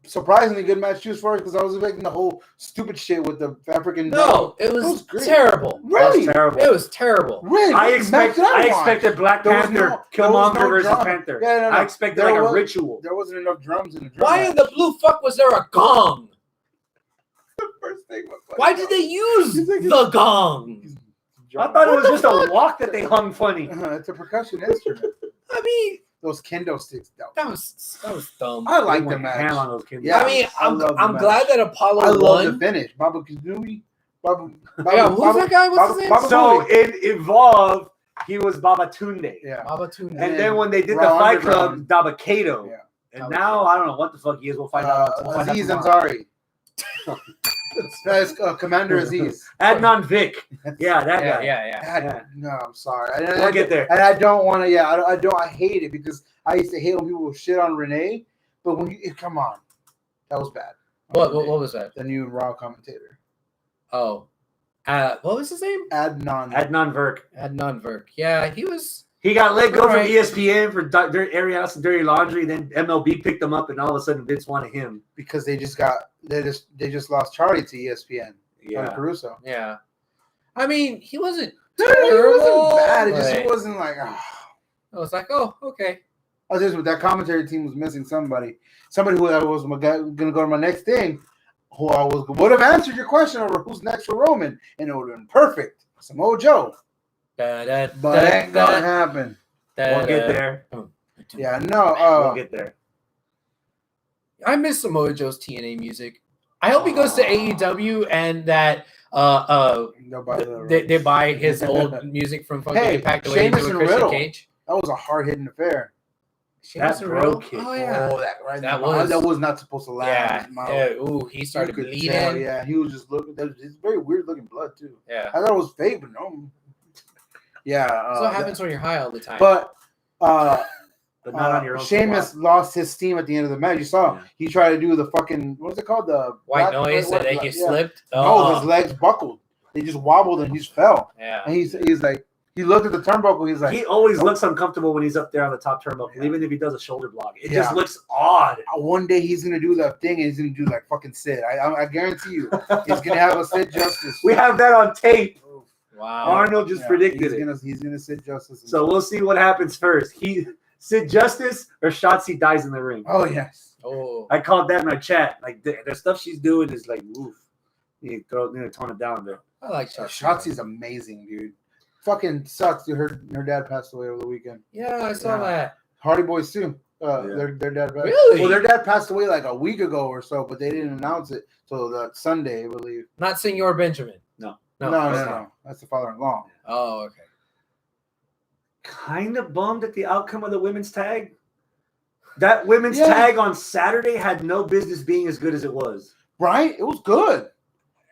Speaker 3: surprisingly good match too, as far as because I was expecting the whole stupid shit with the African.
Speaker 1: No, it was
Speaker 3: great.
Speaker 1: terrible.
Speaker 3: Really?
Speaker 4: That was terrible.
Speaker 1: It was terrible.
Speaker 3: Really?
Speaker 4: I
Speaker 3: What match did watch?
Speaker 4: expected Black
Speaker 3: There was
Speaker 4: Panther
Speaker 3: no- there was
Speaker 4: Killmonger
Speaker 3: no
Speaker 4: versus
Speaker 3: drama.
Speaker 4: Panther.
Speaker 3: Yeah, no.
Speaker 4: I expected
Speaker 3: There
Speaker 4: like
Speaker 3: was-
Speaker 4: a ritual.
Speaker 3: There wasn't enough drums in the drum.
Speaker 1: Why
Speaker 3: match.
Speaker 1: in the blue fuck was there a gong?
Speaker 3: The first thing was like,
Speaker 1: Why did they use
Speaker 3: You think
Speaker 1: the gong?
Speaker 4: I thought it
Speaker 1: What
Speaker 4: was
Speaker 1: the
Speaker 4: just
Speaker 1: fuck?
Speaker 4: a walk that they hung funny.
Speaker 3: It's a percussion instrument.
Speaker 1: I mean,
Speaker 3: Those kendo sticks. Though.
Speaker 1: that was dumb.
Speaker 3: I like
Speaker 4: They
Speaker 3: the
Speaker 4: went
Speaker 3: match.
Speaker 4: ham on those kids.
Speaker 3: Yeah.
Speaker 1: I mean,
Speaker 3: I love the
Speaker 1: I'm
Speaker 3: match.
Speaker 1: glad that Apollo
Speaker 3: I love the
Speaker 1: won.
Speaker 3: finish. Baba Kazooie.
Speaker 1: Yeah, who's that guy? What's his name?
Speaker 3: Baba
Speaker 4: So
Speaker 3: Booey.
Speaker 4: in Evolve, he was Babatunde.
Speaker 3: Yeah.
Speaker 1: Babatunde.
Speaker 4: And
Speaker 3: Yeah.
Speaker 4: then when they did the
Speaker 3: Raw
Speaker 4: Fight Club,
Speaker 3: Underground.
Speaker 4: Dabakato.
Speaker 3: Yeah.
Speaker 4: And now I don't know what the fuck he is. We'll find out. We'll find out
Speaker 3: Aziz
Speaker 4: tomorrow.
Speaker 3: Ansari. That's Commander Aziz.
Speaker 4: Adnan Vic. Yeah, that
Speaker 1: yeah,
Speaker 4: guy.
Speaker 1: yeah.
Speaker 3: God, no, I'm sorry.
Speaker 4: We'll get there.
Speaker 3: And I don't want to. Yeah, I don't. I hate it because I used to hate when people would shit on Renee. But when you come on, that was bad.
Speaker 1: What was that?
Speaker 3: The new Raw commentator,
Speaker 1: Oh, what was his name?
Speaker 3: Adnan.
Speaker 4: Adnan Virk.
Speaker 1: Adnan Virk. Yeah, he was.
Speaker 4: He got let go
Speaker 1: Right.
Speaker 4: from ESPN for Dirty House and Dirty Laundry. Then MLB picked him up, and all of a sudden Vince wanted him.
Speaker 3: Because they just lost Charlie to ESPN. Charlie Caruso.
Speaker 1: Yeah. I mean, he wasn't
Speaker 3: No,
Speaker 1: terrible.
Speaker 3: it wasn't bad. It just
Speaker 1: but
Speaker 3: wasn't like.
Speaker 1: I was like, oh, okay.
Speaker 3: I was just with that commentary team was missing somebody who I was going to go to my next thing, who I would have answered your question over who's next for Roman, and it would have been perfect. Samoa Joe, but ain't gonna happen.
Speaker 4: We'll get there.
Speaker 3: Yeah, no.
Speaker 4: We'll get there.
Speaker 1: I miss Samoa Joe's TNA music. I hope he goes to AEW and that they buy his old music from fucking
Speaker 3: Hey,
Speaker 1: Impact the way he did
Speaker 3: Sheamus
Speaker 1: with
Speaker 3: and
Speaker 1: Christian
Speaker 3: Riddle.
Speaker 1: Cage.
Speaker 3: That was a hard hitting affair.
Speaker 1: Sheamus
Speaker 4: That
Speaker 1: and Riddle?
Speaker 4: bro kick.
Speaker 1: Oh yeah.
Speaker 3: Oh, that right.
Speaker 1: That
Speaker 3: That
Speaker 1: was-
Speaker 3: was not supposed to last.
Speaker 1: Yeah. Ooh, he started
Speaker 3: You could
Speaker 1: bleeding.
Speaker 3: tell, yeah, he was just looking. It's very weird looking blood too.
Speaker 1: Yeah.
Speaker 3: I thought it was fake, but no. Yeah.
Speaker 1: That's what happens when you're high all the time.
Speaker 3: But
Speaker 4: But not on your own.
Speaker 3: Sheamus lost his steam at the end of the match. You saw him. He tried to do the fucking what's it called? The
Speaker 1: White noise that he
Speaker 3: yeah.
Speaker 1: slipped.
Speaker 3: No,
Speaker 1: Oh,
Speaker 3: his legs buckled. They just wobbled and he just fell.
Speaker 1: yeah.
Speaker 3: And he's like, he looked at the turnbuckle. He's like,
Speaker 4: He always looks uncomfortable when he's up there on the top turnbuckle, even if he does a shoulder block. It
Speaker 3: Yeah.
Speaker 4: just looks odd.
Speaker 3: one day he's gonna do that thing and he's gonna do like fucking Sid. I guarantee you, he's gonna have a Sid Justice.
Speaker 4: We have that on tape.
Speaker 1: Wow.
Speaker 4: Arnold just predicted it.
Speaker 3: He's gonna Sid Justice.
Speaker 4: So we'll see what happens first. Sid Justice or Shotzi dies in the ring.
Speaker 3: Oh yes.
Speaker 1: Oh.
Speaker 4: I called that in our chat. Like the stuff she's doing is like, oof. You need to tone it down a bit.
Speaker 1: I like Shotzi.
Speaker 3: Shotzi's amazing, dude. Fucking sucks. Dude. Her dad passed away over the weekend.
Speaker 1: Yeah, I saw
Speaker 3: Yeah.
Speaker 1: that.
Speaker 3: Hardy Boys too.
Speaker 4: Yeah.
Speaker 3: Their dad passed.
Speaker 1: Really?
Speaker 3: Well, their dad passed away like a week ago or so, but they didn't announce it till that Sunday, I believe.
Speaker 1: Not Senor Benjamin.
Speaker 4: No.
Speaker 3: No. That's the father-in-law.
Speaker 1: Oh, okay.
Speaker 4: Kind of bummed at the outcome of the women's tag. That women's
Speaker 3: Yeah.
Speaker 4: tag on Saturday had no business being as good as it was.
Speaker 3: Right? It was good.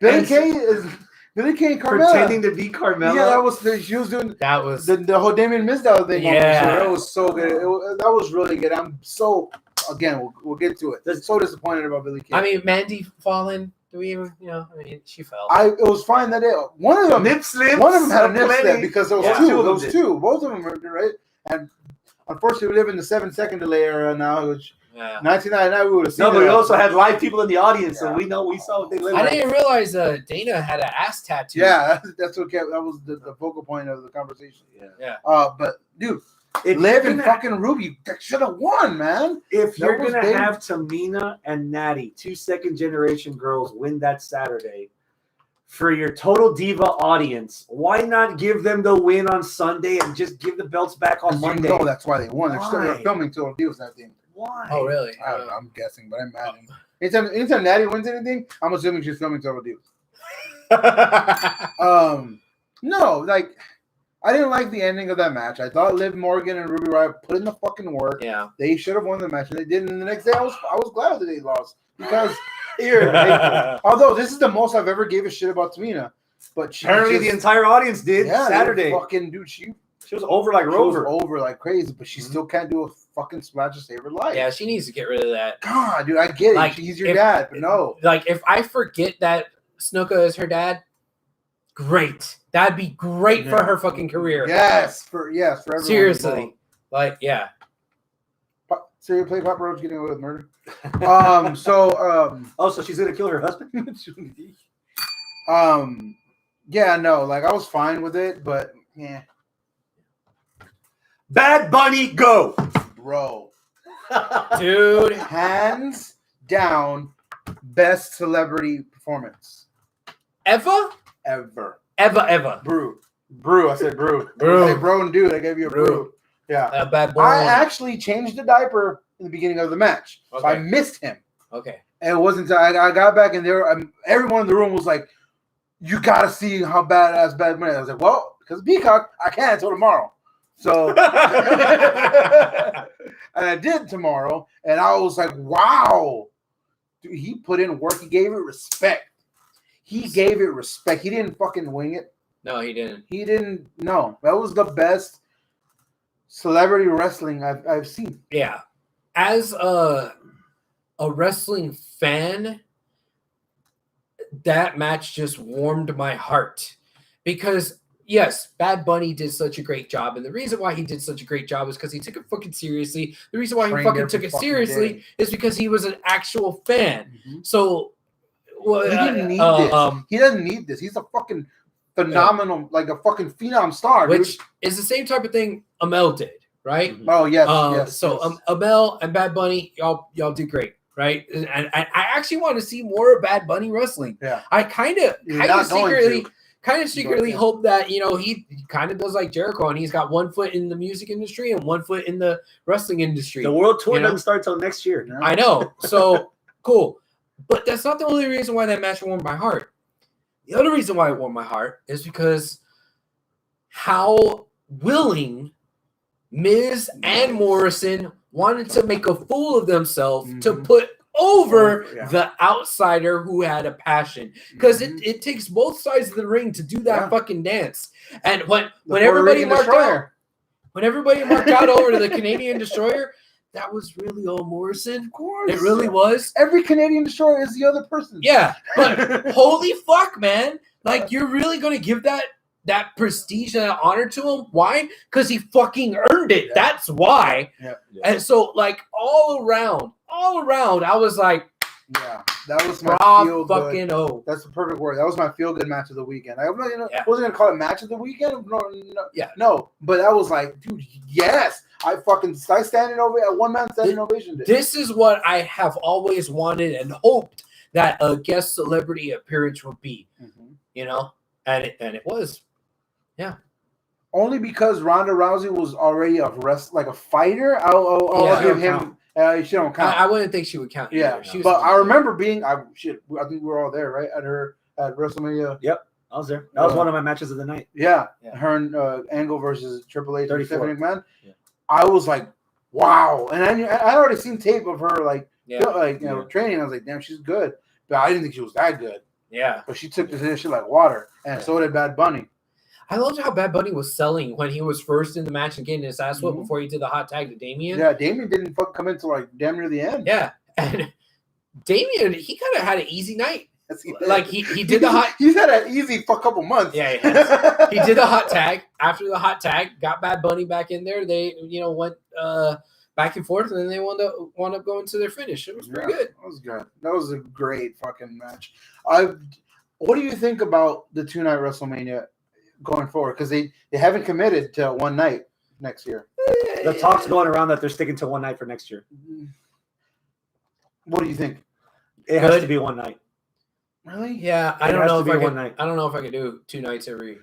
Speaker 3: Billy
Speaker 4: And
Speaker 3: Kay and Carmella.
Speaker 4: Pretending to be Carmella.
Speaker 3: Yeah, that was she was doing
Speaker 1: That was
Speaker 3: the whole Damien Mizdow thing.
Speaker 1: Yeah.
Speaker 3: It was so good. That was really good. I'm so again. We'll get to it. So disappointed about Billy Kay.
Speaker 1: I mean, Mandy fallen. Do we even, I mean, she fell.
Speaker 3: It was fine that day. One of them
Speaker 4: Nip slips.
Speaker 3: One of them had a nip
Speaker 4: plenty.
Speaker 3: slip because there was
Speaker 1: Yeah.
Speaker 3: two.
Speaker 4: Two of them
Speaker 3: Those
Speaker 4: did.
Speaker 3: two. Both of them were right. And unfortunately, we live in the 7-second delay era now, which
Speaker 1: yeah.
Speaker 3: 1999 we would have seen.
Speaker 4: No, but
Speaker 3: it
Speaker 4: we
Speaker 3: all.
Speaker 4: also had live people in the audience, so
Speaker 3: Yeah.
Speaker 4: we saw what they lived
Speaker 1: I
Speaker 4: like.
Speaker 1: didn't realize Dana had an ass tattoo.
Speaker 3: Yeah, that's what kept. That was the focal point of the conversation.
Speaker 4: Yeah.
Speaker 3: But dude,
Speaker 4: If
Speaker 3: Liv
Speaker 4: you're
Speaker 3: and
Speaker 4: gonna-
Speaker 3: fucking Ruby should have won, man.
Speaker 4: If you're
Speaker 3: That was
Speaker 4: gonna
Speaker 3: big.
Speaker 4: have Tamina and Natty, 2 second-generation girls, win that Saturday for your Total Diva audience, why not give them the win on Sunday and just give the belts back on Monday?
Speaker 3: No, that's why they won. They're
Speaker 4: Why?
Speaker 3: filming Total Divas that thing.
Speaker 4: Why?
Speaker 1: Oh, really?
Speaker 3: I'm guessing, but I imagine. Anytime Natty wins anything, I'm assuming she's filming Total Divas. No, like I didn't like the ending of that match. I thought Liv Morgan and Ruby Riott put in the fucking work.
Speaker 1: Yeah.
Speaker 3: They should have won the match, and they didn't. And the next day, I was glad that they lost because although this is the most I've ever gave a shit about Tamina, but she
Speaker 4: Apparently, the entire audience did
Speaker 3: yeah,
Speaker 4: Saturday.
Speaker 3: fucking dude, she
Speaker 4: She was over like
Speaker 3: She was
Speaker 4: Rover.
Speaker 3: over like crazy, but she still can't do a fucking splash to save her life.
Speaker 1: Yeah, she needs to get rid of that.
Speaker 3: God, dude, I get it.
Speaker 1: Like,
Speaker 3: He's your dad, but no.
Speaker 1: Like, if I forget that Snuka is her dad, great. That'd be great for her fucking career.
Speaker 3: Yes, for everyone.
Speaker 1: Seriously. Like, yeah.
Speaker 3: So you play Papa Roach getting away with murder?
Speaker 4: Oh, so she's gonna kill her husband?
Speaker 3: Yeah, no, like I was fine with it, but yeah,
Speaker 4: Bad Bunny, go,
Speaker 3: bro.
Speaker 1: Dude.
Speaker 3: Hands down, best celebrity performance
Speaker 1: Ever?
Speaker 3: ever.
Speaker 1: Ever.
Speaker 3: Brew. I said brew.
Speaker 1: Brew.
Speaker 3: I said bro and dude. I gave you a brew. Yeah.
Speaker 1: Bad boy.
Speaker 3: I actually changed the diaper in the beginning of the match. So I
Speaker 1: Okay.
Speaker 3: missed him.
Speaker 1: Okay.
Speaker 3: And it wasn't until I got back and there, everyone in the room was like, you got to see how badass Bad Bunny is. I was like, well, because Peacock, I can't until tomorrow. So, and I did tomorrow. And I was like, wow. Dude, he put in work. He gave it respect. He gave it respect. He didn't fucking wing it.
Speaker 1: No, he didn't.
Speaker 3: He didn't. No, that was the best celebrity wrestling I've seen.
Speaker 1: Yeah. As a wrestling fan, that match just warmed my heart because yes, Bad Bunny did such a great job, and the reason why he did such a great job is because he took it fucking seriously. The reason why he
Speaker 3: Trained
Speaker 1: fucking
Speaker 3: every
Speaker 1: took it
Speaker 3: fucking
Speaker 1: seriously
Speaker 3: day.
Speaker 1: is because he was an actual fan.
Speaker 3: Mm-hmm.
Speaker 1: So well,
Speaker 3: He didn't need this. He doesn't need this. He's a fucking phenomenal, like a fucking phenom star,
Speaker 1: which
Speaker 3: dude.
Speaker 1: is the same type of thing Amel did, right?
Speaker 3: Oh yes,
Speaker 1: So
Speaker 3: yes.
Speaker 1: Amel and Bad Bunny, y'all did great, right? And I actually want to see more of Bad Bunny wrestling.
Speaker 3: Yeah.
Speaker 1: I kind of
Speaker 3: You're not going
Speaker 1: secretly
Speaker 3: to.
Speaker 1: hope that he kind of does like Jericho, and he's got one foot in the music industry and one foot in the wrestling industry.
Speaker 4: The world tour
Speaker 1: You know?
Speaker 4: doesn't start till next year.
Speaker 3: Yeah.
Speaker 1: I know, so cool, but that's not the only reason why that match warmed my heart. The other reason why it warmed my heart is because how willing Miz and Morrison wanted to make a fool of themselves to put over the outsider who had a passion. Because it takes both sides of the ring to do that fucking dance. And when everybody marked out over to the Canadian Destroyer, that was really all Morrison.
Speaker 3: Of course.
Speaker 1: It really was.
Speaker 3: Every Canadian destroyer is the other person.
Speaker 1: Yeah, but holy fuck, man. Like, you're really going to give that prestige and that honor to him? Why? Because he fucking earned it.
Speaker 3: Yeah.
Speaker 1: That's why.
Speaker 3: Yeah.
Speaker 1: And so, like, all around, I was like,
Speaker 3: Yeah. That was my feel
Speaker 1: Rob fucking
Speaker 3: good.
Speaker 1: O.
Speaker 3: That's the perfect word. That was my feel good match of the weekend. I wasn't
Speaker 1: Yeah.
Speaker 3: gonna call it match of the weekend. No,
Speaker 1: Yeah.
Speaker 3: no. But I was like, dude, yes. I standing over at one man standing ovation.
Speaker 1: This is what I have always wanted and hoped that a guest celebrity appearance would be, you know? And it was. Yeah.
Speaker 3: Only because Ronda Rousey was already a fighter. I'll give him. She don't count.
Speaker 1: I wouldn't think she would count.
Speaker 3: Yeah,
Speaker 1: either. She was
Speaker 3: but I remember being. I think we were all there, right? At WrestleMania.
Speaker 4: Yep, I was there. That was one of my matches of the night.
Speaker 3: Yeah,
Speaker 1: Yeah.
Speaker 3: Her and Angle versus Triple H,
Speaker 4: 34.
Speaker 3: Stephanie McMahon.
Speaker 4: Yeah.
Speaker 3: I was like, wow, and I already seen tape of her
Speaker 1: Yeah.
Speaker 3: training. I was like, damn, she's good, but I didn't think she was that good.
Speaker 1: Yeah.
Speaker 3: But she took this shit like water, and so did Bad Bunny.
Speaker 1: I loved how Bad Bunny was selling when he was first in the match and getting his ass whooped before he did the hot tag to Damien.
Speaker 3: Yeah, Damien didn't come into like damn near the end.
Speaker 1: Yeah. And Damien, he kind of had an easy night.
Speaker 3: Yes, he
Speaker 1: Like he did the hot.
Speaker 3: He's had an easy couple months.
Speaker 1: Yeah, he did the hot tag. After the hot tag, got Bad Bunny back in there. They went back and forth, and then they wound up going to their finish. It was pretty good.
Speaker 3: That was good. That was a great fucking match. What do you think about the 2-night WrestleMania going forward? Because they haven't committed to one night next year.
Speaker 4: The talk's going around that they're sticking to one night for next year.
Speaker 3: What do you think?
Speaker 4: It has to be one night.
Speaker 3: Really?
Speaker 1: Yeah, I
Speaker 4: It
Speaker 1: don't
Speaker 4: has
Speaker 1: know
Speaker 4: to
Speaker 1: if
Speaker 4: be
Speaker 1: I
Speaker 4: one
Speaker 1: could.
Speaker 4: night.
Speaker 1: I don't know if I could do 2 nights every.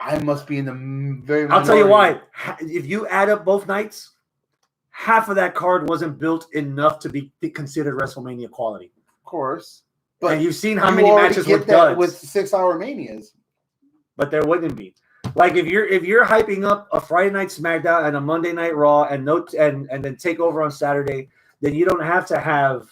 Speaker 3: I must be in the very.
Speaker 4: I'll tell you
Speaker 3: minority.
Speaker 4: why. If you add up both nights, half of that card wasn't built enough to be considered WrestleMania quality.
Speaker 3: Of course.
Speaker 4: And you've seen how
Speaker 3: you
Speaker 4: many
Speaker 3: already
Speaker 4: matches
Speaker 3: get
Speaker 4: with
Speaker 3: that
Speaker 4: duds.
Speaker 3: with 6-hour manias.
Speaker 4: But there wouldn't be. Like if you're hyping up a Friday night SmackDown and a Monday night Raw and then take over on Saturday, then you don't have to have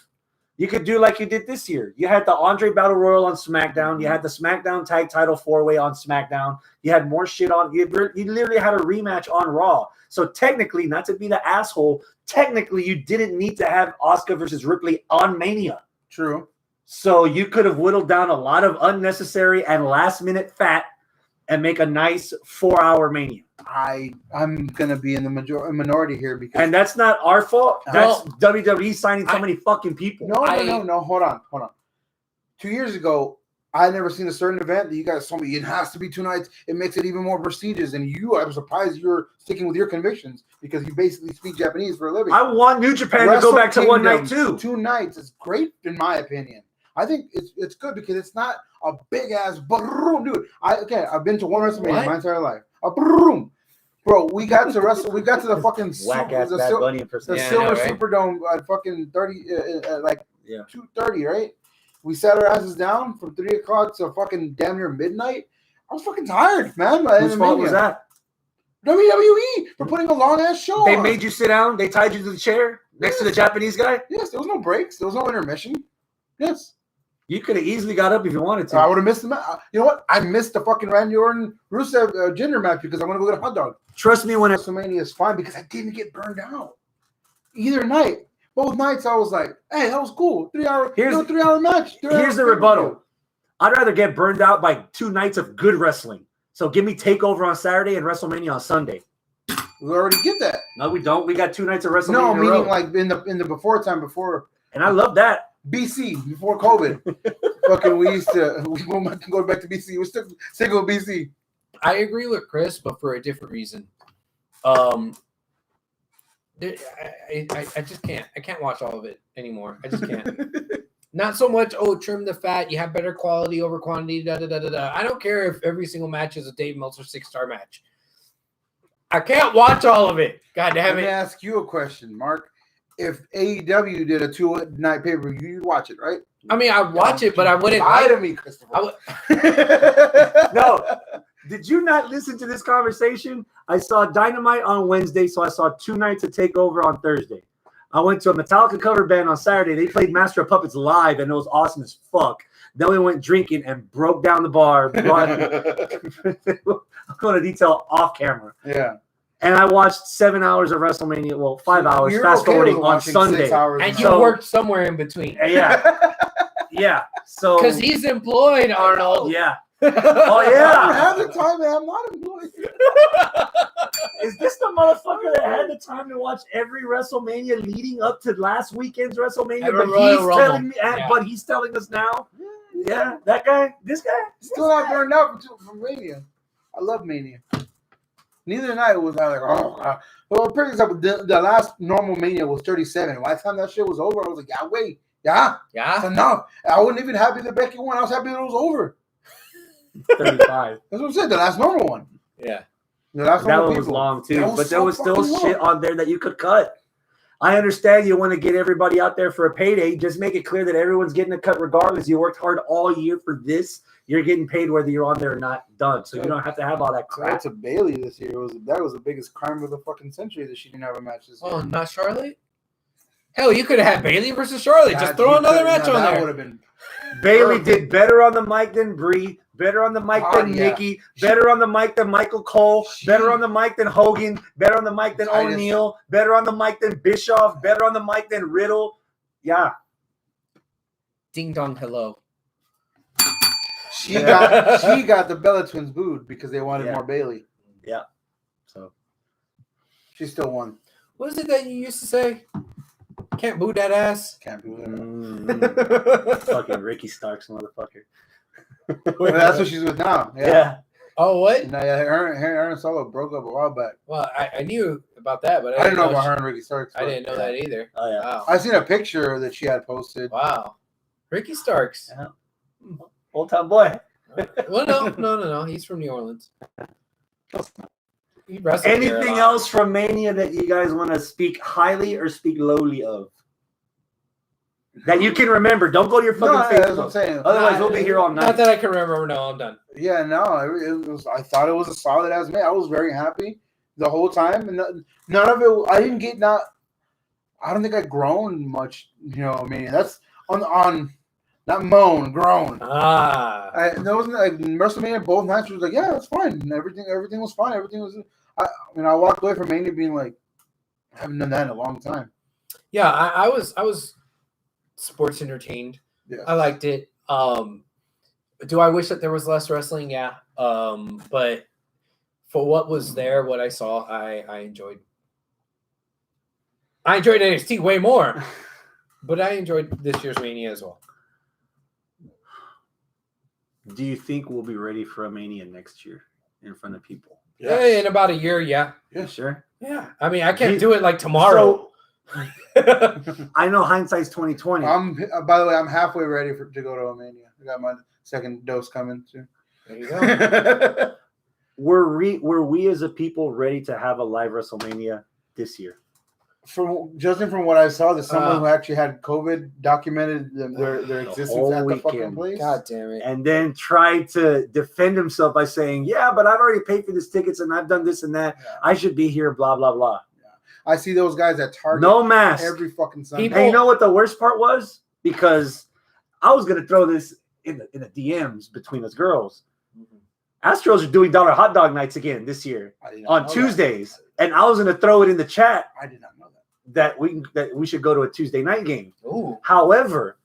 Speaker 4: You could do like you did this year. You had the Andre Battle Royal on SmackDown. You had the SmackDown Tag Title 4-Way on SmackDown. You had more shit on. You literally had a rematch on Raw. So technically, not to be the asshole, technically you didn't need to have Asuka versus Ripley on Mania.
Speaker 3: True.
Speaker 4: So you could have whittled down a lot of unnecessary and last-minute fat and make a nice 4-hour Mania.
Speaker 3: I'm gonna be in the minority here because
Speaker 4: And that's not our fault. That's WWE signing so many fucking people.
Speaker 3: no. Hold on. 2 years ago, I never seen a certain event that you guys told me it has to be 2 nights. It makes it even more prestigious. And I'm surprised you're sticking with your convictions because you basically speak Japanese for a living.
Speaker 4: I want New Japan to go back to one night too.
Speaker 3: 2 nights is great in my opinion. I think it's good because it's not a big ass dude. I've been to one WrestleMania my entire life. Bro, we got to wrestle. We got to the fucking
Speaker 4: Whack ass Bad Bunny impersonation.
Speaker 3: Silver Superdome at fucking 2:30, right? We sat our asses down from 3 o'clock to fucking damn near midnight. I was fucking tired, man.
Speaker 4: Whose fault was that?
Speaker 3: WWE for putting a long ass show.
Speaker 4: They
Speaker 3: on.
Speaker 4: made you sit down. They tied you to the chair next to the Japanese guy.
Speaker 3: Yes, there was no breaks. There was no intermission. Yes.
Speaker 4: You could have easily got up if you wanted to.
Speaker 3: I would have missed the match. You know what? I missed the fucking Randy Orton Rusev Jinder match because I want to go get a hot dog.
Speaker 4: Trust me when it.
Speaker 3: WrestleMania is fine because I didn't get burned out either night. Both nights I was like, "Hey, that was cool. 3 hour, 3 hour match."
Speaker 4: Here's the rebuttal. I'd rather get burned out by 2 nights of good wrestling. So give me Takeover on Saturday and WrestleMania on Sunday.
Speaker 3: We already get that.
Speaker 4: No, we don't. We got 2 nights of WrestleMania.
Speaker 3: No,
Speaker 4: in a
Speaker 3: meaning
Speaker 4: row.
Speaker 3: like in the before time before.
Speaker 4: And I love that.
Speaker 3: BC before COVID. Fucking we go back to BC. We're still sick of BC.
Speaker 1: I agree with Chris, but for a different reason. I just can't. I can't watch all of it anymore. I just can't. Not so much, trim the fat. You have better quality over quantity. Da da da da da. I don't care if every single match is a Dave Meltzer 6-star match. I can't watch all of it. God damn
Speaker 3: Let me
Speaker 1: it.
Speaker 3: ask you a question, Mark. If AEW did a 2-night pay-per-view, you'd watch it, right?
Speaker 1: I mean, I'd watch it, but I wouldn't.
Speaker 3: Lie to me, Christopher.
Speaker 4: No. Did you not listen to this conversation? I saw Dynamite on Wednesday, so I saw 2 nights of TakeOver on Thursday. I went to a Metallica cover band on Saturday. They played Master of Puppets live, and it was awesome as fuck. Then we went drinking and broke down the bar. I'm going to detail off camera.
Speaker 3: Yeah.
Speaker 4: And I watched 7 hours of WrestleMania. Well, 5 hours.
Speaker 3: You're
Speaker 4: Fast
Speaker 3: okay
Speaker 4: forwarding
Speaker 3: with
Speaker 4: on
Speaker 3: watching
Speaker 4: Sunday.
Speaker 3: 6 hours
Speaker 1: And
Speaker 3: now.
Speaker 1: you worked somewhere in between.
Speaker 4: Yeah. Yeah. So
Speaker 1: Because he's employed, Arnold.
Speaker 4: yeah.
Speaker 1: Oh,
Speaker 4: Oh
Speaker 3: I
Speaker 4: yeah.
Speaker 3: don't have the time, man. I'm not employed.
Speaker 4: Is this the motherfucker that had the time to watch every WrestleMania leading up to last weekend's WrestleMania?
Speaker 1: Every
Speaker 4: But
Speaker 1: Royal
Speaker 4: he's
Speaker 1: Rumble.
Speaker 4: telling me,
Speaker 1: Yeah.
Speaker 4: but he's telling us now. Yeah, that guy, this guy.
Speaker 3: Still not burned out from Mania. I love Mania. Neither night was I like, oh, God. Well, for example, the last normal Mania was 37. By the time that shit was over, I was like, yeah, wait. Yeah,
Speaker 1: Yeah.
Speaker 3: that's enough. I wasn't even happy that Becky won. I was happy that it was over.
Speaker 4: 35.
Speaker 3: That's what I said. The last normal one.
Speaker 1: Yeah.
Speaker 3: The last
Speaker 4: That
Speaker 3: normal
Speaker 4: one was
Speaker 3: people.
Speaker 4: long too,
Speaker 3: That was
Speaker 4: but there
Speaker 3: so
Speaker 4: was still
Speaker 3: fucking
Speaker 4: shit
Speaker 3: long.
Speaker 4: on there that you could cut. I understand you want to get everybody out there for a payday. Just make it clear that everyone's getting a cut regardless. You worked hard all year for this. You're getting paid whether you're on there or not. Done. So you don't have to have all that crap.
Speaker 3: That's a Bailey this year. That was the biggest crime of the fucking century that she didn't have a match this year.
Speaker 1: Oh, not Charlotte? Hell, you could have had Bailey versus Charlotte. Just throw another match on
Speaker 3: That
Speaker 1: there.
Speaker 3: would have been
Speaker 4: Bailey did better on the mic than Brie, better on the mic than
Speaker 3: yeah.
Speaker 4: Nikki, better on the mic than Michael Cole, better on the mic than Hogan, better on the mic than
Speaker 3: Titus.
Speaker 4: O'Neal, better on the mic than Bischoff, better on the mic than Riddle. Yeah.
Speaker 1: Ding dong, hello.
Speaker 3: She got the Bella Twins booed because they wanted
Speaker 4: Yeah.
Speaker 3: more Bailey.
Speaker 4: Yeah. So
Speaker 3: She still won.
Speaker 1: What is it that you used to say? Can't boo that ass.
Speaker 3: Can't boo her.
Speaker 4: fucking Ricky Starks, motherfucker.
Speaker 3: Well, that's what she's with now. Yeah.
Speaker 4: Yeah.
Speaker 1: Oh, what?
Speaker 3: No, yeah, her and Solo broke up a while back.
Speaker 1: Well, I knew about that, but
Speaker 3: I didn't know about her and Ricky Starks.
Speaker 1: I didn't know that either.
Speaker 4: Oh yeah.
Speaker 1: Wow.
Speaker 3: I seen a picture that she had posted.
Speaker 1: Wow. Ricky Starks.
Speaker 4: Yeah. Old time boy.
Speaker 1: Well, no. He's from New Orleans. He wrestled there a
Speaker 4: Anything
Speaker 1: lot.
Speaker 4: else from Mania that you guys want to speak highly or speak lowly of? That you can remember. Don't go to your
Speaker 3: No,
Speaker 4: fucking
Speaker 3: that's what I'm
Speaker 4: Facebook.
Speaker 3: saying.
Speaker 4: Otherwise, we'll be here all
Speaker 1: Not
Speaker 4: night.
Speaker 1: that I can remember. No, I'm done.
Speaker 3: Yeah, no, it was. I thought it was a solid ass match. I was very happy the whole time, and none of it. I didn't get not. I don't think I groaned much. You know, I mean, on not moan, groan.
Speaker 1: Ah.
Speaker 3: There wasn't like WrestleMania. Both nights was like, yeah, it's fine. And everything was fine. Everything was. I walked away from Mania being like, I haven't done that in a long time.
Speaker 1: Yeah, I was sports entertained.
Speaker 3: Yeah.
Speaker 1: I liked it. Do I wish that there was less wrestling? Yeah. But for what was there, what I saw, I enjoyed. I enjoyed NXT way more, but I enjoyed this year's Mania as well.
Speaker 4: Do you think we'll be ready for a Mania next year in front of people?
Speaker 1: Yeah, in about a year, yeah.
Speaker 4: Yeah, sure.
Speaker 1: Yeah. I mean, I can't do it like tomorrow.
Speaker 4: I know hindsight's 2020.
Speaker 3: By the way, I'm halfway ready to go to a Mania. I got my second dose coming soon.
Speaker 1: There you go.
Speaker 4: Were we as a people ready to have a live WrestleMania this year?
Speaker 3: Judging from what I saw, there's someone who actually had COVID documented their existence at the fucking place.
Speaker 1: God damn it.
Speaker 4: And then tried to defend himself by saying, yeah, but I've already paid for these tickets and I've done this and that. Yeah. I should be here, blah, blah, blah.
Speaker 3: Yeah. I see those guys at Target.
Speaker 4: No mask.
Speaker 3: Every fucking Sunday.
Speaker 4: And you know what the worst part was? Because I was going to throw this in the DMs between us girls. Astros are doing dollar hot dog nights again this year on Tuesdays. And I was going to throw it in the chat.
Speaker 3: I did not know
Speaker 4: that we should go to a Tuesday night game.
Speaker 1: Ooh.
Speaker 4: However,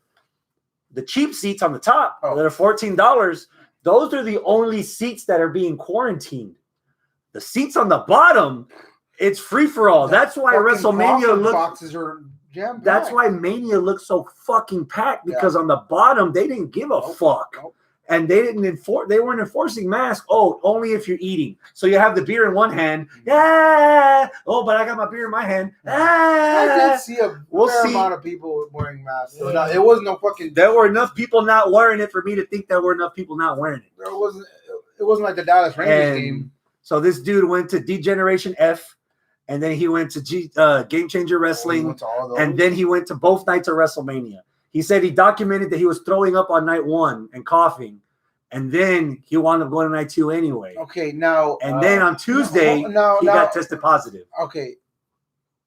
Speaker 4: the cheap seats on the top that are $14, those are the only seats that are being quarantined. The seats on the bottom, it's free for all. That's why WrestleMania
Speaker 3: boxes are jam-packed.
Speaker 4: That's why Mania looks so fucking packed because on the bottom they didn't give a fuck. Nope. And they weren't enforcing masks. Oh, only if you're eating. So you have the beer in one hand. Yeah. Oh, but I got my beer in my hand.
Speaker 3: I did see a fair amount of people wearing masks. Yeah. It wasn't no fucking.
Speaker 4: There were enough people not wearing it for me to think there were enough people not wearing it.
Speaker 3: It wasn't like the Dallas Rangers game.
Speaker 4: So this dude went to D-Generation F, and then he went to Game Changer Wrestling, and then he went to both nights of WrestleMania. He said he documented that he was throwing up on night 1 and coughing, and then he wound up going to night 2 anyway.
Speaker 3: Okay, now...
Speaker 4: And then on Tuesday, he got tested positive.
Speaker 3: Okay.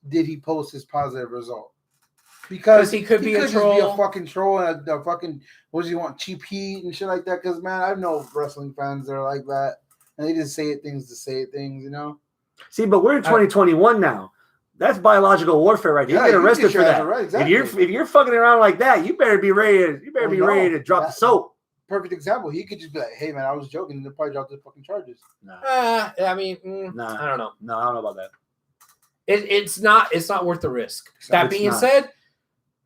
Speaker 3: Did he post his positive result? Because he could be a troll. Just be a fucking troll and a fucking... What does he want? Cheap heat and shit like that? Because, man, I know wrestling fans that are like that. And they just say things to say things, you know?
Speaker 4: See, but we're in 2021 now. That's biological warfare right there. You get arrested for that. Right, exactly. If you're fucking around like that, you better be ready to drop the soap.
Speaker 3: Perfect example. He could just be like, "Hey man, I was joking," and they'll probably drop the fucking charges.
Speaker 1: I mean, I don't know.
Speaker 4: No, I don't know about that.
Speaker 1: It's not worth the risk. That being said,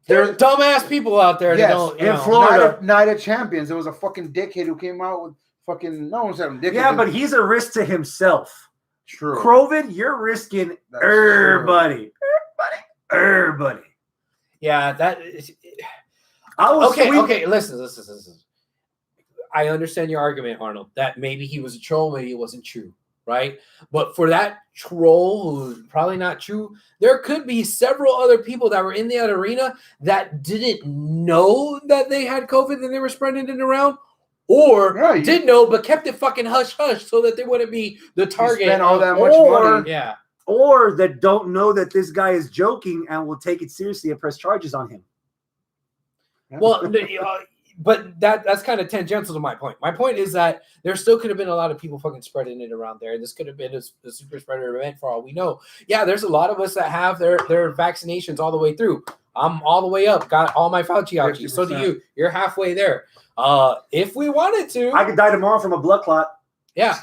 Speaker 1: there's dumbass people out there that don't.
Speaker 3: In Florida, Night of Champions, there was a fucking dickhead who came out with fucking no one's having dickhead.
Speaker 4: Yeah, but he's a risk to himself.
Speaker 3: True.
Speaker 4: COVID, you're risking everybody. Everybody.
Speaker 1: Yeah, that is. Okay, listen. I understand your argument, Arnold, that maybe he was a troll, maybe it wasn't true, right? But for that troll who's probably not true, there could be several other people that were in that arena that didn't know that they had COVID and they were spreading it around. Or did know, but kept it fucking hush-hush so that they wouldn't be the target.
Speaker 3: Spent all that much money.
Speaker 1: Yeah.
Speaker 4: Or that don't know that this guy is joking and will take it seriously and press charges on him.
Speaker 1: Well, but that's kind of tangential to my point. My point is that there still could have been a lot of people fucking spreading it around there. This could have been a super spreader event for all we know. Yeah, there's a lot of us that have their vaccinations all the way through. I'm all the way up, got all my Fauci ouchies. So do you. You're halfway there. If we wanted to,
Speaker 4: I could die tomorrow from a blood clot.
Speaker 1: Yeah,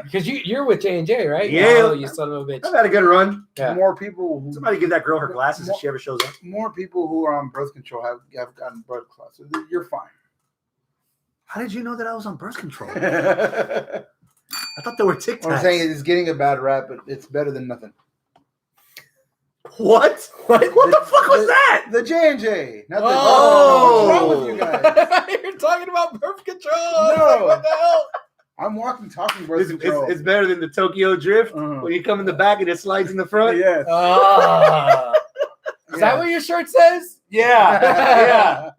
Speaker 1: because you're with J&J, right?
Speaker 4: Yeah,
Speaker 1: oh, you son of a bitch.
Speaker 4: I've had a good run.
Speaker 1: Yeah.
Speaker 3: More people.
Speaker 4: Somebody give that girl her glasses if she ever shows up.
Speaker 3: More people who are on birth control have gotten blood clots. So you're fine.
Speaker 4: How did you know that I was on birth control? I thought there were Tic Tacs.
Speaker 3: I'm saying it's getting a bad rap, but it's better than nothing.
Speaker 4: What? What the fuck was that?
Speaker 3: The J&J.
Speaker 1: Oh,
Speaker 3: what's wrong with you guys?
Speaker 1: You're talking about birth control.
Speaker 3: No.
Speaker 1: What the hell?
Speaker 3: I'm talking birth control.
Speaker 4: It's better than the Tokyo Drift when you come in the back and it slides in the front.
Speaker 3: Yes.
Speaker 1: Is that what your shirt says?
Speaker 4: Yeah. Yeah.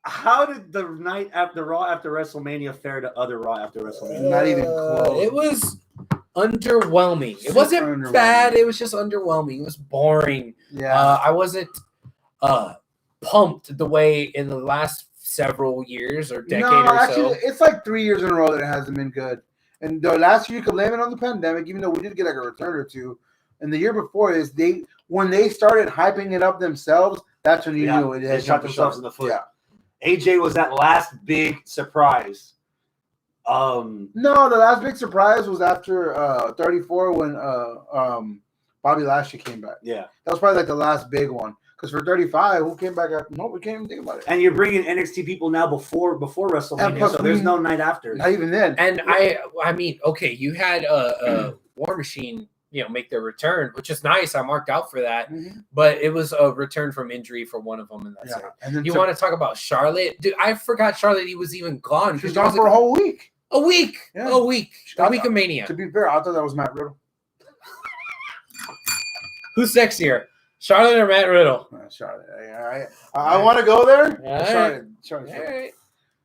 Speaker 4: How did the night after Raw after WrestleMania fare to other Raw after WrestleMania?
Speaker 3: Not even close.
Speaker 1: It was underwhelming. It wasn't bad. It was just underwhelming. It was boring.
Speaker 3: Yeah.
Speaker 1: I wasn't pumped the way in the last several years or decade
Speaker 3: No,
Speaker 1: or
Speaker 3: actually,
Speaker 1: so.
Speaker 3: it's like 3 years in a row that it hasn't been good. And the last year you could blame it on the pandemic, even though we did get like a return or two. And the year before is when they started hyping it up themselves, that's when you knew it
Speaker 4: They
Speaker 3: had
Speaker 4: shot
Speaker 3: jumped the
Speaker 4: themselves
Speaker 3: shark.
Speaker 4: in the foot.
Speaker 3: Yeah.
Speaker 4: AJ was that last big surprise.
Speaker 3: No, the last big surprise was after 34 when Bobby Lashley came back.
Speaker 4: Yeah.
Speaker 3: That was probably like the last big one. Because for 35, who came back after? No, we can't even think about it.
Speaker 4: And you're bringing NXT people now before WrestleMania,
Speaker 3: plus
Speaker 4: so there's no night after.
Speaker 3: Not even then.
Speaker 1: And I mean, okay, you had War Machine, make their return, which is nice. I marked out for that, but it was a return from injury for one of them, and that's it.
Speaker 3: And then
Speaker 1: You want to talk about Charlotte, dude? I forgot Charlotte was even gone.
Speaker 3: She's gone for a whole week.
Speaker 1: A week,
Speaker 3: Yeah.
Speaker 1: a week of Mania.
Speaker 3: To be fair, I thought that was Matt Riddle.
Speaker 1: Who's sexier, Charlotte or Matt Riddle?
Speaker 3: Charlotte. I want to go there.
Speaker 1: All right.
Speaker 3: Charlotte.
Speaker 1: All right.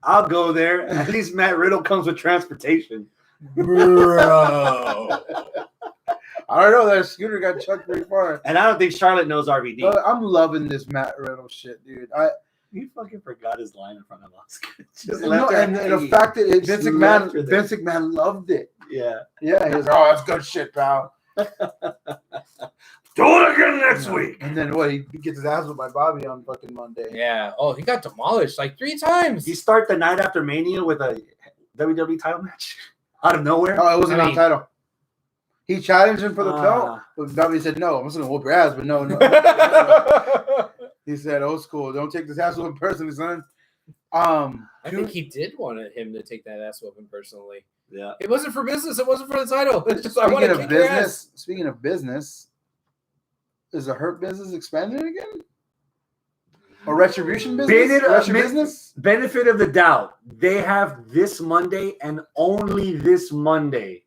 Speaker 4: I'll go there. At least Matt Riddle comes with transportation.
Speaker 1: Bro.
Speaker 3: I don't know. That scooter got chucked pretty far.
Speaker 4: And I don't think Charlotte knows RVD.
Speaker 3: But I'm loving this Matt Riddle shit, dude.
Speaker 4: He fucking forgot his line in front of us.
Speaker 3: And the fact that Vince McMahon loved it.
Speaker 4: Yeah.
Speaker 3: Yeah, he was, oh, that's good shit, pal.
Speaker 4: Do it again next week.
Speaker 3: And then what? He gets his ass whipped by Bobby on fucking Monday.
Speaker 1: Yeah. Oh, he got demolished like 3 times.
Speaker 4: You start the night after Mania with a WWE title match out of nowhere.
Speaker 3: Oh, it wasn't on title. He challenged him for the belt,
Speaker 4: Ah.
Speaker 3: but Bobby said, no, I'm just going to whoop your ass, but no. He said, old school, don't take this ass whooping personally, son.
Speaker 1: I think he did want him to take that ass whooping personally.
Speaker 4: Yeah.
Speaker 1: It wasn't for business. It wasn't for the title. It's just I want to kick your ass.
Speaker 3: Speaking of business, is the Hurt business expanding again? Or Retribution business?
Speaker 4: Benefit of the doubt. They have this Monday and only this Monday.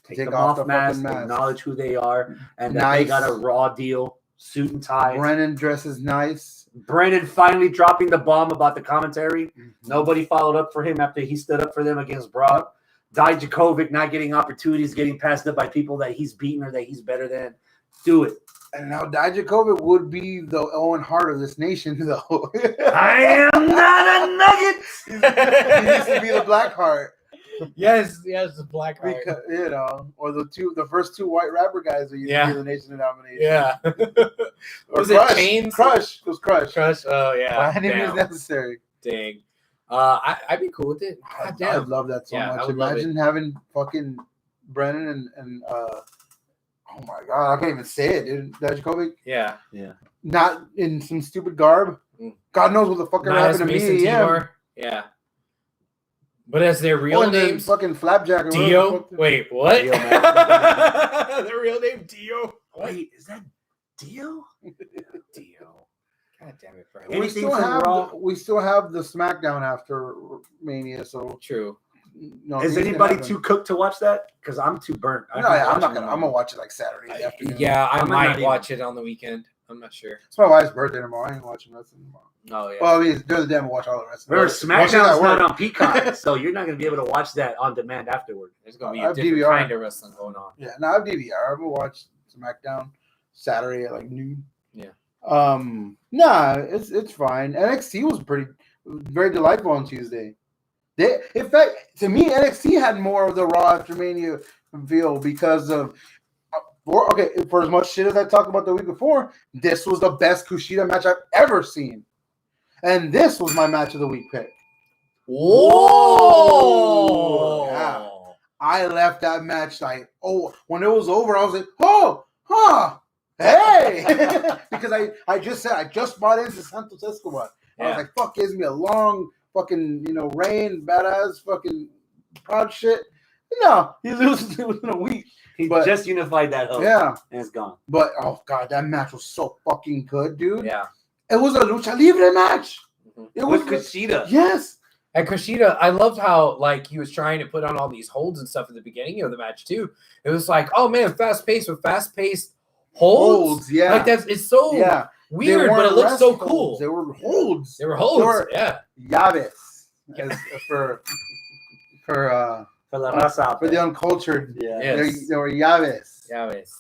Speaker 4: Take them off
Speaker 3: the
Speaker 4: mask,
Speaker 3: fucking mask.
Speaker 4: acknowledge who they are, and that
Speaker 3: Nice.
Speaker 4: they got a Raw deal, suit and tie.
Speaker 3: Brennan dresses nice.
Speaker 4: Brennan finally dropping the bomb about the commentary. Nobody followed up for him after he stood up for them against Brock. Dijakovic not getting opportunities, getting passed up by people that he's beaten or that he's better than. Do it.
Speaker 3: And now Dijakovic would be the Owen Hart of this nation, though.
Speaker 4: I am not a nugget.
Speaker 3: He needs to be the Black Heart.
Speaker 1: Yes, the Black Heart.
Speaker 3: Because, or the first 2 white rapper guys who used to be the nation nomination.
Speaker 1: Yeah.
Speaker 3: Or
Speaker 1: Was
Speaker 3: Crush.
Speaker 1: it Chains?
Speaker 3: Crush. It was Crush.
Speaker 1: Crush. Oh yeah.
Speaker 3: By any means necessary.
Speaker 1: Dang. I'd be cool with it.
Speaker 3: I'd love that so much. Imagine having fucking Brennan and oh my god, I can't even say it, dude. Dijakovic.
Speaker 1: Yeah.
Speaker 3: Not in some stupid garb. God knows what the fuck happened to me.
Speaker 1: Yeah. But as their real names,
Speaker 3: fucking Flapjack. Or
Speaker 1: Dio. Wait, what?
Speaker 4: Dio,
Speaker 1: Their real name Dio.
Speaker 4: Wait, is that Dio?
Speaker 1: Dio. God damn it, Brian.
Speaker 3: We still have the SmackDown after Mania, so
Speaker 1: True.
Speaker 3: no.
Speaker 4: Is anybody too cooked to watch that? Because I'm too burnt.
Speaker 3: I'm gonna watch it like Saturday afternoon.
Speaker 1: Yeah, I
Speaker 4: I'm
Speaker 1: might
Speaker 4: not
Speaker 1: watch it on the weekend. I'm not sure.
Speaker 3: It's my wife's birthday tomorrow. I ain't watching wrestling tomorrow.
Speaker 1: Oh yeah.
Speaker 3: Well, I mean, during the day, I'm gonna watch all the wrestling.
Speaker 4: Remember,
Speaker 3: Watch it at
Speaker 4: SmackDown's
Speaker 3: work.
Speaker 4: not on Peacock, so you're not going to be able to watch that on demand afterward.
Speaker 1: There's gonna be
Speaker 3: I
Speaker 1: a
Speaker 3: have
Speaker 1: different
Speaker 3: DVR.
Speaker 1: kind of wrestling going on.
Speaker 3: Yeah, no, I have DVR. I'm gonna watch SmackDown Saturday at like noon.
Speaker 1: Yeah.
Speaker 3: Nah, it's fine. NXT was very delightful on Tuesday. In fact, to me, NXT had more of the Raw after Mania feel because of. For as much shit as I talked about the week before, this was the best Kushida match I've ever seen, and this was my match of the week pick.
Speaker 1: Whoa!
Speaker 3: Yeah. I left that match like, when it was over, I was like, hey, because I just bought into Santos Escobar. I was like, fuck, gives me a long fucking reign, badass fucking proud shit. No, he loses within a week.
Speaker 4: He just unified that hook.
Speaker 3: Yeah.
Speaker 4: And it's gone.
Speaker 3: But, oh, God, that match was so fucking good, dude.
Speaker 1: Yeah.
Speaker 3: It was a lucha libre match. It was
Speaker 4: With Kushida.
Speaker 3: Yes.
Speaker 1: And Kushida, I loved how he was trying to put on all these holds and stuff at the beginning of the match too. It was like, oh man, fast paced holds.
Speaker 3: Yeah.
Speaker 1: Like it's so weird, but it looks so cool.
Speaker 3: They were holds.
Speaker 1: They were holds.
Speaker 3: Llaves. for
Speaker 4: la raza out
Speaker 3: for the
Speaker 4: there.
Speaker 3: uncultured.
Speaker 1: Yes.
Speaker 3: They were llaves.
Speaker 1: Llaves.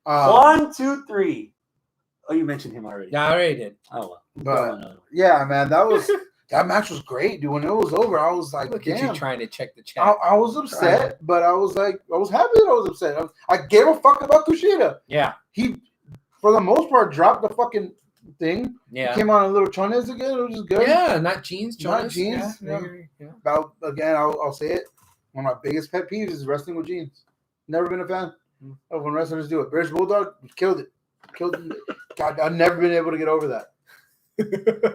Speaker 4: 1, 2, 3. Oh, you mentioned him already.
Speaker 1: Yeah, I already did.
Speaker 4: Oh well.
Speaker 3: But yeah, man, that match was great, dude. When it was over, I was like,
Speaker 1: Look
Speaker 3: damn.
Speaker 1: at you trying to check the chat.
Speaker 3: I was upset, but I was like, I was happy that I was upset. I gave a fuck about Kushida.
Speaker 1: Yeah.
Speaker 3: He, for the most part, dropped the fucking thing.
Speaker 1: Yeah.
Speaker 3: He came on a little chones again, which is good.
Speaker 1: Yeah, not jeans,
Speaker 3: Not
Speaker 1: Jonas.
Speaker 3: jeans.
Speaker 1: Yeah.
Speaker 3: Yeah. About again, I'll say it. One of my biggest pet peeves is wrestling with jeans. Never been a fan of when wrestlers do it. British Bulldog killed it. God, I've never been able to get over that.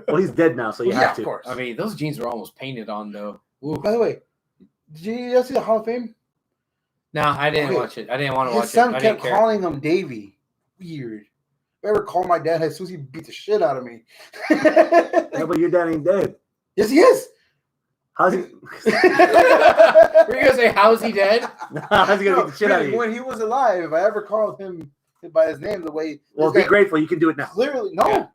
Speaker 4: Well, he's dead now, so you have to.
Speaker 3: Of course.
Speaker 1: I mean, those jeans were almost painted on, though. Ooh.
Speaker 3: By the way, did you see the Hall of Fame?
Speaker 1: No, I didn't
Speaker 3: Okay.
Speaker 1: watch it. I didn't want to watch
Speaker 3: His son
Speaker 1: it. I
Speaker 3: kept
Speaker 1: didn't care.
Speaker 3: calling him Davey. Weird. If I ever call my dad Jesus, he beat the shit out of me.
Speaker 4: Yeah, but your dad ain't dead.
Speaker 3: Yes, he is.
Speaker 4: How's he?
Speaker 1: Were you gonna say how's he dead?
Speaker 4: How's he gonna beat the shit out of you?
Speaker 3: When he was alive, if I ever called him by his name, the way
Speaker 4: Well,
Speaker 3: this
Speaker 4: be
Speaker 3: guy
Speaker 4: grateful. You can do it now.
Speaker 3: clearly no.
Speaker 1: Yeah.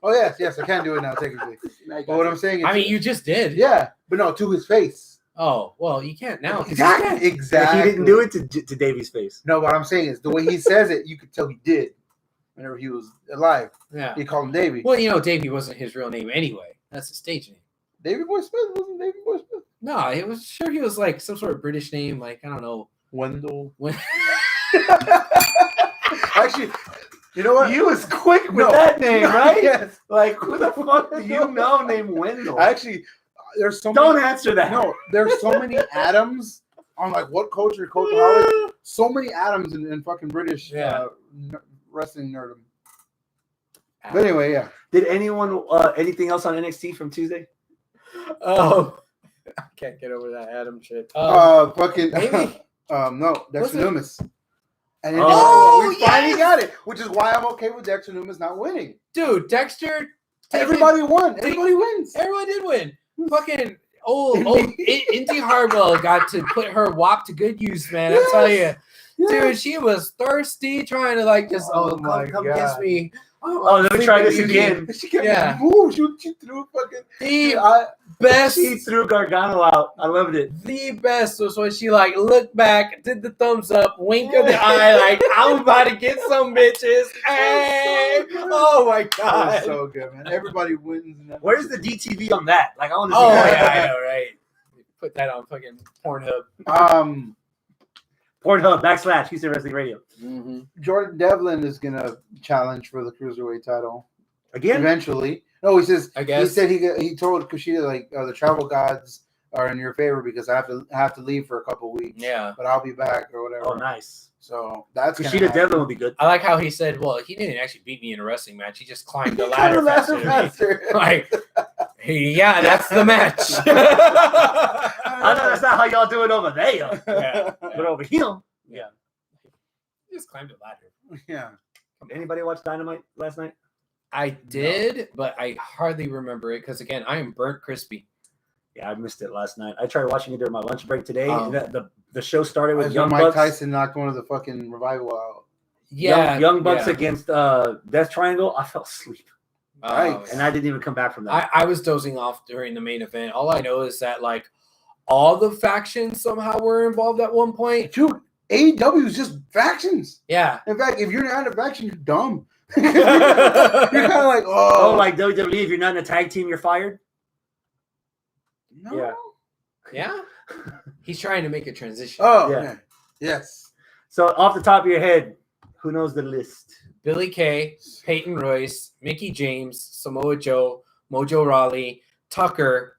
Speaker 3: Oh yes, I can do it now technically. But what I'm saying is,
Speaker 1: I mean, you just did.
Speaker 3: yeah, but no, to his face.
Speaker 1: Oh, well, you can't now. 'cause
Speaker 3: Exactly. Exactly.
Speaker 4: He didn't do it to Davy's face.
Speaker 3: No, what I'm saying is the way he says it, you could tell he did. Whenever he was alive,
Speaker 1: Yeah.
Speaker 3: he called him Davey.
Speaker 1: Well, Davey wasn't his real name anyway. That's a stage name.
Speaker 3: Davey Boy Smith wasn't Davey Boy Smith.
Speaker 1: No, it was sure he was like some sort of British name, like I don't know.
Speaker 3: Wendell.
Speaker 1: When
Speaker 3: Actually, you know what?
Speaker 4: You was quick with
Speaker 3: No.
Speaker 4: that name, right?
Speaker 3: Yes.
Speaker 4: Like, who the fuck do you know named Wendell?
Speaker 3: Actually, there's so
Speaker 4: Don't
Speaker 3: many.
Speaker 4: answer that.
Speaker 3: No, there's so many Adams on like what culture, culturaholic. So many Adams in fucking British wrestling nerdom. But anyway, yeah.
Speaker 4: Did anyone anything else on NXT from Tuesday?
Speaker 1: oh, I can't get over that Adam shit.
Speaker 3: Fucking
Speaker 1: maybe?
Speaker 3: no,
Speaker 1: Was
Speaker 3: Dexter
Speaker 1: it?
Speaker 3: Lumis. And then
Speaker 4: Oh,
Speaker 3: we finally got it, which is why I'm okay with Dexter Lumis not winning.
Speaker 1: Dude, Dexter.
Speaker 3: Everybody won. Everybody wins.
Speaker 1: Everyone did win. Fucking Indy Hartwell got to put her WAP to good use, man. I tell you. Dude, she was thirsty, trying to like just come kiss me.
Speaker 4: Oh, let me try this again.
Speaker 3: She kept
Speaker 1: Yeah.
Speaker 3: move. She threw fucking.
Speaker 1: The best,
Speaker 4: She threw Gargano out. I loved it.
Speaker 1: the best was when she like looked back, did the thumbs up, wink of the eye, like I'm about to get some bitches. Hey, oh my
Speaker 3: That
Speaker 1: god.
Speaker 3: was so good, man. Everybody wins. In that.
Speaker 4: Where's the DTV on that? Like, I want to see
Speaker 1: Oh
Speaker 4: that.
Speaker 1: yeah, I know, right? Put that on fucking Pornhub.
Speaker 4: Pornhub / Houston Wrestling Radio.
Speaker 3: Jordan Devlin is gonna challenge for the cruiserweight title
Speaker 4: Again?
Speaker 3: eventually. No, he says.
Speaker 1: I guess.
Speaker 3: He said he told Kushida like the travel gods are in your favor because I have to leave for a couple weeks.
Speaker 1: Yeah.
Speaker 3: but I'll be back or whatever.
Speaker 4: Oh, nice.
Speaker 3: So that's gonna
Speaker 4: Kushida
Speaker 3: happen.
Speaker 4: Devlin would be good.
Speaker 1: I like how he said, well, he didn't actually beat me in a wrestling match. He just climbed the ladder faster than me.
Speaker 3: faster.
Speaker 1: Like, yeah, that's the match.
Speaker 4: I know that's not how y'all do it over there.
Speaker 1: Yeah.
Speaker 4: But over here. Yeah.
Speaker 1: He just climbed the ladder.
Speaker 3: Yeah.
Speaker 4: Did anybody watch Dynamite last night?
Speaker 1: I did, but I hardly remember it because, again, I am burnt crispy.
Speaker 4: Yeah, I missed it last night. I tried watching it during my lunch break today.
Speaker 1: Oh.
Speaker 4: The show started with
Speaker 3: That's
Speaker 4: Young
Speaker 3: when Mike
Speaker 4: Bucks.
Speaker 3: Tyson knocked one of the fucking revival out.
Speaker 1: Yeah.
Speaker 4: Young Bucks
Speaker 1: yeah.
Speaker 4: against Death Triangle. I fell asleep.
Speaker 1: Oh,
Speaker 3: Right.
Speaker 1: yeah.
Speaker 4: And I didn't even come back from that.
Speaker 1: I was dozing off during the main event. All I know is that, like, all the factions somehow were involved at one point.
Speaker 3: Dude, AEW is just factions.
Speaker 1: Yeah.
Speaker 3: In fact, if you're not in a faction, you're dumb. You're kind of like,
Speaker 4: Oh, like WWE, if you're not in a tag team, you're fired?
Speaker 3: no.
Speaker 4: Yeah.
Speaker 1: Yeah. He's trying to make a transition.
Speaker 3: Oh,
Speaker 4: Yeah.
Speaker 3: yeah. Yes.
Speaker 4: So off the top of your head, who knows the list?
Speaker 1: Billy Kay, Peyton Royce, Mickey James, Samoa Joe, Mojo Rawley, Tucker,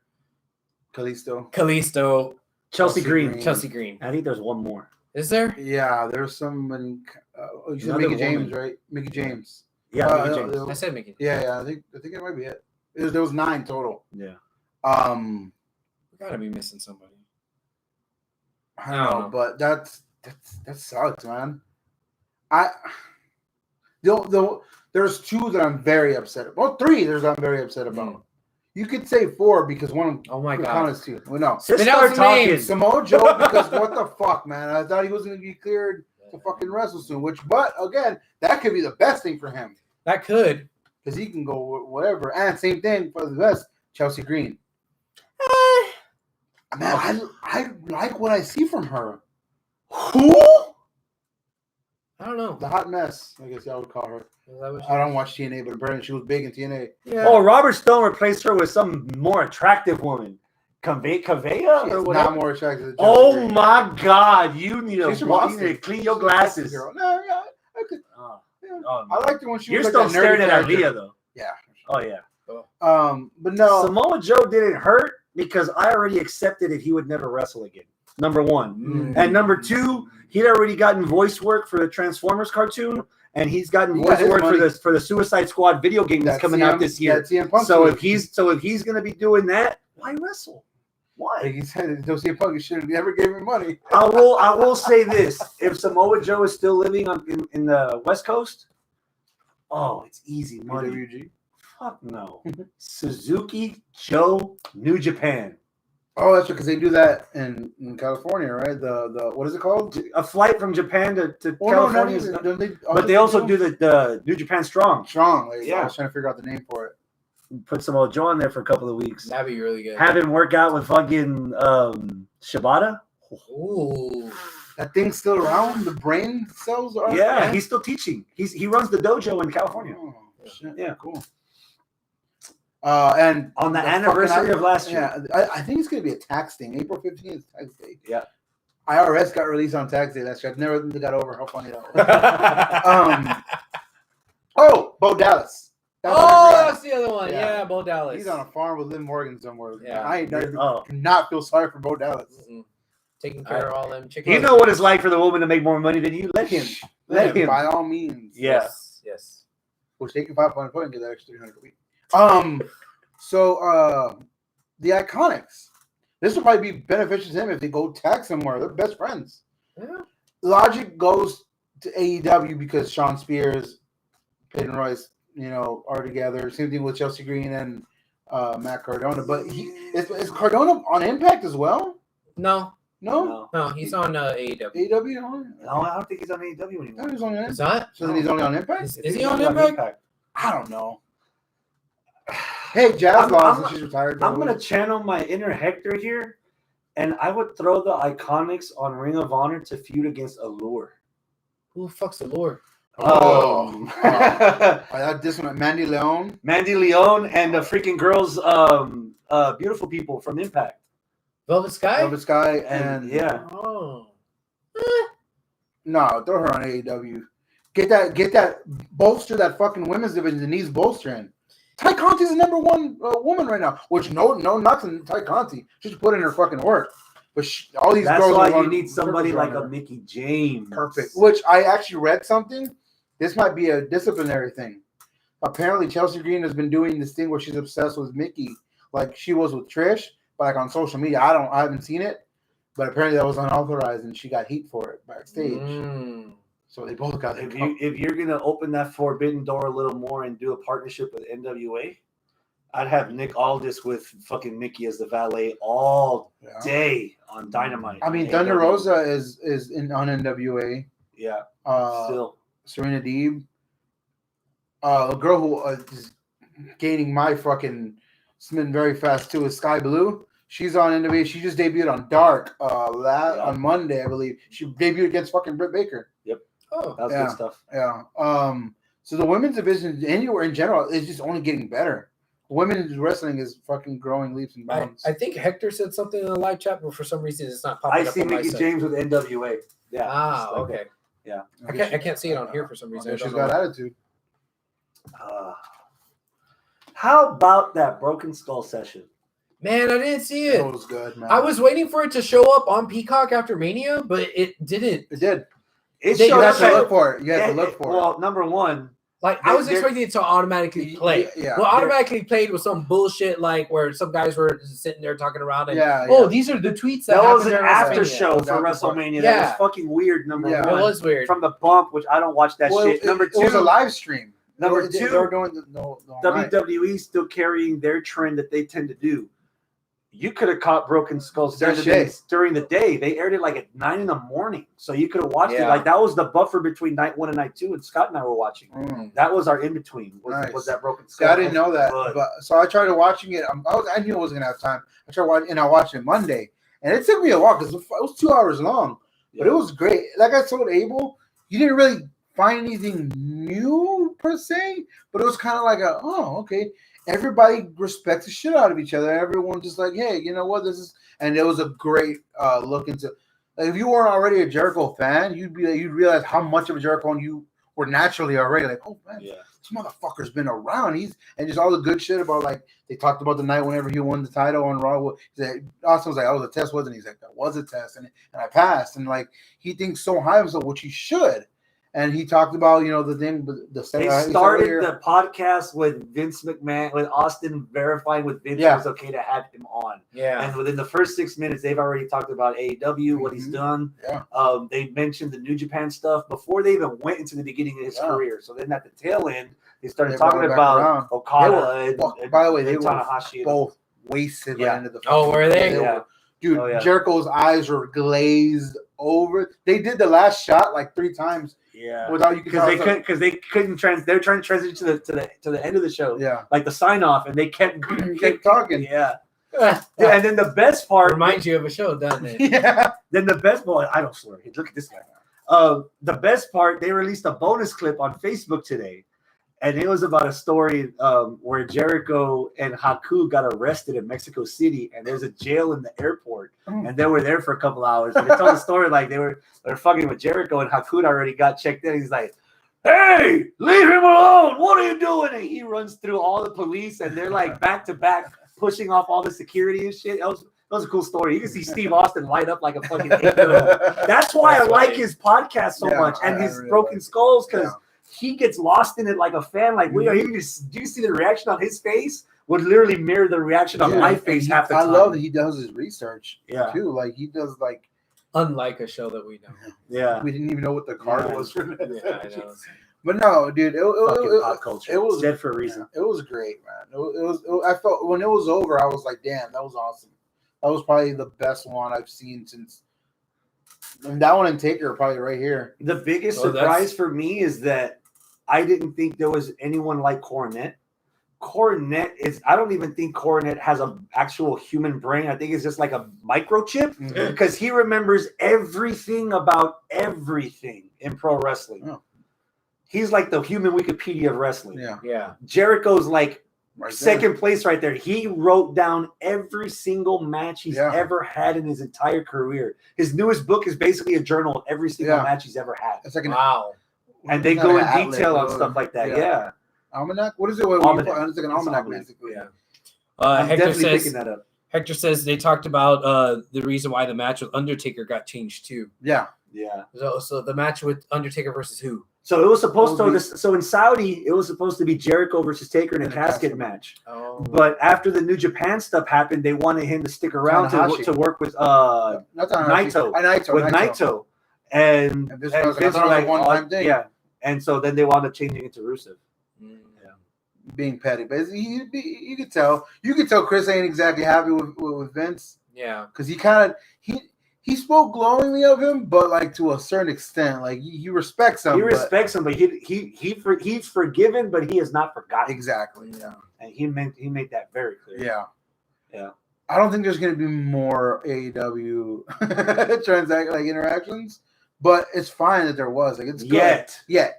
Speaker 3: Kalisto.
Speaker 4: Chelsea Green.
Speaker 1: Chelsea Green.
Speaker 4: I think there's one more.
Speaker 1: Is there?
Speaker 3: Yeah, there's somebody. You said
Speaker 4: Another
Speaker 3: Mickey James,
Speaker 4: woman.
Speaker 3: right? Mickey James.
Speaker 4: Yeah, Mickey James.
Speaker 3: no,
Speaker 1: I said Mickey.
Speaker 3: yeah. I think it might be it. There was 9 total.
Speaker 4: Yeah.
Speaker 1: We gotta be missing somebody.
Speaker 3: I don't know, but that sucks, man. There's 2 that I'm very upset about. Well, 3 there's I'm very upset about. You could say 4 because one of them
Speaker 1: Oh my
Speaker 3: could
Speaker 1: god.
Speaker 3: count as 2. Well, no.
Speaker 4: Just
Speaker 1: Spit out
Speaker 4: start
Speaker 1: some
Speaker 4: talking.
Speaker 1: names.
Speaker 3: Samoa Joe, because what the fuck, man? I thought he was going to be cleared to fucking wrestle soon. But again, that could be the best thing for him
Speaker 1: That could.
Speaker 3: because he can go whatever. And same thing for the best, Chelsea Green. Man, I like what I see from her.
Speaker 4: Who?
Speaker 1: I don't don't know.
Speaker 3: The hot mess, I guess y'all would call her.
Speaker 1: Is that what she
Speaker 3: I don't watch TNA, but apparently she was big in TNA.
Speaker 1: Yeah.
Speaker 4: Oh, Robert Stone replaced her with some more attractive woman. Kavea
Speaker 3: She's
Speaker 4: or
Speaker 3: not
Speaker 4: whatever.
Speaker 3: more attractive than
Speaker 4: Oh
Speaker 3: Jessica.
Speaker 4: my God! You need
Speaker 3: She's
Speaker 4: to
Speaker 3: from Austin.
Speaker 4: clean your glasses.
Speaker 3: Girl. No, yeah, I could.
Speaker 4: Oh,
Speaker 3: Yeah. I liked her when she
Speaker 4: You're
Speaker 3: was
Speaker 4: still
Speaker 3: like that nerdy
Speaker 4: staring at
Speaker 3: character.
Speaker 4: Aaliyah though.
Speaker 3: Yeah.
Speaker 4: Oh yeah.
Speaker 3: But no.
Speaker 4: Samoa Joe didn't hurt because I already accepted that he would never wrestle again. Number one. And number two, he'd already gotten voice work for the Transformers cartoon, and he's gotten
Speaker 3: He got
Speaker 4: voice
Speaker 3: his
Speaker 4: work
Speaker 3: money.
Speaker 4: for the Suicide Squad video game that's coming out this year.
Speaker 3: That's CM Punk.
Speaker 4: So if he's gonna be doing that, why wrestle? Why?
Speaker 3: Like he said, those CM Punk should have never gave him money.
Speaker 4: I will say this: if Samoa Joe is still living in the West Coast, oh, it's easy money.
Speaker 3: PWG.
Speaker 4: Fuck no. Suzuki Joe, New Japan.
Speaker 3: Oh, that's because they do that in California, right? The what is it called?
Speaker 4: A flight from Japan to
Speaker 3: Oh,
Speaker 4: California.
Speaker 3: no, don't they,
Speaker 4: But they also do the New Japan Strong.
Speaker 3: Strong. Like,
Speaker 4: Yeah.
Speaker 3: I was trying to figure out the name for it.
Speaker 4: Put Samoa Joe on there for a couple of weeks.
Speaker 1: That'd be really good.
Speaker 4: Have him work out with fucking Shibata.
Speaker 1: Ooh.
Speaker 3: That thing's still around. The brain cells are.
Speaker 4: Yeah, he's still teaching. He runs the dojo in California.
Speaker 3: Oh, shit.
Speaker 4: Yeah.
Speaker 3: Cool. And
Speaker 4: On the anniversary of last
Speaker 3: year. Yeah, I think it's going to be a tax thing. April 15th is tax day.
Speaker 4: Yeah.
Speaker 3: IRS got released on tax day last year. I've never got over how funny that was. Oh, Bo Dallas.
Speaker 1: That's the other one.
Speaker 3: Yeah.
Speaker 1: Yeah, Bo Dallas.
Speaker 3: He's on a farm with Liv Morgan somewhere.
Speaker 1: Yeah.
Speaker 3: I do not feel sorry for Bo Dallas.
Speaker 1: Taking care of all them chickens.
Speaker 4: You know what it's like for the woman to make more money than you. Let him. Let him.
Speaker 3: By all means.
Speaker 4: Yeah.
Speaker 1: Yes.
Speaker 3: Which they can 5.5 and get that extra 300 a week. So the Iconics. This will probably be beneficial to him if they go tag somewhere. They're best friends.
Speaker 1: Yeah.
Speaker 3: Logic goes to AEW because Sean Spears, Peyton Royce, are together. Same thing with Chelsea Green and Matt Cardona. But is Cardona on Impact as well?
Speaker 1: No,
Speaker 3: No,
Speaker 1: he's on AEW.
Speaker 3: AEW.
Speaker 4: No, I don't think he's on AEW anymore.
Speaker 3: He's on
Speaker 1: Is
Speaker 3: Impact.
Speaker 1: that?
Speaker 3: So then he's only on Impact.
Speaker 1: Is he on Impact?
Speaker 3: I don't know. Hey, Jazz lost and she's retired.
Speaker 4: I'm gonna channel my inner Hector here, and I would throw the Iconics on Ring of Honor to feud against Allure.
Speaker 1: Who the fuck's the Lord?
Speaker 3: This one, Mandy Leon.
Speaker 4: Mandy Leon and the freaking girls, beautiful people from Impact.
Speaker 1: Velvet Sky?
Speaker 3: Velvet Sky and
Speaker 4: yeah.
Speaker 1: Oh.
Speaker 3: No, throw her on AEW. Get that bolster that fucking women's division that needs bolstering. Ty Conti's the number one woman right now, which no knocks on Ty Conti. She's put in her fucking work. But all these
Speaker 4: That's
Speaker 3: girls.
Speaker 4: why
Speaker 3: are
Speaker 4: you need somebody like a
Speaker 3: her.
Speaker 4: Mickey James.
Speaker 3: Perfect. Which I actually read something. This might be a disciplinary thing. Apparently, Chelsea Green has been doing this thing where she's obsessed with Mickey, like she was with Trish, but like on social media. I haven't seen it, but apparently that was unauthorized and she got heat for it backstage. So they both got it.
Speaker 4: If you're gonna open that forbidden door a little more and do a partnership with NWA, I'd have Nick Aldis with fucking Mickey as the valet all day on Dynamite.
Speaker 3: I mean, Thunder Rosa is on NWA.
Speaker 4: Yeah. Still.
Speaker 3: Serena Deeb. A girl who is gaining my fucking spin very fast too is Sky Blue. She's on NWA. She just debuted on Dark on Monday, I believe. She debuted against fucking Britt Baker.
Speaker 4: Yep.
Speaker 1: Oh,
Speaker 4: that was good stuff.
Speaker 3: Yeah. So the women's division anywhere in general is just only getting better. Women's wrestling is fucking growing leaps and bounds.
Speaker 1: I think Hector said something in the live chat, but for some reason it's not popping up.
Speaker 4: I see Mickey James with NWA. Yeah.
Speaker 1: Ah, okay.
Speaker 4: Yeah.
Speaker 1: I can't see it on here for some reason.
Speaker 3: She's got attitude.
Speaker 4: How about that Broken Skull session?
Speaker 1: Man, I didn't see it.
Speaker 3: That was good, man.
Speaker 1: I was waiting for it to show up on Peacock after Mania, but it didn't.
Speaker 3: It did.
Speaker 4: It
Speaker 3: You
Speaker 4: showed
Speaker 3: have
Speaker 4: up
Speaker 3: to
Speaker 4: at-
Speaker 3: look for it. You have to look for it.
Speaker 4: Well, number one,
Speaker 1: Like, I was expecting it to automatically play.
Speaker 3: Yeah.
Speaker 1: Well, automatically played with some bullshit, like where some guys were sitting there talking around and,
Speaker 3: Yeah,
Speaker 1: oh,
Speaker 3: yeah.
Speaker 1: these are the tweets that
Speaker 4: that was
Speaker 1: happened
Speaker 4: an
Speaker 1: during
Speaker 4: after
Speaker 1: WrestleMania.
Speaker 4: show
Speaker 3: That
Speaker 4: for
Speaker 3: was after
Speaker 4: WrestleMania.
Speaker 1: Yeah.
Speaker 4: That was fucking weird. Number
Speaker 3: Yeah.
Speaker 1: It
Speaker 4: one,
Speaker 1: was weird.
Speaker 4: from the bump, which I don't watch that
Speaker 3: Well,
Speaker 4: shit. Number
Speaker 3: it was a
Speaker 4: two,
Speaker 3: live stream.
Speaker 4: Number
Speaker 3: They
Speaker 4: two,
Speaker 3: were doing the night.
Speaker 4: WWE still carrying their trend that they tend to do. You could have caught Broken Skull
Speaker 3: During the
Speaker 4: sessions during the day. They aired it like at 9 a.m, so you could have watched it.
Speaker 1: Yeah.
Speaker 4: Like that was the buffer between night 1 and night 2, and Scott and I were watching. That was our in between.
Speaker 3: Nice.
Speaker 4: Was that Broken
Speaker 3: See,
Speaker 4: Skull?
Speaker 3: I didn't know that,
Speaker 4: Good.
Speaker 3: but so I tried watching it. I knew I wasn't gonna have time. I tried watching, and I watched it Monday, and it took me a while because it was 2 hours long. But it was great. Like I told Abel, you didn't really find anything new per se, but it was kind of like okay. Everybody respects the shit out of each other. Everyone just like, hey, you know what? This is, and it was a great look into. Like, if you weren't already a Jericho fan, you'd realize how much of a Jericho you were naturally already. Like, oh man, this motherfucker's been around. And just all the good shit about, like, they talked about the night whenever he won the title on Raw. Austin was like, oh, the test wasn't. He's like, that was a test, and I passed. And like, he thinks so high of himself, which he should. And he talked about, the thing. They
Speaker 4: started the podcast with Vince McMahon, with Austin verifying with Vince it was okay to have him on.
Speaker 1: Yeah.
Speaker 4: And within the first 6 minutes, they've already talked about AEW, what he's done.
Speaker 3: Yeah.
Speaker 4: They mentioned the New Japan stuff before they even went into the beginning of his career. So then at the tail end, they started talking about Okada and
Speaker 3: by the way, they were
Speaker 4: Tanahashi.
Speaker 3: both wasted by the end of the
Speaker 1: Oh, were they?
Speaker 3: Dude, Jericho's eyes were glazed over. They did the last shot like 3 times.
Speaker 4: Yeah,
Speaker 3: without you
Speaker 4: because they couldn't They were trying to transition to the end of the show.
Speaker 3: Yeah,
Speaker 4: like the sign off, and they kept
Speaker 3: talking.
Speaker 4: Yeah. And then the best part
Speaker 1: reminds you of a show, doesn't it?
Speaker 3: Yeah.
Speaker 4: Then the best part, I don't swear. Look at this guy. The best part, they released a bonus clip on Facebook today, and it was about a story where Jericho and Haku got arrested in Mexico City, and there's a jail in the airport, and they were there for a couple hours. And they told the story like they were fucking with Jericho, and Haku already got checked in. He's like, "Hey, leave him alone! What are you doing?" And he runs through all the police, and they're like back to back, pushing off all the security and shit. That was a cool story. You can see Steve Austin light up like a fucking 8-year-old. That's why I like his podcast so much, and his Broken Skulls, because he gets lost in it like a fan. Like do you see the reaction on his face? Would literally mirror the reaction on my face half the time.
Speaker 3: I love that he does his research. Too. Like he does like.
Speaker 1: Unlike a show that we know.
Speaker 4: Yeah,
Speaker 3: we didn't even know what the card was for that.
Speaker 1: Yeah, I know.
Speaker 3: But no, dude, it
Speaker 4: was dead for a reason.
Speaker 3: It was great, man. I felt when it was over, I was like, damn, that was awesome. That was probably the best one I've seen since. And that one and Taker are probably right here.
Speaker 4: The biggest surprise for me is that I didn't think there was anyone like Cornette. I don't even think Cornette has an actual human brain. I think it's just like a microchip because he remembers everything about everything in pro wrestling.
Speaker 3: Oh.
Speaker 4: He's like the human Wikipedia of wrestling.
Speaker 1: Yeah.
Speaker 4: Jericho's like second place right there. He wrote down every single match he's ever had in his entire career. His newest book is basically a journal of every single match he's ever had.
Speaker 3: It's like
Speaker 4: and they go in detail on stuff like that. Yeah.
Speaker 3: Almanac? What is it? It's like an almanac, basically.
Speaker 1: Yeah.
Speaker 4: I'm definitely picking that up.
Speaker 1: Hector says they talked about the reason why the match with Undertaker got changed too.
Speaker 3: Yeah.
Speaker 1: So the match with Undertaker versus who?
Speaker 4: So it was supposed to. So in Saudi, it was supposed to be Jericho versus Taker in a casket match.
Speaker 1: Oh.
Speaker 4: But after the New Japan stuff happened, they wanted him to stick around to work with Naito. Naito. And
Speaker 3: this was like a one-time thing.
Speaker 4: Yeah. And so then they wound up changing it to Rusev.
Speaker 3: Being petty, but you could tell. You could tell Chris ain't exactly happy with Vince.
Speaker 1: Yeah,
Speaker 3: because he spoke glowingly of him, but like to a certain extent, like he respects him.
Speaker 4: He respects him, but he's forgiven, but he has not forgotten.
Speaker 3: Exactly. Yeah,
Speaker 4: and he made that very clear. Yeah.
Speaker 3: I don't think there's going to be more AEW interactions. But it's fine that there was. Like it's good. Yeah.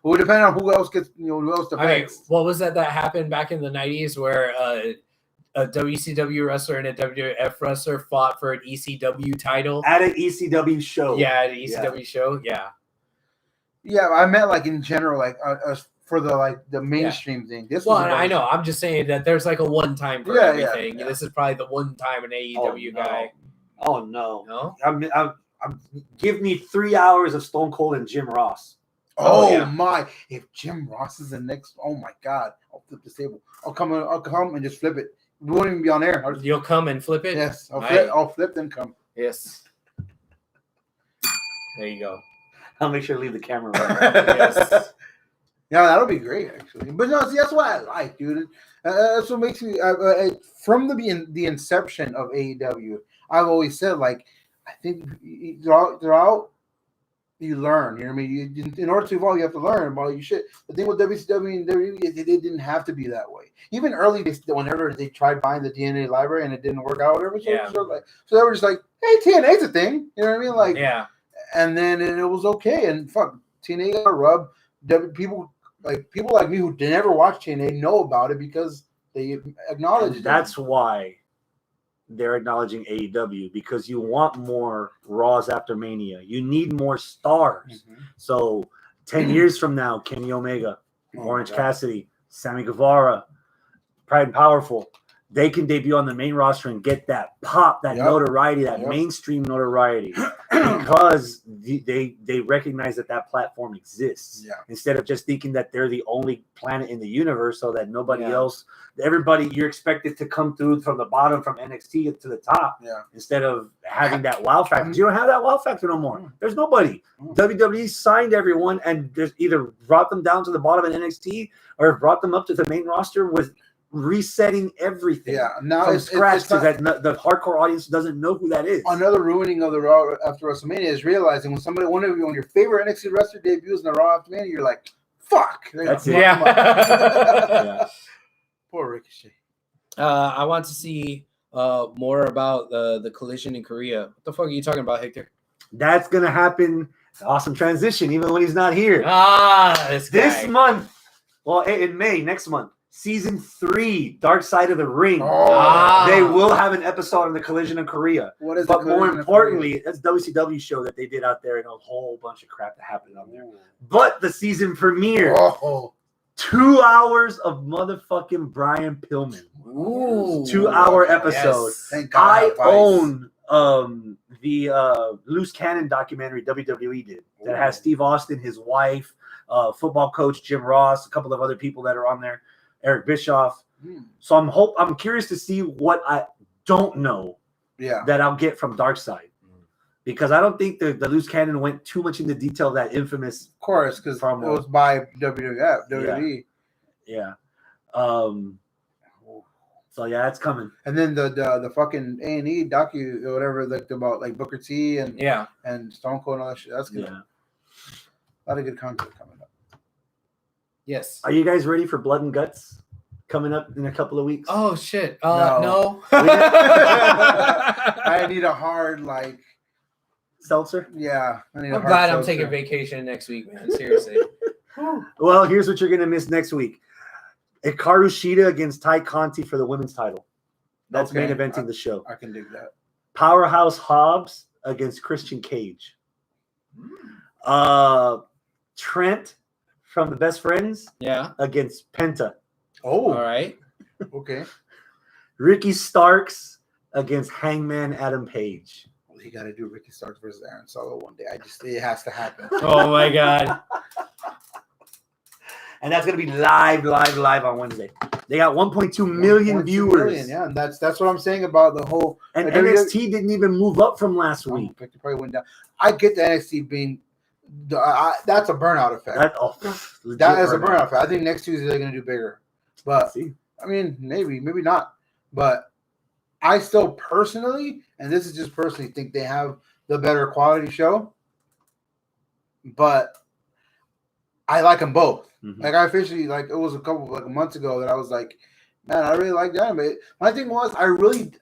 Speaker 3: Well, depending on who else gets, who else to pay.
Speaker 1: What was that happened back in the 90s where a WCW wrestler and a WWF wrestler fought for an ECW title
Speaker 4: at an ECW show?
Speaker 1: Yeah, at an ECW show. Yeah.
Speaker 3: Yeah, I meant like in general, like for the mainstream thing. This
Speaker 1: I know. I'm just saying that there's like a one time for everything. Yeah. This is probably the one time an AEW guy.
Speaker 4: Oh no.
Speaker 1: No.
Speaker 4: Give me 3 hours of Stone Cold and Jim Ross.
Speaker 3: Oh my! If Jim Ross is the next, oh my God! I'll flip this table. I'll come and just flip it. We won't even be on air.
Speaker 1: You'll come and flip it.
Speaker 3: Yes, I'll flip then come.
Speaker 1: Yes. There you go.
Speaker 4: I'll make sure to leave the camera
Speaker 3: on. Yes. Yeah, that'll be great actually. But no, see, that's what I like, dude. That's what makes me. From the inception of AEW, I've always said like. I think throughout you learn. You know what I mean? In order to evolve, you have to learn about your shit. The thing with WCW and WWE, they didn't have to be that way. Even early, whenever they tried buying the TNA library and it didn't work out, whatever. So they were just like, "Hey, TNA's a thing." You know what I mean? Like,
Speaker 1: yeah.
Speaker 3: And then it was okay. And fuck, TNA got a rub. People like me who never watch TNA know about it because they acknowledge it.
Speaker 4: That's why they're acknowledging AEW, because you want more Raws after Mania. You need more stars. So 10 years from now, Kenny Omega, Orange Cassidy, Sammy Guevara, Pride and Powerful, they can debut on the main roster and get that pop, that notoriety, that mainstream notoriety, because they recognize that platform exists. Instead of just thinking that they're the only planet in the universe, so that nobody else, everybody, you're expected to come through from the bottom, from NXT to the top. Instead of having that wow factor. You don't have that wow factor no more. There's nobody. WWE signed everyone and just either brought them down to the bottom in NXT or brought them up to the main roster with resetting everything
Speaker 3: now
Speaker 4: from
Speaker 3: it's
Speaker 4: scratch, so
Speaker 3: not,
Speaker 4: that the hardcore audience doesn't know who that is.
Speaker 3: Another ruining of the Raw after WrestleMania is realizing when one of your favorite NXT wrestler debuts in the Raw after Mania, you're like, fuck.
Speaker 4: That's it.
Speaker 3: Poor Ricochet.
Speaker 1: I want to see more about the collision in Korea. What the fuck are you talking about, Hector?
Speaker 4: That's gonna happen. Awesome transition, even when he's not here. This month, well, in May, next month, Season 3, Dark Side of the Ring. They will have an episode on the Collision in Korea.
Speaker 3: What is
Speaker 4: but more importantly, that's WCW show that they did out there and a whole bunch of crap that happened on there. But the season premiere, 2 hours of motherfucking Brian Pillman. 2-hour episode.
Speaker 3: Yes. Thank God
Speaker 4: I own the Loose Cannon documentary WWE did that has Steve Austin, his wife, football coach Jim Ross, a couple of other people that are on there. Eric Bischoff. So I'm curious to see what I don't know that I'll get from Dark Side. Because I don't think the Loose Cannon went too much into detail of that infamous.
Speaker 3: Of course, because it was by WWE.
Speaker 4: Yeah. So yeah, it's coming.
Speaker 3: And then the fucking A&E docu or whatever, like about like Booker T and Stone Cold and all that shit. That's good. A lot of good content coming up.
Speaker 1: Yes.
Speaker 4: Are you guys ready for Blood and Guts coming up in a couple of weeks?
Speaker 1: Oh shit. No.
Speaker 3: I need a hard
Speaker 4: seltzer.
Speaker 3: Yeah.
Speaker 1: I'm glad I'm taking vacation next week, man. Seriously.
Speaker 4: Well, here's what you're gonna miss next week. Hikaru Shida against Ty Conti for the women's title. That's main eventing the show.
Speaker 3: I can do that.
Speaker 4: Powerhouse Hobbs against Christian Cage. Trent from the Best Friends against Penta.
Speaker 1: All right.
Speaker 3: Okay.
Speaker 4: Ricky Starks against Hangman Adam Page.
Speaker 3: Well, you got to do Ricky Starks versus Aaron Solo one day. It has to happen.
Speaker 1: Oh my God.
Speaker 4: And that's going to be live on Wednesday. They got 1.2 million viewers.
Speaker 3: Yeah, and that's what I'm saying about the whole.
Speaker 4: And NXT didn't even move up from last week.
Speaker 3: It probably went down. I get the NXT being. That's a burnout effect. That is a burnout effect. I think next Tuesday they're going to do bigger. But, I mean, maybe not. But I still personally, and this is just personally, think they have the better quality show. But I like them both. Like I officially, it was a months ago that I was like, man, I really like that. But my thing was, I really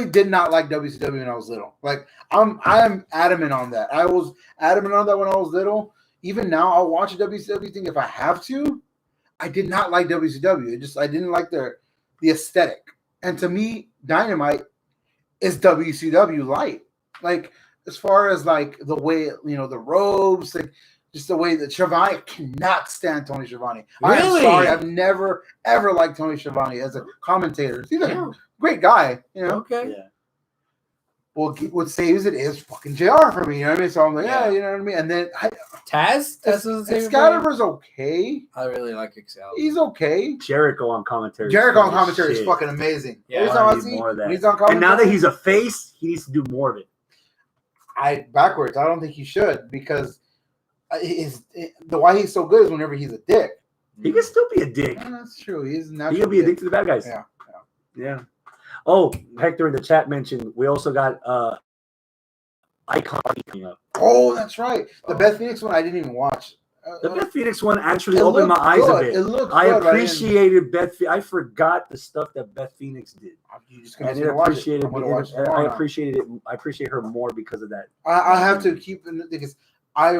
Speaker 3: did not like WCW when I was little. Like I am adamant on that. I was adamant on that when I was little. Even now, I'll watch a WCW thing if I have to. I did not like WCW. I didn't like the aesthetic. And to me, Dynamite is WCW light. Like as far as the way the robes, just the way that Schiavone, I cannot stand Tony Schiavone.
Speaker 1: Really?
Speaker 3: I'm sorry. I've never, ever liked Tony Schiavone as a commentator. He's a great guy,
Speaker 1: Okay.
Speaker 4: Yeah.
Speaker 3: Well, what saves it is fucking JR for me. You know what I mean? So I'm like, you know what I mean? And then
Speaker 1: Taz?
Speaker 3: Excalibur's okay.
Speaker 1: I really like Excalibur.
Speaker 3: He's okay.
Speaker 4: Jericho on commentary.
Speaker 3: Jericho on commentary is fucking amazing.
Speaker 1: Yeah.
Speaker 3: Every time I see
Speaker 4: more of that.
Speaker 3: when he's on commentary.
Speaker 4: And now that he's a face, he needs to do more of it.
Speaker 3: Backwards. I don't think he should because why he's so good is whenever he's a dick.
Speaker 4: He can still be a dick.
Speaker 3: Yeah, that's true. He
Speaker 4: can be a dick to the bad guys. Yeah. Oh, Hector in the chat mentioned we also got Icon coming up.
Speaker 3: Oh, that's right. The Beth Phoenix one I didn't even watch.
Speaker 4: The Beth Phoenix one actually opened my eyes a bit. I appreciated I forgot the stuff that Beth Phoenix did. I appreciate her more because of that.
Speaker 3: I have to keep because I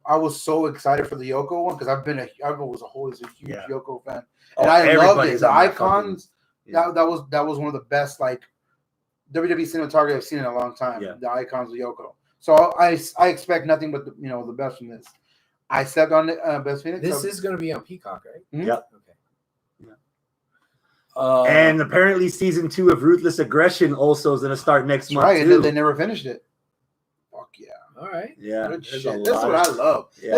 Speaker 3: I was so excited for the Yoko one because I was always a huge
Speaker 4: Yeah.
Speaker 3: Yoko fan,
Speaker 4: Oh,
Speaker 3: and I loved it.
Speaker 4: everybody's
Speaker 3: The
Speaker 4: on that
Speaker 3: icons.
Speaker 4: fucking-
Speaker 3: That was one of the best like WWE cinematography I've seen in a long time.
Speaker 4: Yeah.
Speaker 3: The icons of Yoko. So I expect nothing but the best from this. I stepped on Best Phoenix.
Speaker 1: This is going to be on Peacock, right?
Speaker 4: Yep.
Speaker 1: Okay.
Speaker 4: Yeah. And apparently, season 2 of Ruthless Aggression also is going to start next month
Speaker 3: right,
Speaker 4: too.
Speaker 3: and they never finished it. Fuck yeah.
Speaker 1: all right.
Speaker 4: Yeah,
Speaker 3: Good
Speaker 4: there's
Speaker 3: shit.
Speaker 4: a
Speaker 3: That's
Speaker 4: lot
Speaker 3: what I
Speaker 4: of-
Speaker 3: love.
Speaker 4: Yeah.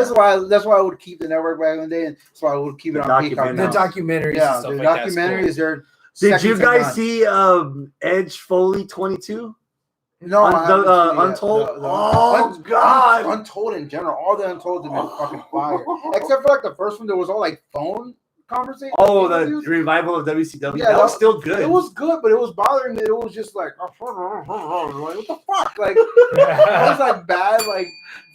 Speaker 3: That's why I would keep the network back in the day, and that's why I would keep
Speaker 4: The
Speaker 3: it on Peacock.
Speaker 1: The
Speaker 3: now.
Speaker 1: documentaries
Speaker 3: Yeah,
Speaker 1: and stuff
Speaker 3: the
Speaker 1: like that's
Speaker 3: documentaries. They're
Speaker 4: Did you
Speaker 3: second to
Speaker 4: guys
Speaker 3: none.
Speaker 4: see Edge Foley 22?
Speaker 3: No, I haven't seen it yet.
Speaker 4: Untold?
Speaker 3: The
Speaker 4: Oh, God.
Speaker 3: Untold in general. All the Untold have been fucking fire. Except for like the first one, there was all like phone conversation.
Speaker 4: Oh, the revival of WCW.
Speaker 3: Yeah,
Speaker 4: that was still good.
Speaker 3: It was good, but it was bothering me. It was just like, like what the fuck? Like,
Speaker 1: cool.
Speaker 3: it was like bad, like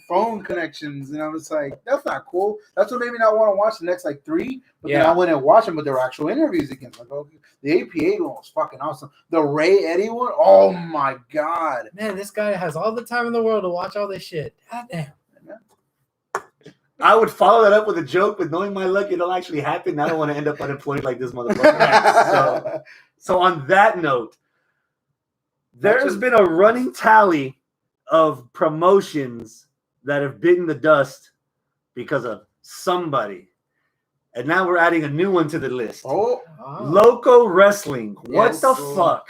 Speaker 3: phone connections, and I was like, that's not cool. That's what made me not want to watch the next like 3. But then
Speaker 1: Yeah.
Speaker 3: I went and watched them, but there were actual interviews again. Like, okay, the APA one was fucking awesome. The Ray Eddie one, oh my god.
Speaker 1: Man, this guy has all the time in the world to watch all this shit. God damn.
Speaker 4: I would follow that up with a joke, but knowing my luck, it'll actually happen. I don't want to end up unemployed like this motherfucker. So on that note, there's been a running tally of promotions that have bitten the dust because of somebody. And now we're adding a new one to the list.
Speaker 3: Oh,
Speaker 4: Loco Wrestling. What
Speaker 1: Yes.
Speaker 4: the fuck?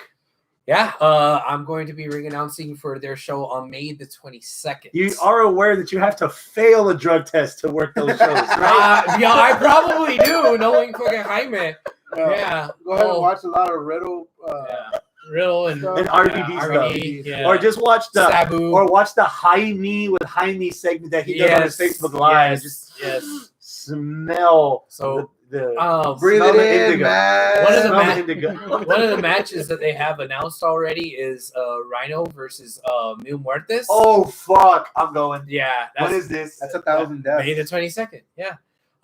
Speaker 1: Yeah, I'm going to be ring announcing for their show on May the 22nd.
Speaker 4: You are aware that you have to fail a drug test to work those shows, right?
Speaker 1: Yeah, I probably do, knowing fucking Hangman. Yeah.
Speaker 3: Go ahead
Speaker 1: Oh,
Speaker 3: and watch a lot of Riddle.
Speaker 1: Yeah. Riddle and
Speaker 3: And
Speaker 4: RVD
Speaker 1: yeah,
Speaker 4: stuff.
Speaker 1: RVD, yeah.
Speaker 4: Or just watch the
Speaker 1: Sabu.
Speaker 4: or watch the Jaime with Jaime segment that he does on his Facebook Live. Just
Speaker 1: yes.
Speaker 4: smell
Speaker 1: So,
Speaker 4: the
Speaker 3: Breathe
Speaker 4: smell
Speaker 3: it
Speaker 4: the
Speaker 3: in,
Speaker 4: indigo.
Speaker 3: man.
Speaker 1: One of the
Speaker 4: Smell
Speaker 1: ma-
Speaker 4: indigo.
Speaker 1: One of the matches that they have announced already is Rhino versus Mil Muertes.
Speaker 4: Oh fuck! I'm going.
Speaker 1: yeah.
Speaker 4: What is this?
Speaker 3: That's 1,000 deaths.
Speaker 1: May the 22nd. Yeah.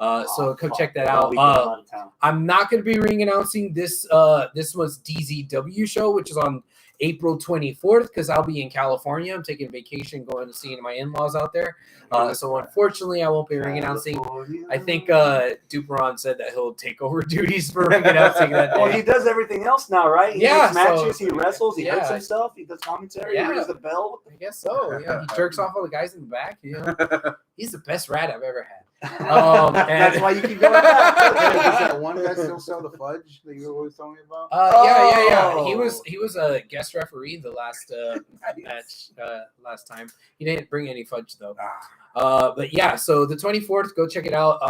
Speaker 1: So come
Speaker 4: fuck.
Speaker 1: check that
Speaker 4: I'll
Speaker 1: out.
Speaker 4: be going out of town.
Speaker 1: I'm not going to be ring announcing this. This was DZW show, which is on April 24th, because I'll be in California. I'm taking a vacation, going to see my in-laws out there. So unfortunately, I won't be ring announcing. I think Duperon said that he'll take over duties for ring announcing that day.
Speaker 4: Well, he does everything else now, right? He
Speaker 1: Yeah,
Speaker 4: makes matches,
Speaker 1: so-
Speaker 4: he wrestles, he hurts
Speaker 1: yeah.
Speaker 4: himself, he does commentary,
Speaker 1: Yeah.
Speaker 4: he rings the bell.
Speaker 1: I guess so. Yeah, he jerks off all the guys in the back. You know, he's the best rat I've ever had.
Speaker 4: That's why you keep going
Speaker 3: Does
Speaker 4: back.
Speaker 3: that one guy still sell the fudge that you were always telling me about?
Speaker 1: Yeah.
Speaker 4: Oh.
Speaker 1: He was a guest referee the last match last time. He didn't bring any fudge though. But yeah, so the 24th, go check it out.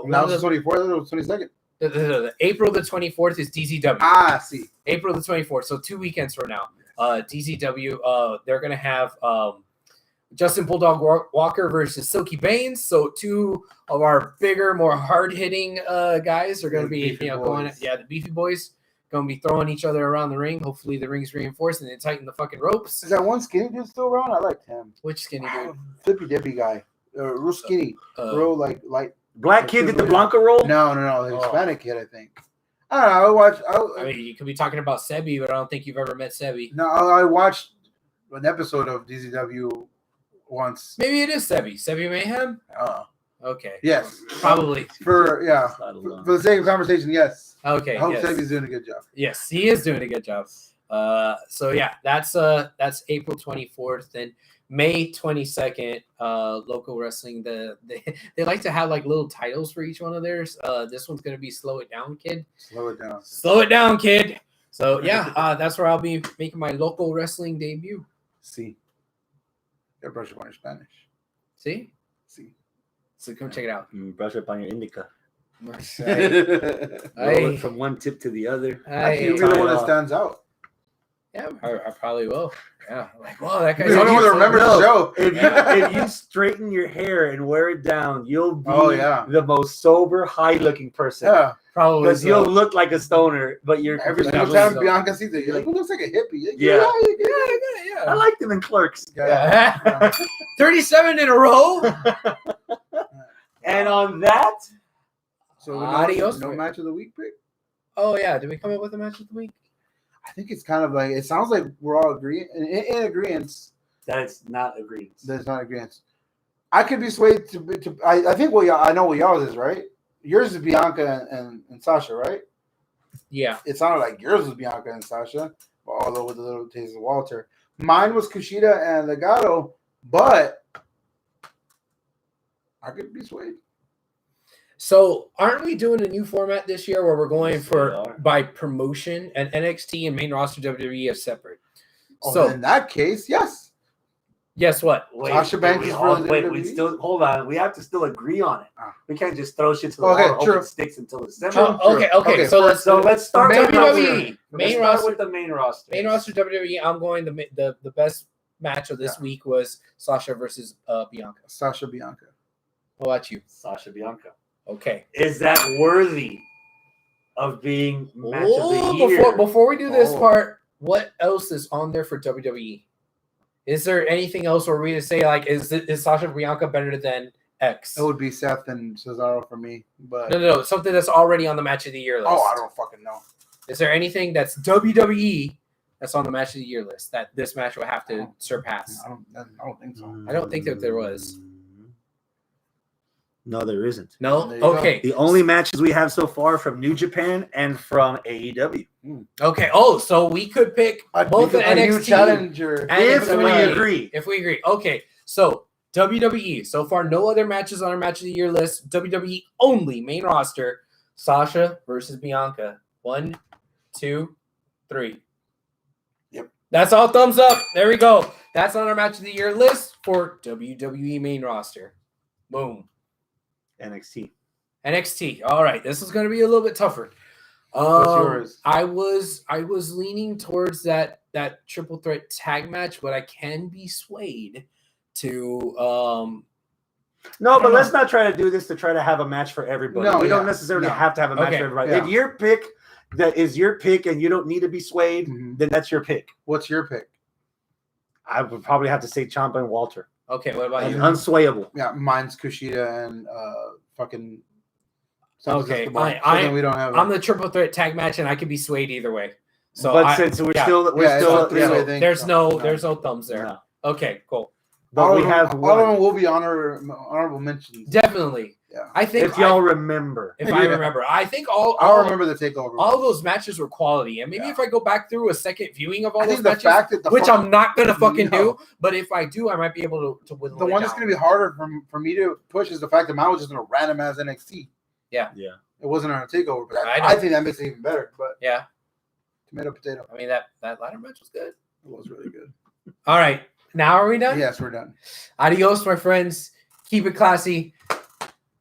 Speaker 3: Now it's the 24th or 22nd.
Speaker 1: The April the 24th is DZW.
Speaker 3: Ah, see.
Speaker 1: April the 24th, so 2 weekends from now. DZW, they're gonna have Justin Bulldog Walker versus Silky Baines. So 2 of our bigger, more hard-hitting guys are gonna be
Speaker 3: Beefy
Speaker 1: going.
Speaker 3: boys.
Speaker 1: Yeah, the beefy boys gonna be throwing each other around the ring. Hopefully the ring's reinforced and they tighten the fucking ropes.
Speaker 3: Is that one skinny dude still around? I liked him.
Speaker 1: Which skinny dude?
Speaker 3: Flippy dippy guy. Real skinny. Real like light.
Speaker 4: Black kid did the Blanca roll?
Speaker 3: No. The Hispanic kid, I think. I don't know. I watched.
Speaker 1: I mean, you could be talking about Sebi, but I don't think you've ever met Sebi.
Speaker 3: No, I watched an episode of DZW once.
Speaker 1: Maybe it is Sebi. Sebi Mayhem? Okay.
Speaker 3: Yes.
Speaker 1: Probably.
Speaker 3: For the sake of conversation, yes.
Speaker 1: Okay.
Speaker 3: I hope
Speaker 1: yes.
Speaker 3: Sebi's doing a good job.
Speaker 1: Yes, he is doing a good job. So yeah, that's April 24th and May 22nd. Local wrestling. They like to have like little titles for each one of theirs. This one's gonna be Slow It Down, Kid.
Speaker 3: Slow it down.
Speaker 1: Slow it down, kid. So yeah, that's where I'll be making my local wrestling debut.
Speaker 3: See. Your brush up on your Spanish.
Speaker 1: See?
Speaker 3: See.
Speaker 1: So come check it out.
Speaker 4: Brush up on your indica.
Speaker 3: Actually,
Speaker 4: Roll it from one tip to the other.
Speaker 3: you're the one that stands out.
Speaker 1: Yeah, I probably will. Yeah, like, whoa, that guy's
Speaker 3: You're the only one that remembers the show.
Speaker 4: If you straighten your hair and wear it down, you'll be the most sober, high-looking person.
Speaker 3: Yeah.
Speaker 1: probably
Speaker 4: Because you'll look like a stoner, but you're
Speaker 3: Every single
Speaker 1: Definitely
Speaker 3: time
Speaker 1: so.
Speaker 3: Bianca sees it, you're like, who looks like a hippie? Like,
Speaker 4: Yeah.
Speaker 1: yeah.
Speaker 4: I like them in Clerks.
Speaker 3: Yeah.
Speaker 1: 37 in a row.
Speaker 4: And on that,
Speaker 3: So
Speaker 1: Adios,
Speaker 3: no
Speaker 1: man.
Speaker 3: match of the week pick?
Speaker 1: Oh yeah, did we come up with a match of the week?
Speaker 3: I think it's kind of like, it sounds like we're all in agreement
Speaker 4: that it's not agreed.
Speaker 3: there's not agreement. I could be swayed to I think I know what y'all's is, right? Yours is Bianca and Sasha, right?
Speaker 1: Yeah.
Speaker 3: It sounded like yours was Bianca and Sasha, although with a little taste of Walter. Mine was Kushida and Legado, but I could be swayed.
Speaker 1: So aren't we doing a new format this year where we're going
Speaker 4: Yes, we
Speaker 1: for
Speaker 4: are.
Speaker 1: by promotion and NXT and main roster WWE is separate?
Speaker 3: Oh,
Speaker 1: So
Speaker 3: in that case, yes.
Speaker 1: guess what?
Speaker 4: Wait,
Speaker 3: Sasha Banks
Speaker 4: we
Speaker 3: is
Speaker 4: all-
Speaker 3: for the
Speaker 4: wait, we
Speaker 3: WWE?
Speaker 4: still hold on. We have to still agree on it.
Speaker 3: Ah.
Speaker 4: We can't just throw shit to the
Speaker 3: Okay,
Speaker 4: wall,
Speaker 3: true.
Speaker 4: open sticks until December.
Speaker 3: True.
Speaker 1: Okay. So let's
Speaker 4: start
Speaker 1: main
Speaker 4: with
Speaker 1: WWE.
Speaker 4: Let's
Speaker 1: Main
Speaker 4: start
Speaker 1: roster.
Speaker 4: with the main roster.
Speaker 1: Main roster WWE. I'm going the best match of this week was Sasha versus Bianca.
Speaker 3: Sasha Bianca.
Speaker 1: How about you?
Speaker 4: Sasha Bianca.
Speaker 1: Okay.
Speaker 4: Is that worthy of being match of the year?
Speaker 1: Before we do this
Speaker 3: Oh.
Speaker 1: part, what else is on there for WWE? Is there anything else where we to say like is Sasha Bianca better than X?
Speaker 3: It would be Seth and Cesaro for me, but
Speaker 1: No, something that's already on the match of the year list.
Speaker 3: I don't fucking know.
Speaker 1: Is there anything that's WWE that's on the match of the year list that this match would have to surpass?
Speaker 3: I don't think so.
Speaker 1: I don't think that there was.
Speaker 4: No, there isn't.
Speaker 1: No?
Speaker 3: There you go.
Speaker 1: Okay.
Speaker 4: The only matches we have so far from New Japan and from AEW.
Speaker 1: Okay. Oh, so we could pick both the
Speaker 3: a new
Speaker 1: NXT
Speaker 3: challenger.
Speaker 1: and
Speaker 4: If we
Speaker 1: WWE.
Speaker 4: agree.
Speaker 1: If we agree. Okay. So WWE. So far, no other matches on our match of the year list. WWE only main roster. Sasha versus Bianca. 1, 2, 3.
Speaker 3: Yep.
Speaker 1: That's all thumbs up. There we go. That's on our match of the year list for WWE main roster. Boom.
Speaker 4: NXT.
Speaker 1: NXT. All right. This is going to be a little bit tougher.
Speaker 3: What's yours?
Speaker 1: I was leaning towards that triple threat tag match, but I can be swayed to
Speaker 4: No, but let's not try to do this to try to have a match for everybody.
Speaker 3: No,
Speaker 4: we don't
Speaker 3: yeah.
Speaker 4: necessarily
Speaker 3: No.
Speaker 4: have to have a match
Speaker 1: Okay.
Speaker 4: for everybody.
Speaker 3: Yeah.
Speaker 4: If your pick that is your pick and you don't need to be swayed,
Speaker 3: Mhm.
Speaker 4: then that's your pick.
Speaker 3: What's your pick?
Speaker 4: I would probably have to say Ciampa and Walter.
Speaker 1: okay. What about
Speaker 4: And
Speaker 1: you?
Speaker 4: unswayable.
Speaker 3: Yeah, mine's Kushida and fucking.
Speaker 1: Okay,
Speaker 3: We don't have.
Speaker 1: I'm the triple threat tag match, and I can be swayed either way. So
Speaker 4: but
Speaker 1: I-
Speaker 4: since we're
Speaker 1: yeah.
Speaker 4: still
Speaker 3: Yeah, it's
Speaker 4: still
Speaker 3: a three-way
Speaker 4: yeah,
Speaker 3: thing.
Speaker 1: there's no
Speaker 3: No.
Speaker 1: thumbs there.
Speaker 4: no.
Speaker 1: Okay, cool.
Speaker 4: But we have
Speaker 3: all of them
Speaker 4: one.
Speaker 3: will be honorable mentions.
Speaker 1: Definitely.
Speaker 3: Yeah.
Speaker 1: I think
Speaker 4: If y'all remember.
Speaker 1: if I
Speaker 3: Yeah.
Speaker 1: remember, I think all
Speaker 3: I'll remember the takeover.
Speaker 1: all those matches were quality, and maybe
Speaker 3: Yeah.
Speaker 1: if I go back through a second viewing of all
Speaker 3: I
Speaker 1: those
Speaker 3: think the
Speaker 1: matches,
Speaker 3: fact that
Speaker 1: which I'm not gonna fucking
Speaker 3: No.
Speaker 1: do, but if I do, I might be able to whittle
Speaker 3: the
Speaker 1: it
Speaker 3: one that's
Speaker 1: down.
Speaker 3: going to be harder for me to push is the fact that mine was just in a random ass NXT.
Speaker 4: Yeah.
Speaker 3: It wasn't on a takeover, but
Speaker 1: I know.
Speaker 3: I think that makes it even better. But
Speaker 1: Yeah,
Speaker 3: tomato potato,
Speaker 1: I mean that ladder match was good.
Speaker 3: it was really good.
Speaker 1: All right, now are we done?
Speaker 3: Yes, we're done.
Speaker 1: Adios, my friends. Keep it classy.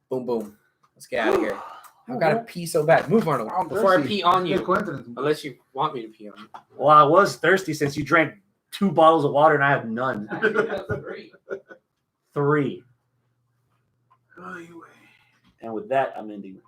Speaker 1: Boom, boom. Let's get out of here. I've got to pee so bad. Move, Arnold,
Speaker 3: I'm
Speaker 1: before I
Speaker 3: thirsty.
Speaker 1: pee on
Speaker 3: Good
Speaker 1: you.
Speaker 3: coincidence.
Speaker 1: Unless you want me to pee on you.
Speaker 4: Well, I was thirsty since you drank 2 bottles of water and I have none.
Speaker 1: Actually, that's great.
Speaker 4: 3.
Speaker 3: Anyway.
Speaker 4: And with that, I'm ending.